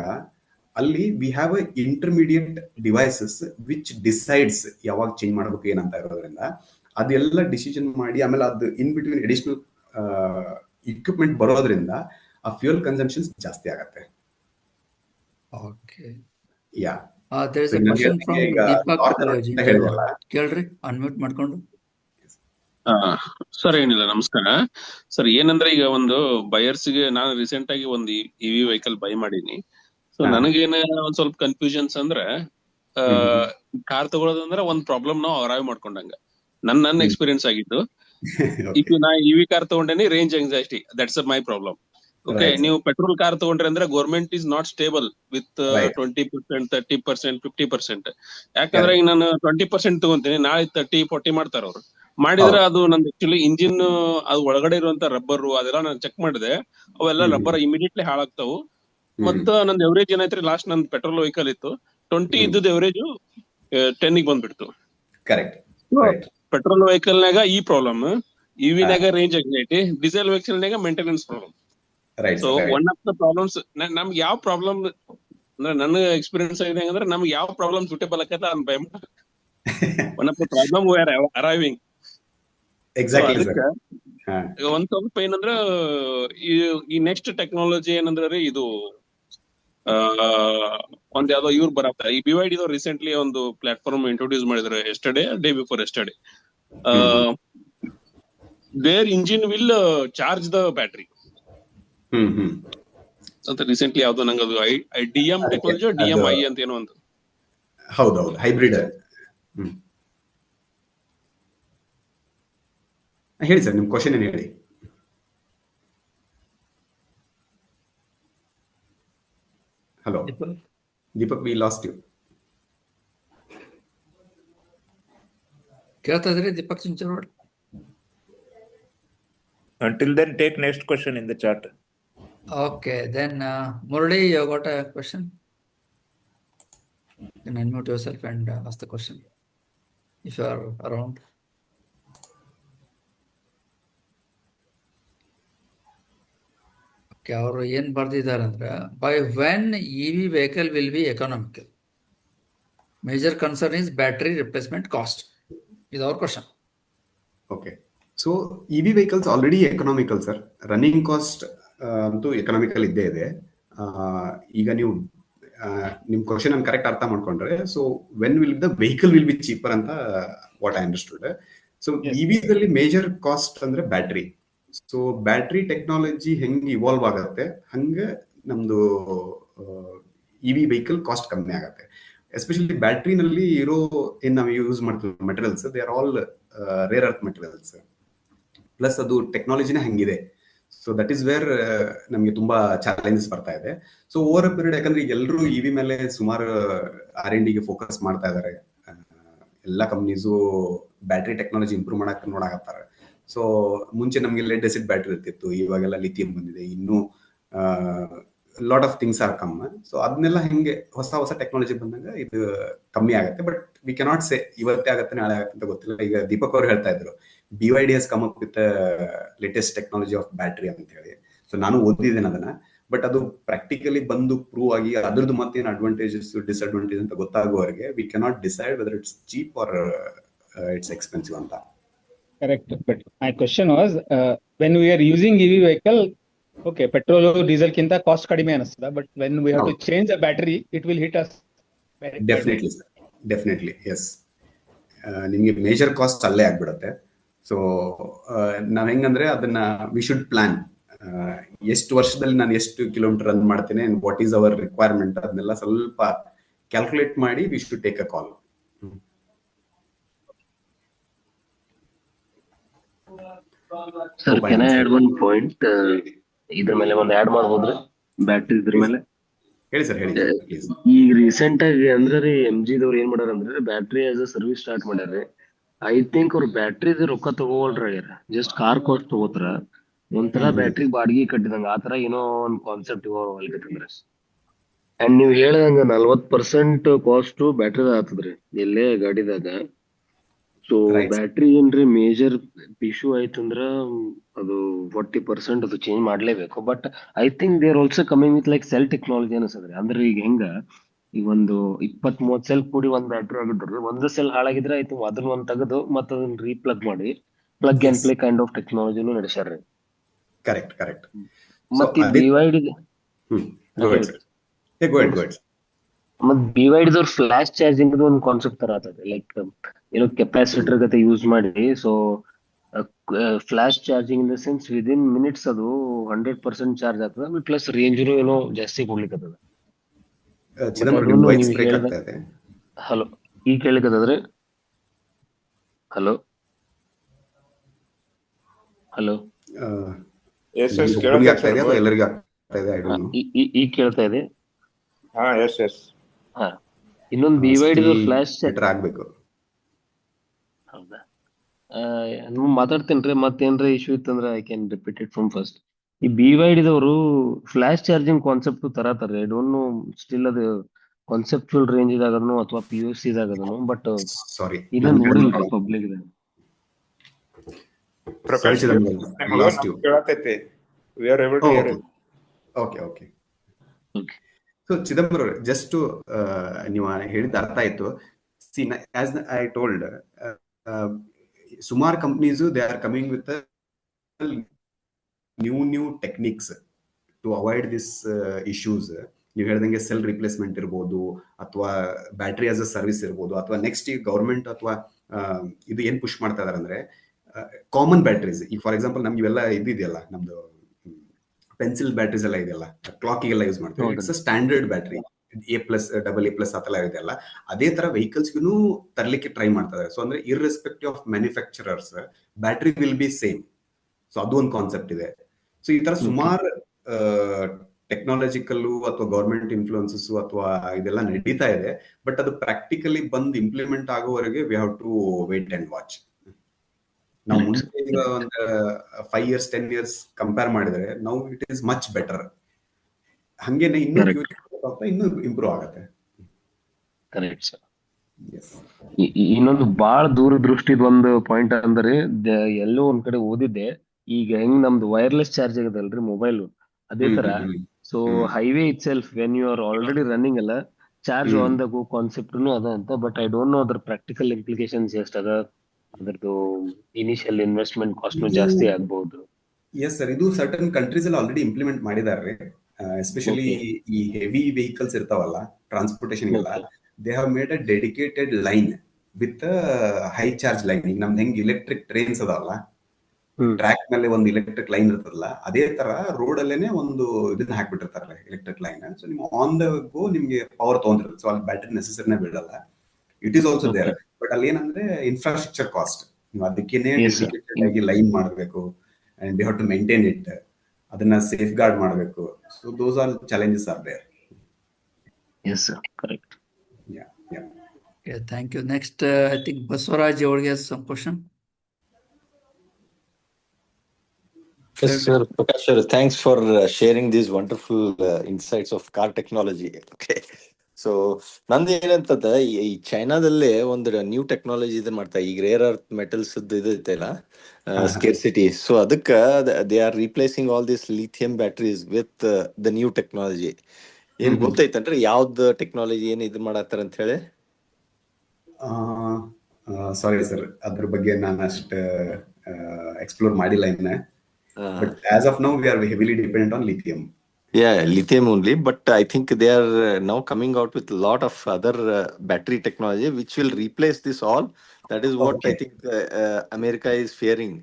ಅಲ್ಲಿ we have a intermediate devices which decides ಯಾವಾಗ ಚೇಂಜ್ ಮಾಡಬೇಕು ಏನಂತ ಇರೋದ್ರಿಂದ ಅದೆಲ್ಲ ಡಿಸಿಷನ್ ಮಾಡಿ ಆಮೇಲೆ ಅದು ಇನ್ ಬಿಟ್ವೀನ್ ಅಡಿಷನಲ್ ಇಕ್ವಿಪ್ಮೆಂಟ್ ಬರೋದ್ರಿಂದ ಆ ಫ್ಯೂಯಲ್ ಕನ್ಸಂಪ್ಷನ್ಸ್ ಜಾಸ್ತಿ ಆಗತ್ತೆ. Okay, yeah there is a question from Deepak G. ಕೇಳ್ರಿ, ಅನ್ಮ್ಯೂಟ್ ಮಾಡ್ಕೊಂಡು. ಸರ್ ಏನಿಲ್ಲ, ನಮಸ್ಕಾರ ಸರ್. ಏನಂದ್ರೆ ಈಗ ಒಂದು ಬಯರ್ಸ್ಗೆ ನಾನು ರೀಸೆಂಟ್ ಆಗಿ ಒಂದು ಇವಿ ವೆಹಿಕಲ್ ಬೈ ಮಾಡೀನಿ. ಸೊ ನನಗೇನ ಒಂದ್ ಸ್ವಲ್ಪ ಕನ್ಫ್ಯೂಷನ್ಸ್ ಅಂದ್ರೆ, ಕಾರ್ ತಗೊಳ್ಳೋದಂದ್ರೆ ಒಂದ್ ಪ್ರಾಬ್ಲಮ್ ನಾವು ಅರೈವ್ ಮಾಡ್ಕೊಂಡಂಗ ನನ್ನ ಎಕ್ಸ್ಪೀರಿಯನ್ಸ್ ಆಗಿದ್ದು. ಈಗ ನಾ ಇವಿ ಕಾರ್ ತಗೊಂಡೇನಿ, range anxiety, that's my problem. Okay, ನೀವು ಪೆಟ್ರೋಲ್ ಕಾರ್ ತಗೊಂಡ್ರೆ ಅಂದ್ರೆ government is not stable with 20%, 30%, 50%. ಯಾಕಂದ್ರೆ ಈಗ ನಾನು 20% ತಗೊಂತೀನಿ, ನಾಳೆ 30-40 ಮಾಡ್ತಾರ ಅವ್ರು. ಮಾಡಿದ್ರೆ ಅದು ನಂದು ಆಕ್ಚುಲಿ ಇಂಜಿನ್ ಅದು ಒಳಗಡೆ ಇರುವಂತ ರಬ್ಬರ್ ಅದೆಲ್ಲ ನಾನು ಚೆಕ್ ಮಾಡಿದೆ, ಅವೆಲ್ಲ ರಬ್ಬರ್ ಇಮಿಡಿಯೇಟ್ಲಿ ಹಾಳಾಗ್ತಾವು. ಮತ್ತ ನಂದು ಎವರೇಜ್ ಏನಾಯ್ತ್ರಿ, ಲಾಸ್ಟ್ ನಂದು ಪೆಟ್ರೋಲ್ ವೆಹಿಕಲ್ ಇತ್ತು, 20 ಇದ್ದದ ಎವರೇಜ್ 10 ಬಂದ್ಬಿಡ್ತು. ಪೆಟ್ರೋಲ್ ವೆಹಿಕಲ್ ನಾಗ ಈ ಪ್ರಾಬ್ಲಮ್, ಇವಿನಾಗ ರೇಂಜ್ ಆಂಗ್ಸೈಟಿ, ಡೀಸೆಲ್ ವೆಹಿಕಲ್ ನಾಗ maintenance problem. So one of the problems ನಮ್ಗೆ ಯಾವ ಪ್ರಾಬ್ಲಮ್ ಅಂದ್ರೆ ನನ್ನ ಎಕ್ಸ್ಪೀರಿಯನ್ಸ್ ಆಗಿದೆ ಅಂದ್ರೆ, ನಮ್ಗೆ ಯಾವ ಪ್ರಾಬ್ಲಮ್ ಸೂಟೇಬಲ್ ಆಕತ್ತ ಅದನ್ನ ಬೈ ಮಾಡ. One of the problem we are arriving. ಒಂದ್ ಸ್ವಲ್ಪ ಏನಂದ್ರ ಈ ನೆಕ್ಸ್ಟ್ ಟೆಕ್ನಾಲಜಿ ಏನಂದ್ರೆ ಇದು ಒಂದ್ ಯಾವ್ದೋ ಇವ್ರು ಬರತ್ತ, ಈ BYD ರೀಸೆಂಟ್ಲಿ ಒಂದು ಪ್ಲಾಟ್ಫಾರ್ಮ್ ಇಂಟ್ರೊಡ್ಯೂಸ್ ಮಾಡಿದ್ರೆ yesterday, day before yesterday. Their engine will charge the battery ಅಂತ ರೀಸೆಂಟ್ಲಿ ಯಾವ್ದು ನಂಗೆ ಅದು DiAM ಟೆಕ್ನಾಲಜಿ, DiAM-i ಅಂತ ಏನೋ ಒಂದು. ಹೌದೌದು, ಹೈಬ್ರಿಡ್. ಹೇಳಿ ಸರ್, ನಿಮ್ ಕ್ವಶನ್ ಏನು ಹೇಳಿ. Hello Deepak, we lost you. ಕೇಳ್ತಾ ಇದ್ರಿ Deepak ಚಿಂಚನವಾಡ್? Until then, take next question in the chat. Okay, then Murali, you got a question? You can unmute yourself and ask the question if you are around. Okay, ಅವರು ಏನ್ ಬರ್ದಿದ್ದಾರೆ ಅಂದ್ರೆ, by when EV vehicle will be economical? Major concern is battery replacement cost. Is our question. Okay, so EV vehicles already economical sir. Running cost ಅಂತೂ economical ಇದ್ದೇ ಇದೆ. ಈಗ ನೀವು ನಿಮ್ ಕ್ವಶನ್ ಅನ್ನು ಕರೆಕ್ಟ್ ಅರ್ಥ ಮಾಡ್ಕೊಂಡ್ರೆ, so when will the vehicle will be cheaper ಅಂತ ವಾಟ್ ಐ ಅಂಡರ್ಸ್ಟುಡ್. ಸೊ ಇವಿದಲ್ಲಿ ಮೇಜರ್ ಕಾಸ್ಟ್ ಅಂದ್ರೆ ಬ್ಯಾಟ್ರಿ. ಸೊ ಬ್ಯಾಟ್ರಿ ಟೆಕ್ನಾಲಜಿ ಹೆಂಗ್ ಇವಾಲ್ವ್ ಆಗತ್ತೆ ಹಂಗೆ ನಮ್ದು ಇವಿ ವೆಹಿಕಲ್ ಕಾಸ್ಟ್ ಕಮ್ಮಿ ಆಗತ್ತೆ. ಎಸ್ಪೆಷಲಿ ಬ್ಯಾಟ್ರಿನಲ್ಲಿ ಇರೋ ಏನ್ ನಾವು ಯೂಸ್ ಮಾಡ್ತೀವಿ materials, they are all rare earth materials. Plus ಅದು ಟೆಕ್ನಾಲಜಿನೇ ಹಂಗಿದೆ. ಸೊ ದಟ್ ಈಸ್ ವೇರ್ ನಮಗೆ ತುಂಬಾ ಚಾಲೆಂಜಸ್ ಬರ್ತಾ ಇದೆ. ಸೊ ಓವರ್ ಅ ಪೀರಿಯಡ್, ಯಾಕಂದ್ರೆ ಈಗ ಎಲ್ಲರೂ ಇವಿ ಮೇಲೆ ಸುಮಾರು R&Dಗೆ ಫೋಕಸ್ ಮಾಡ್ತಾ ಇದ್ದಾರೆ. ಎಲ್ಲ ಕಂಪ್ನೀಸು ಬ್ಯಾಟ್ರಿ ಟೆಕ್ನಾಲಜಿ ಇಂಪ್ರೂವ್ ಮಾಡಕ್ಕೆ ನೋಡಾಕತ್ತಾರೆ. ಸೊ ಮುಂಚೆ ನಮಗೆ ಲೆಡ್ ಆಸಿಡ್ ಬ್ಯಾಟ್ರಿ ಇರ್ತಿತ್ತು, ಇವಾಗೆಲ್ಲ ಲಿಥಿಯಂ ಬಂದಿದೆ, ಇನ್ನೂ lot of things are come. So ಅದನ್ನೆಲ್ಲ ಹೆಂಗೆ ಹೊಸ ಹೊಸ ಟೆಕ್ನಾಲಜಿ ಬಂದಾಗ ಇದು ಕಮ್ಮಿ ಆಗುತ್ತೆ. ಬಟ್ ವಿ ಕೆನಾಟ್ ಸೇ ಇವತ್ತೇ ಆಗತ್ತೆ ನಾಳೆ ಆಗತ್ತೆ ಅಂತ ಗೊತ್ತಿಲ್ಲ. ಈಗ ದೀಪಕ್ ಅವ್ರು ಹೇಳ್ತಾ ಇದ್ರು BYD has come up with the latest technology of battery ಅಂತ ಹೇಳಿ. ಸೊ ನಾನು ಓದಿದ್ದೇನೆ ಅದನ್ನ. ಬಟ್ ಅದು ಪ್ರಾಕ್ಟಿಕಲಿ ಬಂದು ಪ್ರೂವ್ ಆಗಿ ಅದ್ರದ್ದು ಮತ್ತೇನು ಅಡ್ವಾಂಟೇಜಸ್ ಡಿಸ್ಅಡ್ವಾಂಟೇಜ್ ಅಂತ ಗೊತ್ತಾಗುವವರೆಗೆ we cannot decide whether it's cheap or it's expensive ಅಂತ. Correct. But my question was, when we are using EV vehicle, okay, petrol or diesel kinta cost kadime anistada, but when we have to change the battery, it will hit us very definitely sir, definitely yes. ನಿಮಗೆ major cost ಅಲ್ಲೇ ಆಗ್ಬಿಡುತ್ತೆ. So ನಾವ್ ಹೆಂಗಂದ್ರೆ ಅದನ್ನ we should plan. ಎಷ್ಟು ವರ್ಷದಲ್ಲಿ ನಾನು ಎಷ್ಟು ಕಿಲೋಮೀಟರ್ ರನ್ ಮಾಡ್ತೇನೆ, ವಾಟ್ ಈಸ್ ಅವರ್ ರಿಕ್ವೈರ್ಮೆಂಟ್, ಅದನ್ನೆಲ್ಲ ಸ್ವಲ್ಪ ಕ್ಯಾಲ್ಕುಲೇಟ್ ಮಾಡಿ we should take a call. Sir, can I add one point? ಇದ್ರ ಮೇಲೆ ಒಂದು ಆಡ್ ಮಾಡ್ಬೋದ್ರಿ, ಬ್ಯಾಟ್ರಿ ಇದ್ರ ಮೇಲೆ? ಹೇಳಿ ಸರ್, ಹೇಳಿ ಪ್ಲೀಸ್. ಈಗ ರೀಸೆಂಟ್ ಆಗಿ ಅಂದ್ರೆ ರೀ MG ದವ್ರು ಏನ್ ಮಾಡ್ಯಾರ ಅಂದ್ರೆ battery as a service start ಮಾಡ್ಯಾರ. ಐ ಥಿಂಕ್ ಅವ್ರ ಬ್ಯಾಟ್ರಿದ ರೊಕ್ಕ ತಗೋಲ್ರಾಗ್ಯಾರ, ಜಸ್ಟ್ ಕಾರ್ ಕಾಸ್ಟ್ ತಗೋತಾರ. ಒಂಥರ ಬ್ಯಾಟ್ರಿ ಬಾಡಿಗೆ ಕಟ್ಟಿದಂಗ ಆ ತರ ಏನೋ ಒಂದ್ ಕಾನ್ಸೆಪ್ಟ್ ಇವಾಗತ್ತಂದ್ರೆ. ಅಂಡ್ ನೀವ್ ಹೇಳ್ದಂಗ 40% ಕಾಸ್ಟ್ ಬ್ಯಾಟ್ರಿದ ಆಗ್ತದ್ರಿ ಎಲ್ಲೇ ಗಾಡಿದಾಗ. ಸೊ ಬ್ಯಾಟ್ರಿ ಏನ್ರಿ ಮೇಜರ್ ಇಶ್ಯೂ ಆಯ್ತಂದ್ರ ಅದು 40% ಅದು ಚೇಂಜ್ ಮಾಡ್ಲೇಬೇಕು. But I think they are also coming with like cell technology ಅನ್ಸದ್ರಿ. ಅಂದ್ರೆ ಈಗ ಹೆಂಗ ಈಗ ಒಂದು 20-30 ಸೆಲ್ ಕೂಡಿ ಒಂದ್ ಬ್ಯಾಟ್ರಿ ಆಗಿದ್ರಿ, ಒಂದು ಸೆಲ್ ಹಾಳಾಗಿದ್ರೆ ಆಯ್ತು ಅದನ್ನ ಒಂದ್ ತೆಗೆದು ಮತ್ತ ಅದನ್ನ ರೀಪ್ಲಗ್ ಮಾಡಿ plug and play kind of ಟೆಕ್ನಾಲಜಿನೂ ನಡೆಸ್ಯಾರ್ರಿ. Correct correct. ಮತ್ತೆ BYD ಮತ್ BYD ದವ್ರ ಫ್ಲಾಶ್ ಚಾರ್ಜಿಂಗ್ ಒಂದು ಕಾನ್ಸೆಪ್ಟ್ ತರ ಆಗ್ತದೆ. ಲೈಕ್ ಏನೋ ಕೆಪಾಸಿಟರ್ ಗತೆ ಯೂಸ್ ಮಾಡಿ, so flash charging in the sense within minutes ಅದು 100% ಚಾರ್ಜ್ ಆಗ್ತದೆ. ಪ್ಲಸ್ ರೇಂಜ್ನು ಏನೋ ಜಾಸ್ತಿ ಕೊಡ್ಲಿಕ್ಕದ. ಹಲೋ, ಈಗ ಕೇಳಿಕತ್ತದ್ರಿ? ಹಲೋ ಹಲೋ ಈಗ ಕೇಳ್ತಾ ಇದೆ? ಹಾ, ಇನ್ನೊಂದು BYD ಫ್ಲಾಶ್ ಆಗ್ಬೇಕು. ಹೌದಾ? ಮಾತಾಡ್ತೇನ್ರಿ. ಮತ್ತೇನ್ರಿ ಇಶ್ಯೂ ಇತ್ತಂದ್ರೆ I can repeat it from first. ಈ BYD ದವರು ಫ್ಲಾಶ್ ಚಾರ್ಜಿಂಗ್ ಕಾನ್ಸೆಪ್ಟ್ ತರತಾರೆ. ಐ ಡೋಂಟ್ ನೋ ಸ್ಟಿಲ್ ಅದು ಕಾನ್ಸೆಪ್ಚುಯಲ್ ರೇಂಜ್ ಇದಾಗದನು ಅಥವಾ POC ಇದಾಗದನು. ಬಟ್ ಸಾರಿ, ಇನ್ನ ನೋಡಿಲ್ರಿ ಪಬ್ಲಿಕ್ ಇದಾಗ. ಪ್ರಕಾಶ್ ಕೇಳತೈತಿ. We are able to hear it. Okay okay. So Chidambara, just ನೀವು ಹೇಳಿದ ಅರ್ಥ ಆಯ್ತು. ಸಿ, ಆಸ್ ಐ ಟೋಲ್ಡ್, ಸುಮಾರು companies they are coming with new techniques to avoid this issues. ನೀವು ಹೇಳ್ದಂಗೆ ಸೆಲ್ ರಿಪ್ಲೇಸ್ಮೆಂಟ್ ಇರ್ಬೋದು, ಅಥವಾ ಬ್ಯಾಟ್ರಿ ಆಸ್ ಅ ಸರ್ವಿಸ್ ಇರ್ಬೋದು, ಅಥವಾ ನೆಕ್ಸ್ಟ್ ಈಗ ಗೌರ್ಮೆಂಟ್ ಅಥವಾ ಇದು ಏನ್ ಪುಷ್ ಮಾಡ್ತಾ ಇದಾರೆ ಅಂದ್ರೆ ಕಾಮನ್ ಬ್ಯಾಟ್ರೀಸ್. ಈಗ ಫಾರ್ ಎಕ್ಸಾಂಪಲ್ ನಮ್ಗೆ ಇವೆಲ್ಲ ಇದೆಯಲ್ಲ, ನಮ್ದು ಪೆನ್ಸಿಲ್ ಬ್ಯಾಟ್ರೀಸ್ ಎಲ್ಲ ಇದೆಯಲ್ಲ, ಕ್ಲಾಕಿಗೆಲ್ಲ ಯೂಸ್ ಮಾಡ್ತೀವಿ. It's a standard battery, A+, AA+ ಆ ಥರ ಇದೆಯಲ್ಲ, ಅದೇ ತರ ವೆಹಿಕಲ್ಸ್ಗೂ ತರಲಿಕ್ಕೆ ಟ್ರೈ ಮಾಡ್ತಾ ಇದ್ದಾರೆ. ಸೊ ಅಂದ್ರೆ irrespective of manufacturers battery will be same. So ಅದು ಒಂದು ಕಾನ್ಸೆಪ್ಟ್ ಇದೆ. ಸೊ ಈ ತರ ಸುಮಾರು ಟೆಕ್ನಾಲಜಿಕಲ್ ಅಥವಾ ಗೌರ್ಮೆಂಟ್ ಇನ್ಫ್ಲೂಯೆನ್ಸಸ್ ಅಥವಾ ಇದೆಲ್ಲ ನಡೀತಾ ಇದೆ. ಬಟ್ ಅದು ಪ್ರಾಕ್ಟಿಕಲಿ ಬಂದು ಇಂಪ್ಲಿಮೆಂಟ್ ಆಗೋವರೆಗೆ we have to wait and watch. ನಾವು ಮುಂಚೆ ಈಗ ಒಂದು 5 years 10 years ಕಂಪೇರ್ ಮಾಡಿದ್ರೆ ನಾವು ಇಟ್ ಈಸ್ ಮಚ್ ಬೆಟರ್. ಹಂಗೇನೆ ಇನ್ನೂ ಇಂಪ್ರೂವ್ ಆಗುತ್ತೆ. Correct sir. ಇನ್ನೊಂದು ಬಾಳ ದೂರದೃಷ್ಟಿದ ಒಂದು ಪಾಯಿಂಟ್ ಅಂದ್ರೆ, ಎಲ್ಲೋ ಒಂದ್ ಕಡೆ ಓದಿದ್ದೆ, ಈಗ ಹೆಂಗ್ ನಮ್ದು ವೈರ್ಲೆಸ್ ಚಾರ್ಜ್ ಆಗದಲ್ರಿ ಮೊಬೈಲ್, ಅದೇ ತರ. So highway itself when you are already running ಅಲ್ಲ, ಚಾರ್ಜ್ ಆನ್ ದ ಗೋ ಕಾನ್ಸೆಪ್ಟ್ನು ಅದ ಅಂತ. ಬಟ್ ಐ ಡೋಂಟ್ ನೋ ಅದ್ರ ಪ್ರಾಕ್ಟಿಕಲ್ ಇಂಪ್ಲಿಕೇಶನ್ಸ್ ಎಷ್ಟದ, ಅದ್ರದ್ದು ಇನಿಷಿಯಲ್ ಇನ್ವೆಸ್ಟ್ಮೆಂಟ್ ಕಾಸ್ಟ್ ಜಾಸ್ತಿ ಆಗ್ಬಹುದು. ಎಸ್ ಸರ್, ಇದು ಸರ್ಟನ್ ಕಂಟ್ರೀಸ್ ಅಲ್ಲಿ ಆಲ್ರೆಡಿ ಇಂಪ್ಲಿಮೆಂಟ್ ಮಾಡಿದಾರೆ. ಎಸ್ಪೆಷಲಿ ಈ ಹೆವಿ ವೆಹಿಕಲ್ಸ್ ಇರ್ತಾವಲ್ಲ ಟ್ರಾನ್ಸ್ಪೋರ್ಟೇಷನ್ ಎಲ್ಲ, they have made a dedicated line with high charge line. ಈಗ ನಮ್ದು ಹೆಂಗ್ ಇಲೆಕ್ಟ್ರಿಕ್ ಟ್ರೈನ್ಸ್ ಅದಾವಲ್ಲ, ಟ್ರ್ಯಾಕ್ ನಲ್ಲಿ ಒಂದು ಇಲೆಕ್ಟ್ರಿಕ್ ಲೈನ್ ಇರ್ತದಲ್ಲ, ಅದೇ ತರ ರೋಡ್ ಅಲ್ಲೇನೆ ಒಂದು ಇದನ್ನ ಹಾಕ್ಬಿಟ್ಟಿರ್ತಾರೆ ಎಲೆಕ್ಟ್ರಿಕ್ ಲೈನ್. ಸೊ ನೀವು ಆನ್ ದ ಗೋ ನಿಮ್ಗೆ ಪವರ್ ತಗೊಂಡಿರುತ್ತೆ. ಸೊ ಅಲ್ಲಿ ಬ್ಯಾಟ್ರಿ ನೆಸೆಸರಿನೇ ಬೀಳಲ್ಲ. It is also there. But ಅಲ್ಲಿ ಏನಂದ್ರೆ ಇನ್ಫ್ರಾಸ್ಟ್ರಕ್ಚರ್ ಕಾಸ್ಟ್, ನೀವು ಅದಕ್ಕೇನೆ ಡೆಡಿಕೇಟೆಡ್ ಆಗಿ ಲೈನ್ ಮಾಡಬೇಕು and we have to maintain it, ಅದನ್ನ ಸೇಫ್ ಗಾರ್ಡ್ ಮಾಡಬೇಕು. So those are challenges are there. Yes sir, correct. Okay, thank you. Next, I think Baswaraj already has some question. Yes, sir. Prakash sir, thanks for sharing these wonderful insights of car technology. Okay. So ನಂದು ಏನಂತದ, ಈ ಚೈನಾದಲ್ಲೇ ಒಂದು new technology ಇದು ಮಾಡ್ತಾ, ಈಗ rare earth metals ಇದು ಐತಲ್ಲ, scarcity. So ಅದಕ್ಕೆ they are replacing all this lithium batteries with the new technology. ಏನ್ ಗೊತ್ತೈತನ್ರಿ ಯಾವ್ದು ಟೆಕ್ನಾಲಜಿ ಏನ್ ಇದು ಮಾಡತ್ತಾರ ಅಂತ ಹೇಳಿ? ಸಾರಿ ಸರ್, ಅದ್ರ ಬಗ್ಗೆ ನಾನು ಅಷ್ಟು ಎಕ್ಸ್ಪ್ಲೋರ್ ಮಾಡಿಲ್ಲ ಇನ್ನ. But as of now we are heavily dependent on lithium. Yeah, lithium only, but I think they are now coming out with a lot of other battery technology which will replace this all. That is what I think America is fearing,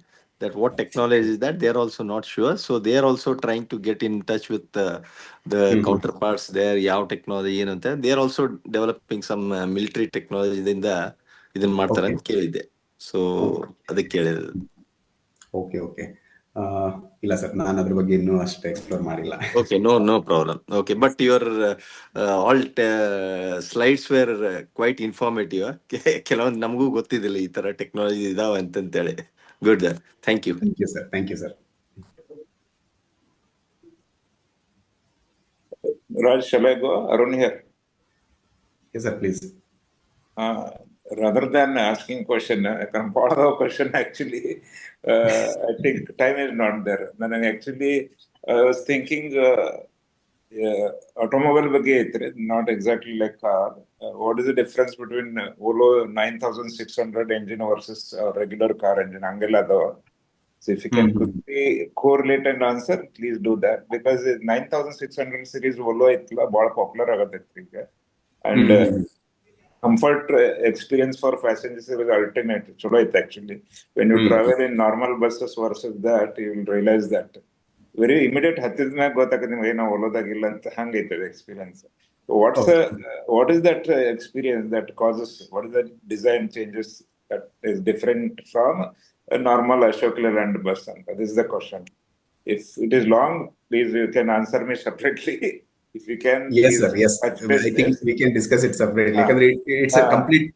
that what technology is that they are also not sure. So they are also trying to get in touch with the counterparts there. Yav technology ಏನಂತ, they are also developing some military technology ಇಂದ ಇದನ್ನ ಮಾಡ್ತಾರೆ ಅಂತ ಕೇಳಿದ್ದೆ. So ಅದಕ್ಕೆ ಕೇಳಿದೆ. Okay. ಇಲ್ಲ sir, ನಾನು ಅದ್ರ ಬಗ್ಗೆ ಇನ್ನೂ ಅಷ್ಟು ಎಕ್ಸ್ಪ್ಲೋರ್ ಮಾಡಿಲ್ಲ. Okay, no problem. Okay, but your all slides were quite informative. ಕೆಲವೊಂದು ನಮಗೂ ಗೊತ್ತಿದ್ದಿಲ್ಲ ಈ ತರ ಟೆಕ್ನಾಲಜಿ ಇದಾವೆ ಅಂತಂತೇಳಿ. Good sir, thank you. Thank you sir. Raj, shall I go? Arun here. Yes sir, please. Rather than asking question, I can part of the question actually. I think time is not there. Actually, I was thinking automobile ಬಗ್ಗೆ ಐತ್ರಿ, not exactly like car. What is the difference between Volvo 9600 engine versus regular car engine? ಹಂಗೆಲ್ಲ ಅದಾವ. So if you can quickly correlate and answer, please do that, because 9600 series Volvo ಐತಲ್ಲ ಬಹಳ popular ಆಗತೈತ್ರಿ ಈಗ. And comfort experience for passengers is ultimate. Cholo it actually. When you travel in normal buses versus that, you will realize that very immediate hatid ಮ್ಯಾಗ ಗೊತ್ತಾಗತ್ತೆ ನಿಮ್ಗೆ ಏನೋ ಒಲೋದಾಗಿಲ್ಲ ಅಂತ. ಹಂಗೈತೆ experience. What is that experience that causes, what is the design changes that is different from a normal Ashok Leyland bus? This is the question. If it is long, please you can answer me separately. If you can, yes sir, yes. I think we can discuss it separately, because it's a complete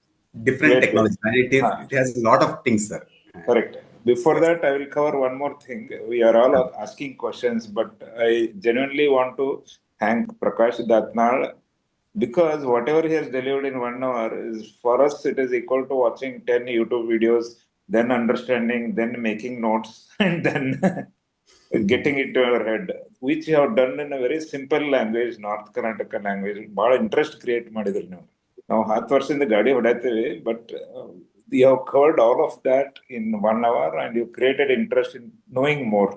different technology and it has a lot of things, sir. Correct. Before that, I will cover one more thing. We are all asking questions, but I genuinely want to thank Prakash Datnal, because whatever he has delivered in 1 hour is, for us, it is equal to watching 10 YouTube videos, then understanding, then making notes, and then getting it to our head, which you have done in a very simple language, North Karnataka language. Bhಳ interest create ಮಾಡಿದ್ರಿ ನೀವು. ನಾವು 10 ವರ್ಷದಿಂದ ಗಾಡಿ ಹೊಡ್ಯಾತೀವಿ, but you have covered all of that in 1 hour and you created interest in knowing more.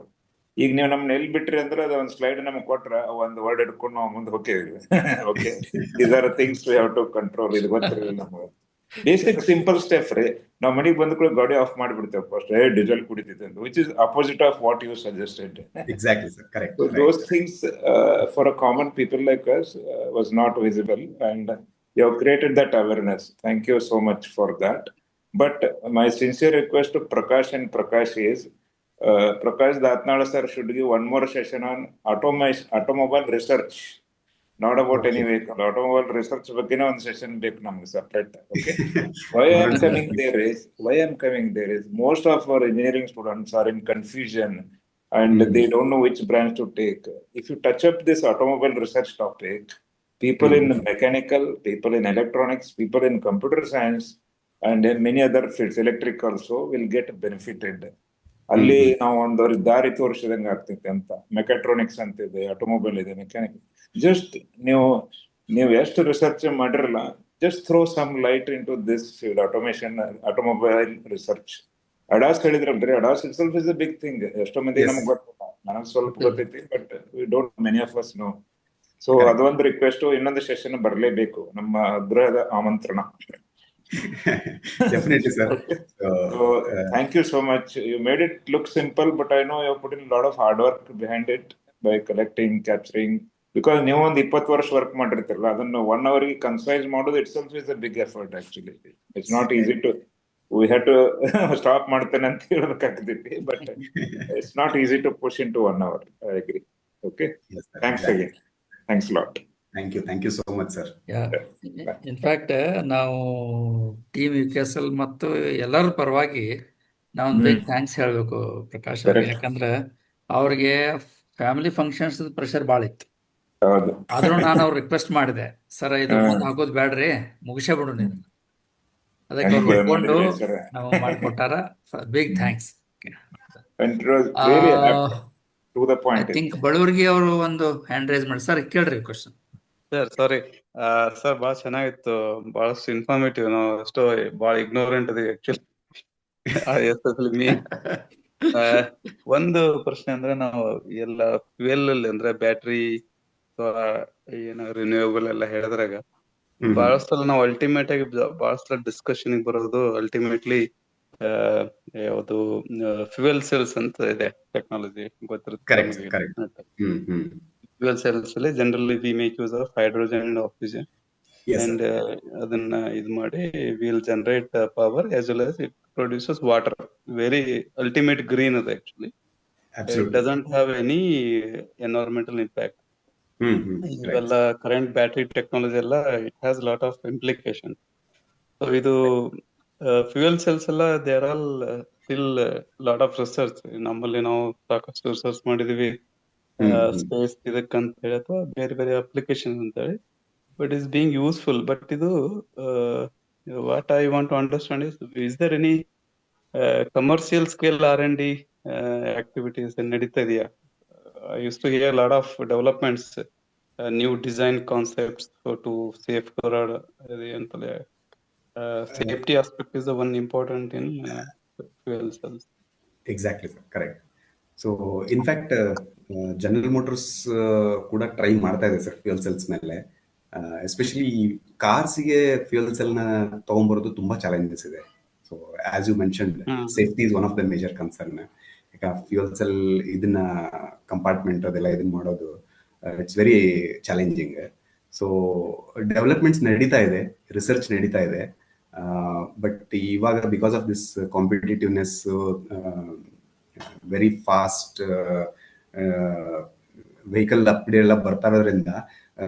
ಈಗ ನೀವು ನಮ್ನ ಎಲ್ಲಿ ಬಿಟ್ರಿ ಅಂದ್ರೆ ಅದ ಒಂದು ಸ್ಲೈಡ್ ನಮ್ಗೆ ಕೊಟ್ರ ಒಂದು ವರ್ಡ್ ಹಿಡ್ಕೊಂಡು ನಾವು ಮುಂದೆ ಹೋಗ್ತೀವಿ. Okay, these are things we have to control. ಇದು ಗೊತ್ತಿರಲಿಲ್ಲ ನಮ್ಗೆ. ಬೇಸಿಕ್ ಸಿಂಪಲ್ ಸ್ಟೆಪ್ ರೀ. ನಾವು ಮನೆಗೆ ಬಂದ ಕೂಡ ಗಾಡಿ ಆಫ್ ಮಾಡಿಬಿಡ್ತೇವೆ ಫಸ್ಟ್, ಡೀಸೆಲ್ ಕುಡಿತೈತೆ ಅಂತ, which is opposite of what you suggested. Exactly sir, correct. So those things for a common people like us was not visible, and you have created that awareness. Thank you so much for that. But my sincere request to Prakash and Prakash is, Prakash Datnal sir should give one more session on automobile research, not about any vehicle. Automobile research bagine one session ಬೇಕು ನಮ್ಗೆ separate. Okay. Why I'm coming there is most of our engineering students are in confusion and they don't know which branch to take. If you touch up this automobile research topic, people in mechanical, people in electronics, people in computer science, and in many other fields, electric also, will get benefited. ಅಲ್ಲಿ ನಾವು ಒಂದು ದಾರಿ ತೋರಿಸಿದಂಗೆ ಆಗ್ತೈತೆ ಅಂತ. Mechatronics ಅಂತ ಇದೆ, automobile ಇದೆ, mechanic. Just ನೀವು ಎಷ್ಟು ರಿಸರ್ಚ್ ಮಾಡಿರಲ್ಲ, just throw some light in to this field, automation, automobile research. ADAS ಹೇಳಿದ್ರಲ್ರಿ, ADAS itself is a big thing. ಎಷ್ಟೋ ಮಂದಿ ನಮ್ಗೆ ಗೊತ್ತಿಲ್ಲ, ನನಗೆ ಸ್ವಲ್ಪ ಗೊತ್ತೈತಿ, but we don't many of us know. So ಅದೊಂದು ರಿಕ್ವೆಸ್ಟ್, ಇನ್ನೊಂದು ಸೆಷನ್ ಬರಲೇಬೇಕು, ನಮ್ಮ ಆಗ್ರಹದ ಆಮಂತ್ರಣ. Definitely, sir. Okay. So, So thank you so much. You made it look simple, but I know you put in a lot of hard work behind it by collecting, capturing. Because ನೀವು ಒಂದು 20 ವರ್ಷ work ಮಾಡಿರ್ತಿರಲ್ಲ, ಅದನ್ನು 1 hour ಗೆ concise ಮಾಡೋದು itself is a big effort actually. It's not easy to we have to stop ಮಾಡ್ತೇನೆ ಅಂತ ಹೇಳ್ಬೇಕಾಗ್ತೈತಿ, but it's not easy to push in to 1 hour. I agree. Okay, yes, sir. Thanks Exactly. Again. Thanks lot. Thank you so much, sir. In fact ನಾವು team UKSL ಮತ್ತು ಎಲ್ಲರ ಪರವಾಗಿ ನಾವೊಂದು big thanks ಹೇಳಬೇಕು ಪ್ರಕಾಶ್ ಅವ್ರಿಗೆ. Correct. ಯಾಕಂದ್ರೆ ಅವ್ರಿಗೆ ಫ್ಯಾಮಿಲಿ ಫಂಕ್ಷನ್ಸ್ ಪ್ರೆಷರ್ ಭಾಳ ಇತ್ತು. ಹೌದು. ಆದ್ರೂ ನಾನು ಅವ್ರು ರಿಕ್ವೆಸ್ಟ್ ಮಾಡಿದೆ, ಸರ್ ಇದು ಮುಂದೆ ಹಾಕೋದು ಬ್ಯಾಡ್ರಿ, ಮುಗಿಸೇ ಬಿಡು ನೀನು. ಅದಕ್ಕೆ ಅವ್ರು Enjoy ಒಪ್ಕೊಂಡು ಮಾಡಿದ್ರಿ sir. ನಾವು ಮಾಡಿಕೊಟ್ಟಾರ. Big thanks. And it was very apt, to the I point. Think Ballurgi ಅವರು ಒಂದು ಹ್ಯಾಂಡ್ ರೈಸ್ ಮಾಡಿ. ಸರ್ ಕೇಳ್ರಿ ಕ್ವಶನ್. ಸರ್ ಸಾರಿ ಸರ್, ಭಾಳ ಚೆನ್ನಾಗಿತ್ತು, ಬಹಳಷ್ಟು ಇನ್ಫಾರ್ಮೇಟಿವ್. ನಾವು ಅಷ್ಟು ಭಾಳ ಇಗ್ನೋರೆಂಟ್ ಅದೀವಿ ಆಕ್ಚುಲಿ, ಎಸ್ಪೆಷಲಿ ಮೀ. ಒಂದು ಪ್ರಶ್ನೆ ಅಂದ್ರೆ, ನಾವು ಎಲ್ಲ ಫ್ಯೂಯಲ್ ಅಲ್ಲಿ ಅಂದ್ರೆ ಬ್ಯಾಟ್ರಿ ಅಥವಾ ಏನು ರಿನ್ಯೂಯಬಲ್ ಎಲ್ಲ ಹೇಳಿದ್ರಾಗ ಬಹಳಷ್ಟು ಸಲ ನಾವು ಅಲ್ಟಿಮೇಟ್ ಆಗಿ ಬಹಳಷ್ಟು ಸಲ ಡಿಸ್ಕಷನ್ ಬರೋದು ಅಲ್ಟಿಮೇಟ್ಲಿ ಯಾವುದು ಫ್ಯೂಯಲ್ ಸೆಲ್ಸ್ ಅಂತ ಇದೆ ಟೆಕ್ನಾಲಜಿ, Correct, ಗೊತ್ತಿರುತ್ತೆ. correct. ಫ್ಯೂಯಲ್ ಸೆಲ್ಸ್ ಅಲ್ಲಿ generally we make use of hydrogen and oxygen, Yes, sir. And ಅದನ್ನ ಇದು ಮಾಡಿ will generate power as well as it produces water. Very ultimate green ಅದು actually. It Absolutely. Doesn't have any environmental impact. Right. ಇವೆಲ್ಲ current battery technology ಎಲ್ಲ it has lot of implication. So ಇದು fuel cells ಎಲ್ಲ they are all still lot of research. ನಮ್ಮಲ್ಲಿ ನಾವು ಸಾಕಷ್ಟು research ಮಾಡಿದೀವಿ space ಇದಕ್ಕಂತ ಹೇಳಿ ಅಥವಾ ಬೇರೆ ಬೇರೆ ಅಪ್ಲಿಕೇಶನ್ ಅಂತ ಹೇಳಿ. But is being useful. But ಇದು what I want to understand is there any commercial scale R&D activities ನಡೀತಾ ಇದೆಯಾ? I used to hear a lot of developments, new design concepts to safeguard safety aspect is the one important in fuel cells. Exactly, sir. Correct. So, in fact, General Motors ಕೂಡ try ಮಾಡ್ತಾ ಇದೆ sir fuel cells ಮೇಲೆ. Especially ಕಾರ್ಸ್ಗೆ fuel cell ನ ತಗೊಂಡ್ಬರೋದು ತುಂಬಾ challenges ಇದೆ. So as you mention, safety is one of the major concern. ಈಗ ಫ್ಯೂಯಲ್ ಸೆಲ್ ಇದನ್ನ ಕಂಪಾರ್ಟ್ಮೆಂಟ್ ಅದೆಲ್ಲ ಇದನ್ನ ಮಾಡೋದು it's very challenging. So developments ನಡೀತಾ ಇದೆ, ರಿಸರ್ಚ್ ನಡೀತಾ ಇದೆ. ಬಟ್ ಇವಾಗ because of this competitiveness, very fast vehicle update ಎಲ್ಲ ಬರ್ತಾ ಇರೋದ್ರಿಂದ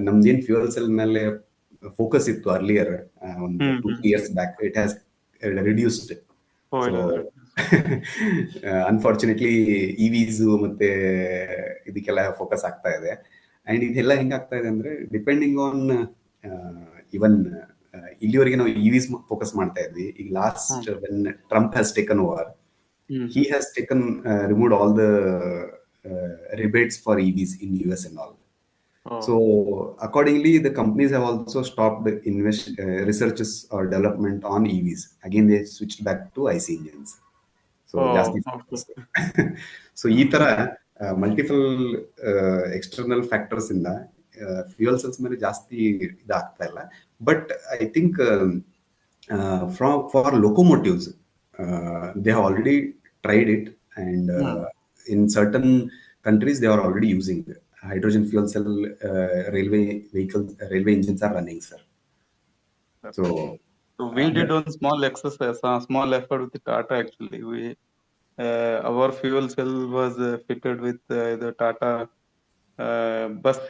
ನಮ್ದೇನ್ ಫ್ಯೂಯಲ್ ಸೆಲ್ ಮೇಲೆ ಫೋಕಸ್ ಇತ್ತು ಅರ್ಲಿಯರ್ ಒಂದು 2-3 years back, it has reduced. Unfortunately EVs ಮತ್ತೆ ಇದಕ್ಕೆಲ್ಲ ಫೋಕಸ್ ಆಗ್ತಾ ಇದೆ. ಅಂಡ್ ಇದೆಲ್ಲ ಹೆಂಗಾಗ್ತಾ ಇದೆ ಅಂದ್ರೆ, ಡಿಪೆಂಡಿಂಗ್ ಆನ್ ಇವನ್ ಇಲ್ಲಿವರೆಗೆ ನಾವು ಇವಿಸ್ ಫೋಕಸ್ ಮಾಡ್ತಾ ಇದ್ವಿ. ಈಗ last when Trump has taken over, he has removed all the rebates for EVs in US and all. So accordingly, the companies have also stopped researches or development on EVs. Again, they switched back to IC engines. So so ಈ ತರ multiple external factors ಇಂದ fuel cells ಮೇಲೆ ಜಾಸ್ತಿ ಇದಾಗ್ತಾ ಇಲ್ಲ. But I think for locomotives, they have already tried it, and in certain countries they are already using hydrogen fuel cell railway vehicles. Railway engines are running, sir. So we did one small exercise, a small effort with Tata actually. Our fuel cell was fitted with the Tata bus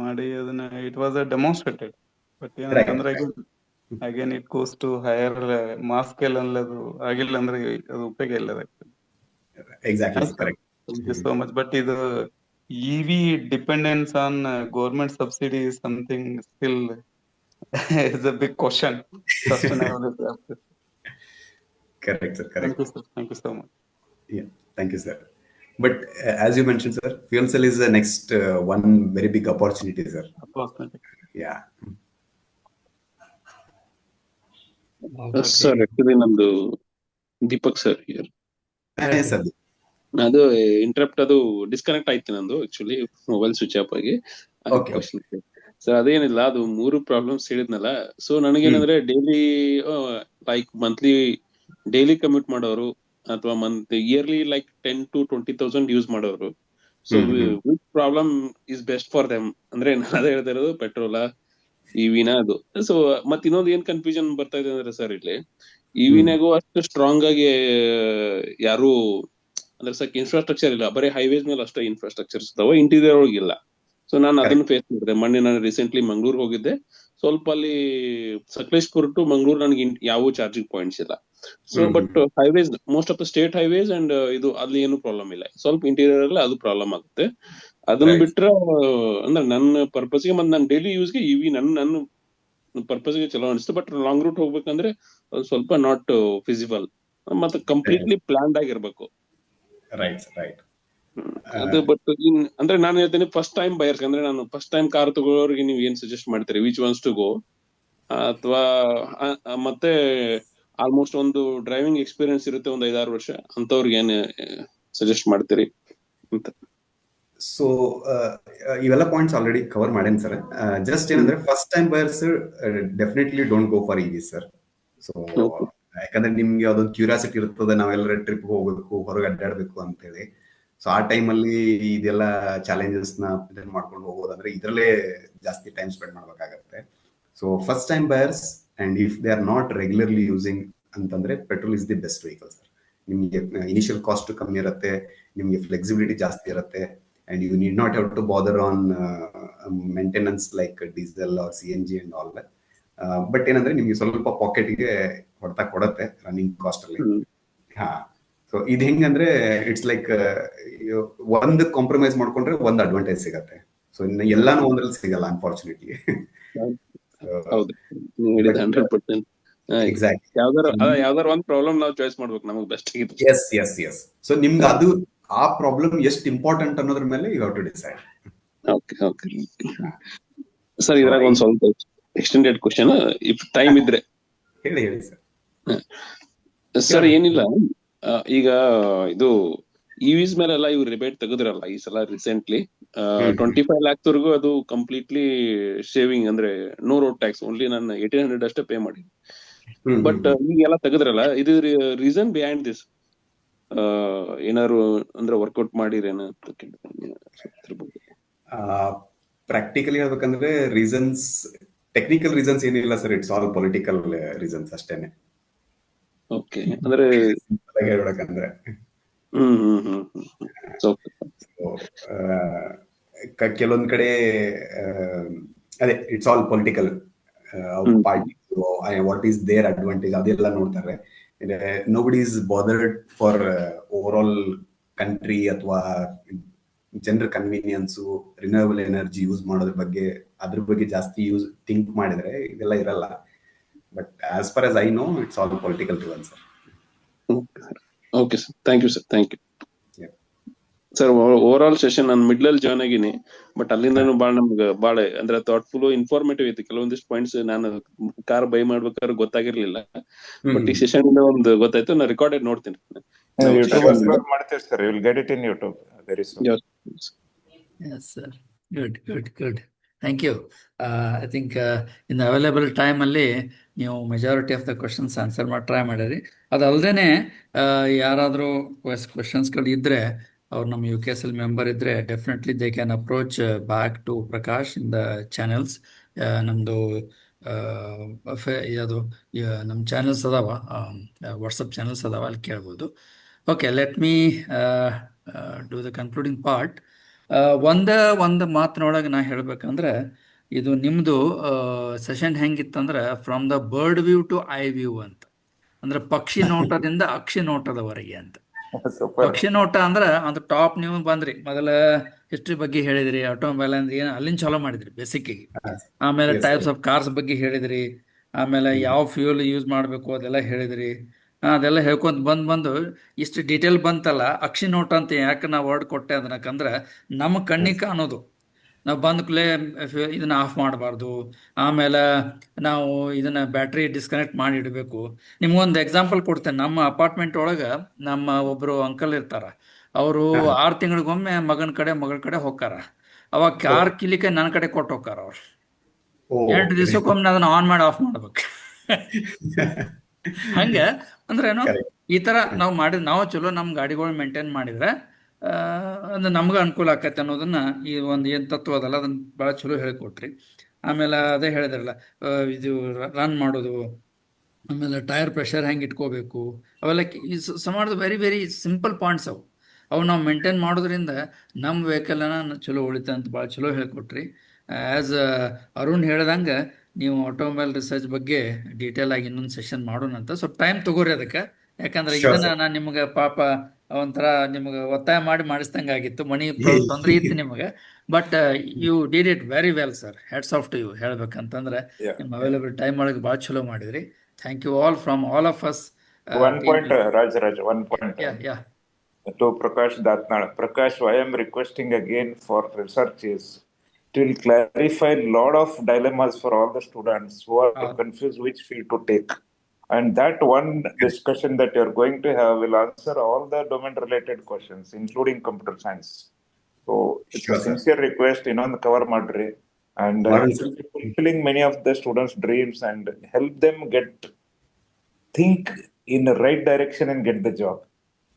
ಮಾಡಿ ಅದನ್ನ it was demonstrated. But ಏನಂತಂದ್ರೆ again it goes to higher mass scale ಅನ್ನೋದು ಆಗಿಲ್ಲ ಅಂದ್ರೆ ಅದು ಉಪಯೋಗ ಇಲ್ಲ. exactly, correct. Thank you so much. But ಇದು EV dependence on government subsidy is something still is a big question. Sustainability of this. Correct, sir. Correct. Thank you, sir. Thank you so much. Yeah, thank you, sir. But as you mentioned, sir, fuel cell is the next one very big opportunity, sir. Opportunity. Yeah. Sir actually ನಮ್ದು Deepak sir here. ಅದು interrupt, ಅದು disconnect ಆಯ್ತು ನಂದು actually mobile switch off ಆಗಿ. Sir ಅದೇನಿಲ್ಲ, ಅದು 3 problems ಹೇಳಿದ್ನಲ್ಲ. So ನನಗೇನಂದ್ರೆ daily like monthly daily commute ಮಾಡೋರು ಅಥವಾ ಇಯರ್ಲಿ ಲೈಕ್ 10 to 20,000 ಯೂಸ್ ಮಾಡೋರು. So which problem is best for them ಅಂದ್ರೆ ನಾನು ಅದೇ ಹೇಳ್ತಾ ಇರೋದು, ಪೆಟ್ರೋಲಾ ಇವಿನ ಅದು. ಸೊ ಮತ್ ಇನ್ನೊಂದು ಏನ್ ಕನ್ಫ್ಯೂಷನ್ ಬರ್ತಾ ಇದೆ ಅಂದ್ರೆ ಸರ್, ಇಲ್ಲಿ ಇವಿನಾಗೂ ಅಷ್ಟು ಸ್ಟ್ರಾಂಗ್ ಆಗಿ ಯಾರು ಅಂದ್ರೆ ಸರ್ ಇನ್ಫ್ರಾಸ್ಟ್ರಕ್ಚರ್ ಇಲ್ಲ, ಬರೀ ಹೈವೇಸ್ ಮೇಲೆ ಅಷ್ಟೇ ಇನ್ಫ್ರಾಸ್ಟ್ರಕ್ಚರ್ಸ್ ಇದಾವೆ, ಇಂಟೀರಿಯರ್ ಒಳಗಿಲ್ಲ. ಸೊ ನಾನು ಅದನ್ನು ಫೇಸ್ ಮಾಡಿದೆ. ಮೊನ್ನೆ ನಾನು ರೀಸೆಂಟ್ಲಿ ಮಂಗ್ಳೂರ್ ಹೋಗಿದ್ದೆ. ಸ್ವಲ್ಪ ಅಲ್ಲಿ ಸಕಲೇಶ್ಪುರ್ ಟು ಮಂಗ್ಳೂರ್ ನನಗೆ ಯಾವ ಚಾರ್ಜಿಂಗ್ ಪಾಯಿಂಟ್ಸ್ ಇಲ್ಲ. So but highways, most of the state highways and ಇದು ಅಲ್ಲಿ ಏನು ಪ್ರಾಬ್ಲಮ್ ಇಲ್ಲ. ಸ್ವಲ್ಪ ಇಂಟೀರಿಯರ್ ಅಲ್ಲಿ ಅದು ಪ್ರಾಬ್ಲಮ್ ಆಗುತ್ತೆ. ಅದನ್ನ ಬಿಟ್ರೆ ಅಂದ್ರೆ ನನ್ನ ಪರ್ಪಸ್ಗೆ ಮತ್ತೆ ನನ್ನ ಡೈಲಿ ಯೂಸ್ಗೆ ಇವಿ ನನ್ನ ಪರ್ಪಸ್ಗೆ ಚಲೋ ಅನಿಸ್ತು. ಬಟ್ ಲಾಂಗ್ ರೂಟ್ ಹೋಗ್ಬೇಕಂದ್ರೆ ಅದು ಸ್ವಲ್ಪ ನಾಟ್ ಫಿಸಿಬಲ್ ಮತ್ತೆ ಕಂಪ್ಲೀಟ್ಲಿ ಪ್ಲಾನ್ಡ್ ಆಗಿರ್ಬೇಕು. ಅದು ಬಟ್ ಅಂದ್ರೆ ನಾನು ಹೇಳ್ತೇನೆ ಫಸ್ಟ್ ಟೈಮ್ ಬಯರ್ಸ್ ಅಂದ್ರೆ ನಾನು ಫಸ್ಟ್ ಟೈಮ್ ಕಾರ್ ತಗೊಳ್ಳೋರಿಗೆ ನೀವು ಏನ್ ಸಜೆಸ್ಟ್ ಮಾಡ್ತೀರಿ, ವಿಚ್ ಒನ್ಸ್ ಟು ಗೋ, ಅಥವಾ ಮತ್ತೆ ಆಲ್ಮೋಸ್ಟ್ ಒಂದು ಡ್ರೈವಿಂಗ್ ಎಕ್ಸ್ಪೀರಿಯನ್ಸ್ ಇರುತ್ತೆ ಒಂದು 5-6 ವರ್ಷ ಅಂತವ್ರಿಗೆ ಏನ್ ಸಜೆಸ್ಟ್ ಮಾಡ್ತೀರಿ ಅಂತ? ಸೊ ಇವೆಲ್ಲ ಪಾಯಿಂಟ್ಸ್ ಆಲ್ರೆಡಿ ಕವರ್ ಮಾಡೇನ್ ಸರ್. ಜಸ್ಟ್ ಏನಂದ್ರೆ first time buyers definitely don't go for EV sir. So ಯಾಕಂದ್ರೆ ನಿಮ್ಗೆ ಅದೊಂದು ಕ್ಯೂರಿಯಾಸಿಟಿ ಇರ್ತದೆ, ನಾವೆಲ್ಲರ ಟ್ರಿಪ್ ಹೋಗ್ಬೇಕು, ಹೊರಗೆ ಅಡ್ಡಾಡ್ಬೇಕು ಅಂತ ಹೇಳಿ. ಸೊ ಆ ಟೈಮಲ್ಲಿ ಇದೆಲ್ಲ ಚಾಲೆಂಜಸ್ ನ ಮಾಡ್ಕೊಂಡು ಹೋಗೋದಂದ್ರೆ ಇದರಲ್ಲೇ ಜಾಸ್ತಿ ಟೈಮ್ ಸ್ಪೆಂಡ್ ಮಾಡ್ಬೇಕಾಗತ್ತೆ. So first time buyers and if they are not regularly using ಅಂತಂದ್ರೆ petrol is the best vehicle sir. ನಿಮ್ಗೆ ಇನಿಷಿಯಲ್ ಕಾಸ್ಟ್ ಕಮ್ಮಿ ಇರುತ್ತೆ, ನಿಮ್ಗೆ ಫ್ಲೆಕ್ಸಿಬಿಲಿಟಿ ಜಾಸ್ತಿ ಇರುತ್ತೆ, and you need not have to bother on maintenance like diesel or CNG and all that. But ಏನಂದ್ರೆ ನಿಮ್ಗೆ ಸ್ವಲ್ಪ ಪಾಕೆಟ್ಗೆ ಹೊಡೆತ ಕೊಡತ್ತೆ ರನ್ನಿಂಗ್ ಕಾಸ್ಟ್ ಅಲ್ಲಿ. ಸೊ ಇದು ಹೆಂಗಂದ್ರೆ ಇಟ್ಸ್ ಲೈಕ್ ಒಂದು ಕಾಂಪ್ರಮೈಸ್ ಮಾಡ್ಕೊಂಡ್ರೆ ಒಂದು ಅಡ್ವಾಂಟೇಜ್ ಸಿಗತ್ತೆ. ಸೊ ಇನ್ನು ಎಲ್ಲಾನು ಒಂದ್ರಲ್ಲಿ ಸಿಗಲ್ಲ ಅನ್ಫಾರ್ಚುನೇಟ್ಲಿ. ಎಕ್ಸಾಕ್ಟ್, ಯಾವ್ದಾರ ಒಂದು ಪ್ರಾಬ್ಲಮ್ ನಾವು ಚಾಯ್ಸ್ ಮಾಡ್ಬೇಕು, ನಮಗೆ ಬೆಸ್ಟ್ ಆಗಿದೆ. ಎಸ್. ಸೊ ನಿಮ್ಗೆ ಅದು ಆ ಪ್ರಾಬ್ಲಮ್ ಎಷ್ಟು ಇಂಪಾರ್ಟೆಂಟ್ ಅನ್ನೋದ್ರ ಮೇಲೆ you have to decide. Okay sir, ಇದ್ರಾಗ ಒಂದ್ ಸ್ವಲ್ಪ ಎಕ್ಸ್ಟೆಂಡೆಡ್ ಕ್ವಶನ್ ಇಫ್ ಟೈಮ್ ಇದ್ರೆ ಹೇಳಿ ಸರ್. ಸರ್ ಏನಿಲ್ಲ, ಈಗ ಇದು ಇವಿಸ್ ಮೇಲೆಲ್ಲ ಇವ್ರು ರಿಬೇಟ್ ತೆಗೆದ್ರಲ್ಲ ಈ ಸಲ ರೀಸೆಂಟ್ಲಿ 25 lakhs ವರೆಗೂ ಅದು ಕಂಪ್ಲೀಟ್ಲಿ ಸೇವಿಂಗ್ ಅಂದ್ರೆ ನೋ ರೋಡ್ ಟ್ಯಾಕ್ಸ್, ಓನ್ಲಿ ನಾನು 1800 ಅಷ್ಟೇ ಪೇ ಮಾಡಿ. ಬಟ್ ಈಗೆಲ್ಲ ತೆಗೆದ್ರಲ್ಲ, ಇದು ರೀಸನ್ ಬಿಹೈಂಡ್ ದಿಸ್ ಏನಾದ್ರು ಅಂದ್ರೆ ವರ್ಕೌಟ್ ಮಾಡಿರೇನ ಅಂತ ಕೇಳ್ತೀನಿ. ಪ್ರಾಕ್ಟಿಕಲಿ ಹೇಳ್ಬೇಕಂದ್ರೆ ರೀಸನ್ಸ್, ಟೆಕ್ನಿಕಲ್ ರೀಸನ್ಸ್ ಏನಿಲ್ಲ sir, it's all political reasons ಅಷ್ಟೇನೆ. ಓಕೆ, ಅಂದ್ರೆ ಹೇಳ್ಬೇಕಂದ್ರೆ ಕೆಲವೊಂದ್ ಕಡೆ ಅದೇ it's all political. Party what is their advantage ಅದೆಲ್ಲ ನೋಡ್ತಾರೆ. Nobody is bothered for overall country ಅಥವಾ ಜನರ ಕನ್ವೀನಿಯನ್ಸು, ರಿನ್ಯೂವಬಲ್ ಎನರ್ಜಿ ಯೂಸ್ ಮಾಡೋದ್ರ ಬಗ್ಗೆ, ಅದ್ರ ಬಗ್ಗೆ ಜಾಸ್ತಿ ಥಿಂಕ್ ಮಾಡಿದ್ರೆ ಇದೆಲ್ಲ ಇರಲ್ಲ. But as far as I know it's all political reason sir. Okay sir, thank you sir, thank you sir. Overall session ನಾನು ಮಿಡ್ಲ್ ಅಲ್ಲಿ ಜಾಯ್ನ್ ಆಗಿನಿ, ಬಟ್ ಅಲ್ಲಿಂದನೂ ನಮ್ಗೆ ಬಾಳ ಅಂದ್ರೆ ಥಾಟ್ಫುಲ್ ಇನ್ಫಾರ್ಮೇಟಿವ್ ಐತಿ. ಕೆಲವೊಂದಿಷ್ಟು ಪಾಯಿಂಟ್ಸ್ ನಾನು ಕಾರ್ ಬೈ ಮಾಡ್ಬೇಕಾದ್ರೆ ಗೊತ್ತಾಗಿರ್ಲಿಲ್ಲ, ಬಟ್ ಈ ಸೆಷನ್ ಇಂದ ಒಂದು ಗೊತ್ತಾಯ್ತು. ನಾನು ರೆಕಾರ್ಡೆಡ್ ನೋಡ್ತೀನಿ. ಮಾಡ್ತೀವಿ sir, you will get it in YouTube very soon. Yes sir, good. Thank you. I think in the available time ಅಲ್ಲಿ ನೀವು majority of the questions answer ಮಾಡಿ ಟ್ರೈ ಮಾಡಿರಿ. ಅದಲ್ಲದೆ ಯಾರಾದರೂ ಕ್ವಶನ್ಸ್ಗಳು ಇದ್ರೆ ಅವ್ರು ನಮ್ಮ UKSL ಮೆಂಬರ್ ಇದ್ರೆ definitely they can approach back to Prakash in the channels. ನಮ್ಮದು ಅದು ನಮ್ಮ ಚಾನೆಲ್ಸ್ ಅದಾವ, ವಾಟ್ಸಪ್ ಚಾನೆಲ್ಸ್ ಅದಾವ, ಅಲ್ಲಿ ಕೇಳ್ಬೋದು. Okay, let me do the concluding part. ಒಂದು ಮಾತಿನೊಳಗೆ ನಾ ಹೇಳ್ಬೇಕಂದ್ರೆ, ಇದು ನಿಮ್ಮದು ಸೆಷನ್ ಹೆಂಗಿತ್ತಂದ್ರೆ from the bird view to eye view ಅಂತ, ಅಂದ್ರೆ ಪಕ್ಷಿ ನೋಟದಿಂದ ಅಕ್ಷಿ ನೋಟದವರೆಗೆ ಅಂತ. ಪಕ್ಷಿ ನೋಟ ಅಂದ್ರೆ ಅದು ಟಾಪ್ ನೀವು ಬಂದ್ರಿ, ಮೊದಲ ಹಿಸ್ಟ್ರಿ ಬಗ್ಗೆ ಹೇಳಿದ್ರಿ, ಆಟೋಮೊಬೈಲ್ ಅಂದ್ರೆ ಏನು ಅಲ್ಲಿಂದ ಚಾಲೋ ಮಾಡಿದ್ರಿ ಬೇಸಿಕ್ಕಿಗೆ. ಆಮೇಲೆ ಟೈಪ್ಸ್ ಆಫ್ ಕಾರ್ಸ್ ಬಗ್ಗೆ ಹೇಳಿದ್ರಿ, ಆಮೇಲೆ ಯಾವ ಫ್ಯೂಲ್ ಯೂಸ್ ಮಾಡಬೇಕು ಅದೆಲ್ಲ ಹೇಳಿದ್ರಿ. ಅದೆಲ್ಲ ಹೇಳ್ಕೊಂತ ಬಂದು ಇಷ್ಟು ಡೀಟೇಲ್ ಬಂತಲ್ಲ. ಅಕ್ಷಿ ನೋಟ ಅಂತ ಯಾಕೆ ನಾವು ವರ್ಡ್ ಕೊಟ್ಟೆ ಅದನ್ನಕಂದ್ರೆ, ನಮ್ಮ ಕಣ್ಣಿಗೆ ಕಾಣೋದು. ನಾವು ಬಂದ ಕೂಡಲೇ ಇದನ್ನ ಆಫ್ ಮಾಡಬಾರ್ದು, ಆಮೇಲೆ ನಾವು ಇದನ್ನ ಬ್ಯಾಟ್ರಿ ಡಿಸ್ಕನೆಕ್ಟ್ ಮಾಡಿ ಇಡಬೇಕು. ನಿಮ್ಗೊಂದು ಎಕ್ಸಾಂಪಲ್ ಕೊಡ್ತೇನೆ. ನಮ್ಮ ಅಪಾರ್ಟ್ಮೆಂಟ್ ಒಳಗೆ ನಮ್ಮ ಒಬ್ರು ಅಂಕಲ್ ಇರ್ತಾರ. ಅವರು 6 ತಿಂಗಳಿಗೊಮ್ಮೆ ಮಗಳ ಕಡೆ ಹೋಗ್ತಾರ. ಅವಾಗ ಕಾರ್ ಕಿಲಿಕೆ ನನ್ನ ಕಡೆ ಕೊಟ್ಟು ಹೋಗ್ತಾರ ಅವ್ರು. 2 ದಿವಸಕ್ಕೊಮ್ಮೆ ಅದನ್ನ ಆನ್ ಮಾಡಿ ಆಫ್ ಮಾಡ್ಬೇಕು. ಹಂಗ ಅಂದ್ರೆ ಏನು, ಈ ತರ ನಾವು ಚಲೋ ನಮ್ಮ ಗಾಡಿಗಳು ಮೇಂಟೈನ್ ಮಾಡಿದ್ರೆ ಅಂದ್ರೆ ನಮ್ಗೆ ಅನುಕೂಲ ಆಕೈತೆ ಅನ್ನೋದನ್ನ ಈ ಒಂದು ಏನ್ ತತ್ವ ಅದಲ್ಲ ಅದನ್ನ ಬಹಳ ಚಲೋ ಹೇಳಿಕೊಟ್ರಿ. ಆಮೇಲೆ ಅದೇ ಹೇಳಿದ್ರಲ್ಲ, ಇದು ರನ್ ಮಾಡೋದು, ಆಮೇಲೆ ಟೈರ್ ಪ್ರೆಷರ್ ಹೆಂಗೆ ಇಟ್ಕೋಬೇಕು, ಅವೆಲ್ಲ some are the very very simple points ಅವು ನಾವು ಮೇಂಟೈನ್ ಮಾಡೋದ್ರಿಂದ ನಮ್ಮ ವೆಹಿಕಲ್ನ ಚಲೋ ಉಳಿತ ಅಂತ ಭಾಳ ಚಲೋ ಹೇಳ್ಕೊಟ್ರಿ. ಆ್ಯಸ್ ಅರುಣ್ ಹೇಳ್ದಂಗೆ ನೀವು ಆಟೋಮೊಬೈಲ್ ರಿಸರ್ಚ್ ಬಗ್ಗೆ ಡೀಟೇಲ್ ಆಗಿ ಇನ್ನೊಂದು ಸೆಷನ್ ಮಾಡೋಣ ಅಂತ. ಸ್ವಲ್ಪ ಟೈಮ್ ತಗೋರಿ ಅದಕ್ಕೆ, ಯಾಕಂದ್ರೆ ಇದನ್ನ ನಾನು ನಿಮ್ಗೆ ಪಾಪ ಒಂಥರ ನಿಮ್ಗೆ ಒತ್ತಾಯ ಮಾಡಿ ಮಾಡಿಸ್ದಂಗೆ ಆಗಿತ್ತು, ಮನಿ ತೊಂದರೆ ಇತ್ತು ನಿಮಗೆ. But you did it very well sir, hats off to you ಹೇಳ್ಬೇಕಂತಂದ್ರೆ. ನಿಮ್ಮ ಅವೈಲಬಲ್ ಟೈಮ್ ಒಳಗೆ ಭಾಳ ಚಲೋ ಮಾಡಿದ್ರಿ. Thank you all from all of us. One point, Raj, one point. Yeah. To Prakash Datnal. Prakash, I am requesting again for research is it will clarify a lot of dilemmas for all the students who are confused which field to take. And that one discussion that you're going to have will answer all the domain related questions, including computer science. So it's a sincere request, cover madri, and fulfilling many of the students' dreams and help them think in the right direction and get the job.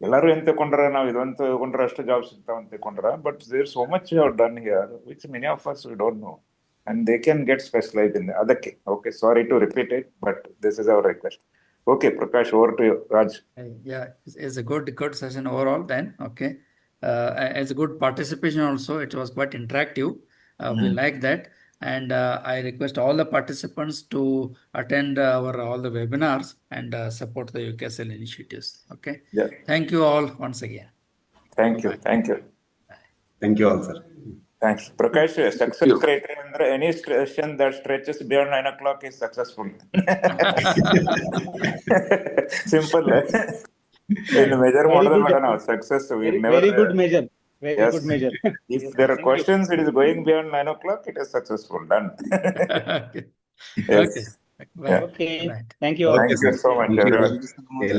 ಎಲ್ಲರೂ ಏನ್ ತಗೊಂಡ್ರ ನಾವು ಇದಂತ ತಗೊಂಡ್ರೆ ಅಷ್ಟು job ಸಿಗ್ತಾವ ಅಂತ ತಗೊಂಡ್ರ, but there so much you have done here which many of us we don't know, and they can get specialized in ಅದಕ್ಕೆ. Okay, sorry to repeat it, but this is our request. Okay, Prakash, over to you, Raj. Yeah, it's a good session overall then. Okay, as a good participation also, it was quite interactive. We like that, and I request all the participants to attend all the webinars and support the UKSL initiatives. Okay. Yeah. Thank you all once again. Thank you. Thank you all, sir. Thanks, Prakash. Success criteria andre any session that stretches beyond 9 o'clock is successful. Simple. In measure model now success we never. Very good measure. Very good measure. If there are questions, it is going beyond 9 o'clock. It is successful. Done. Okay. Yes. Okay. Bye. Okay. Thank you all. Thank you so much, everyone.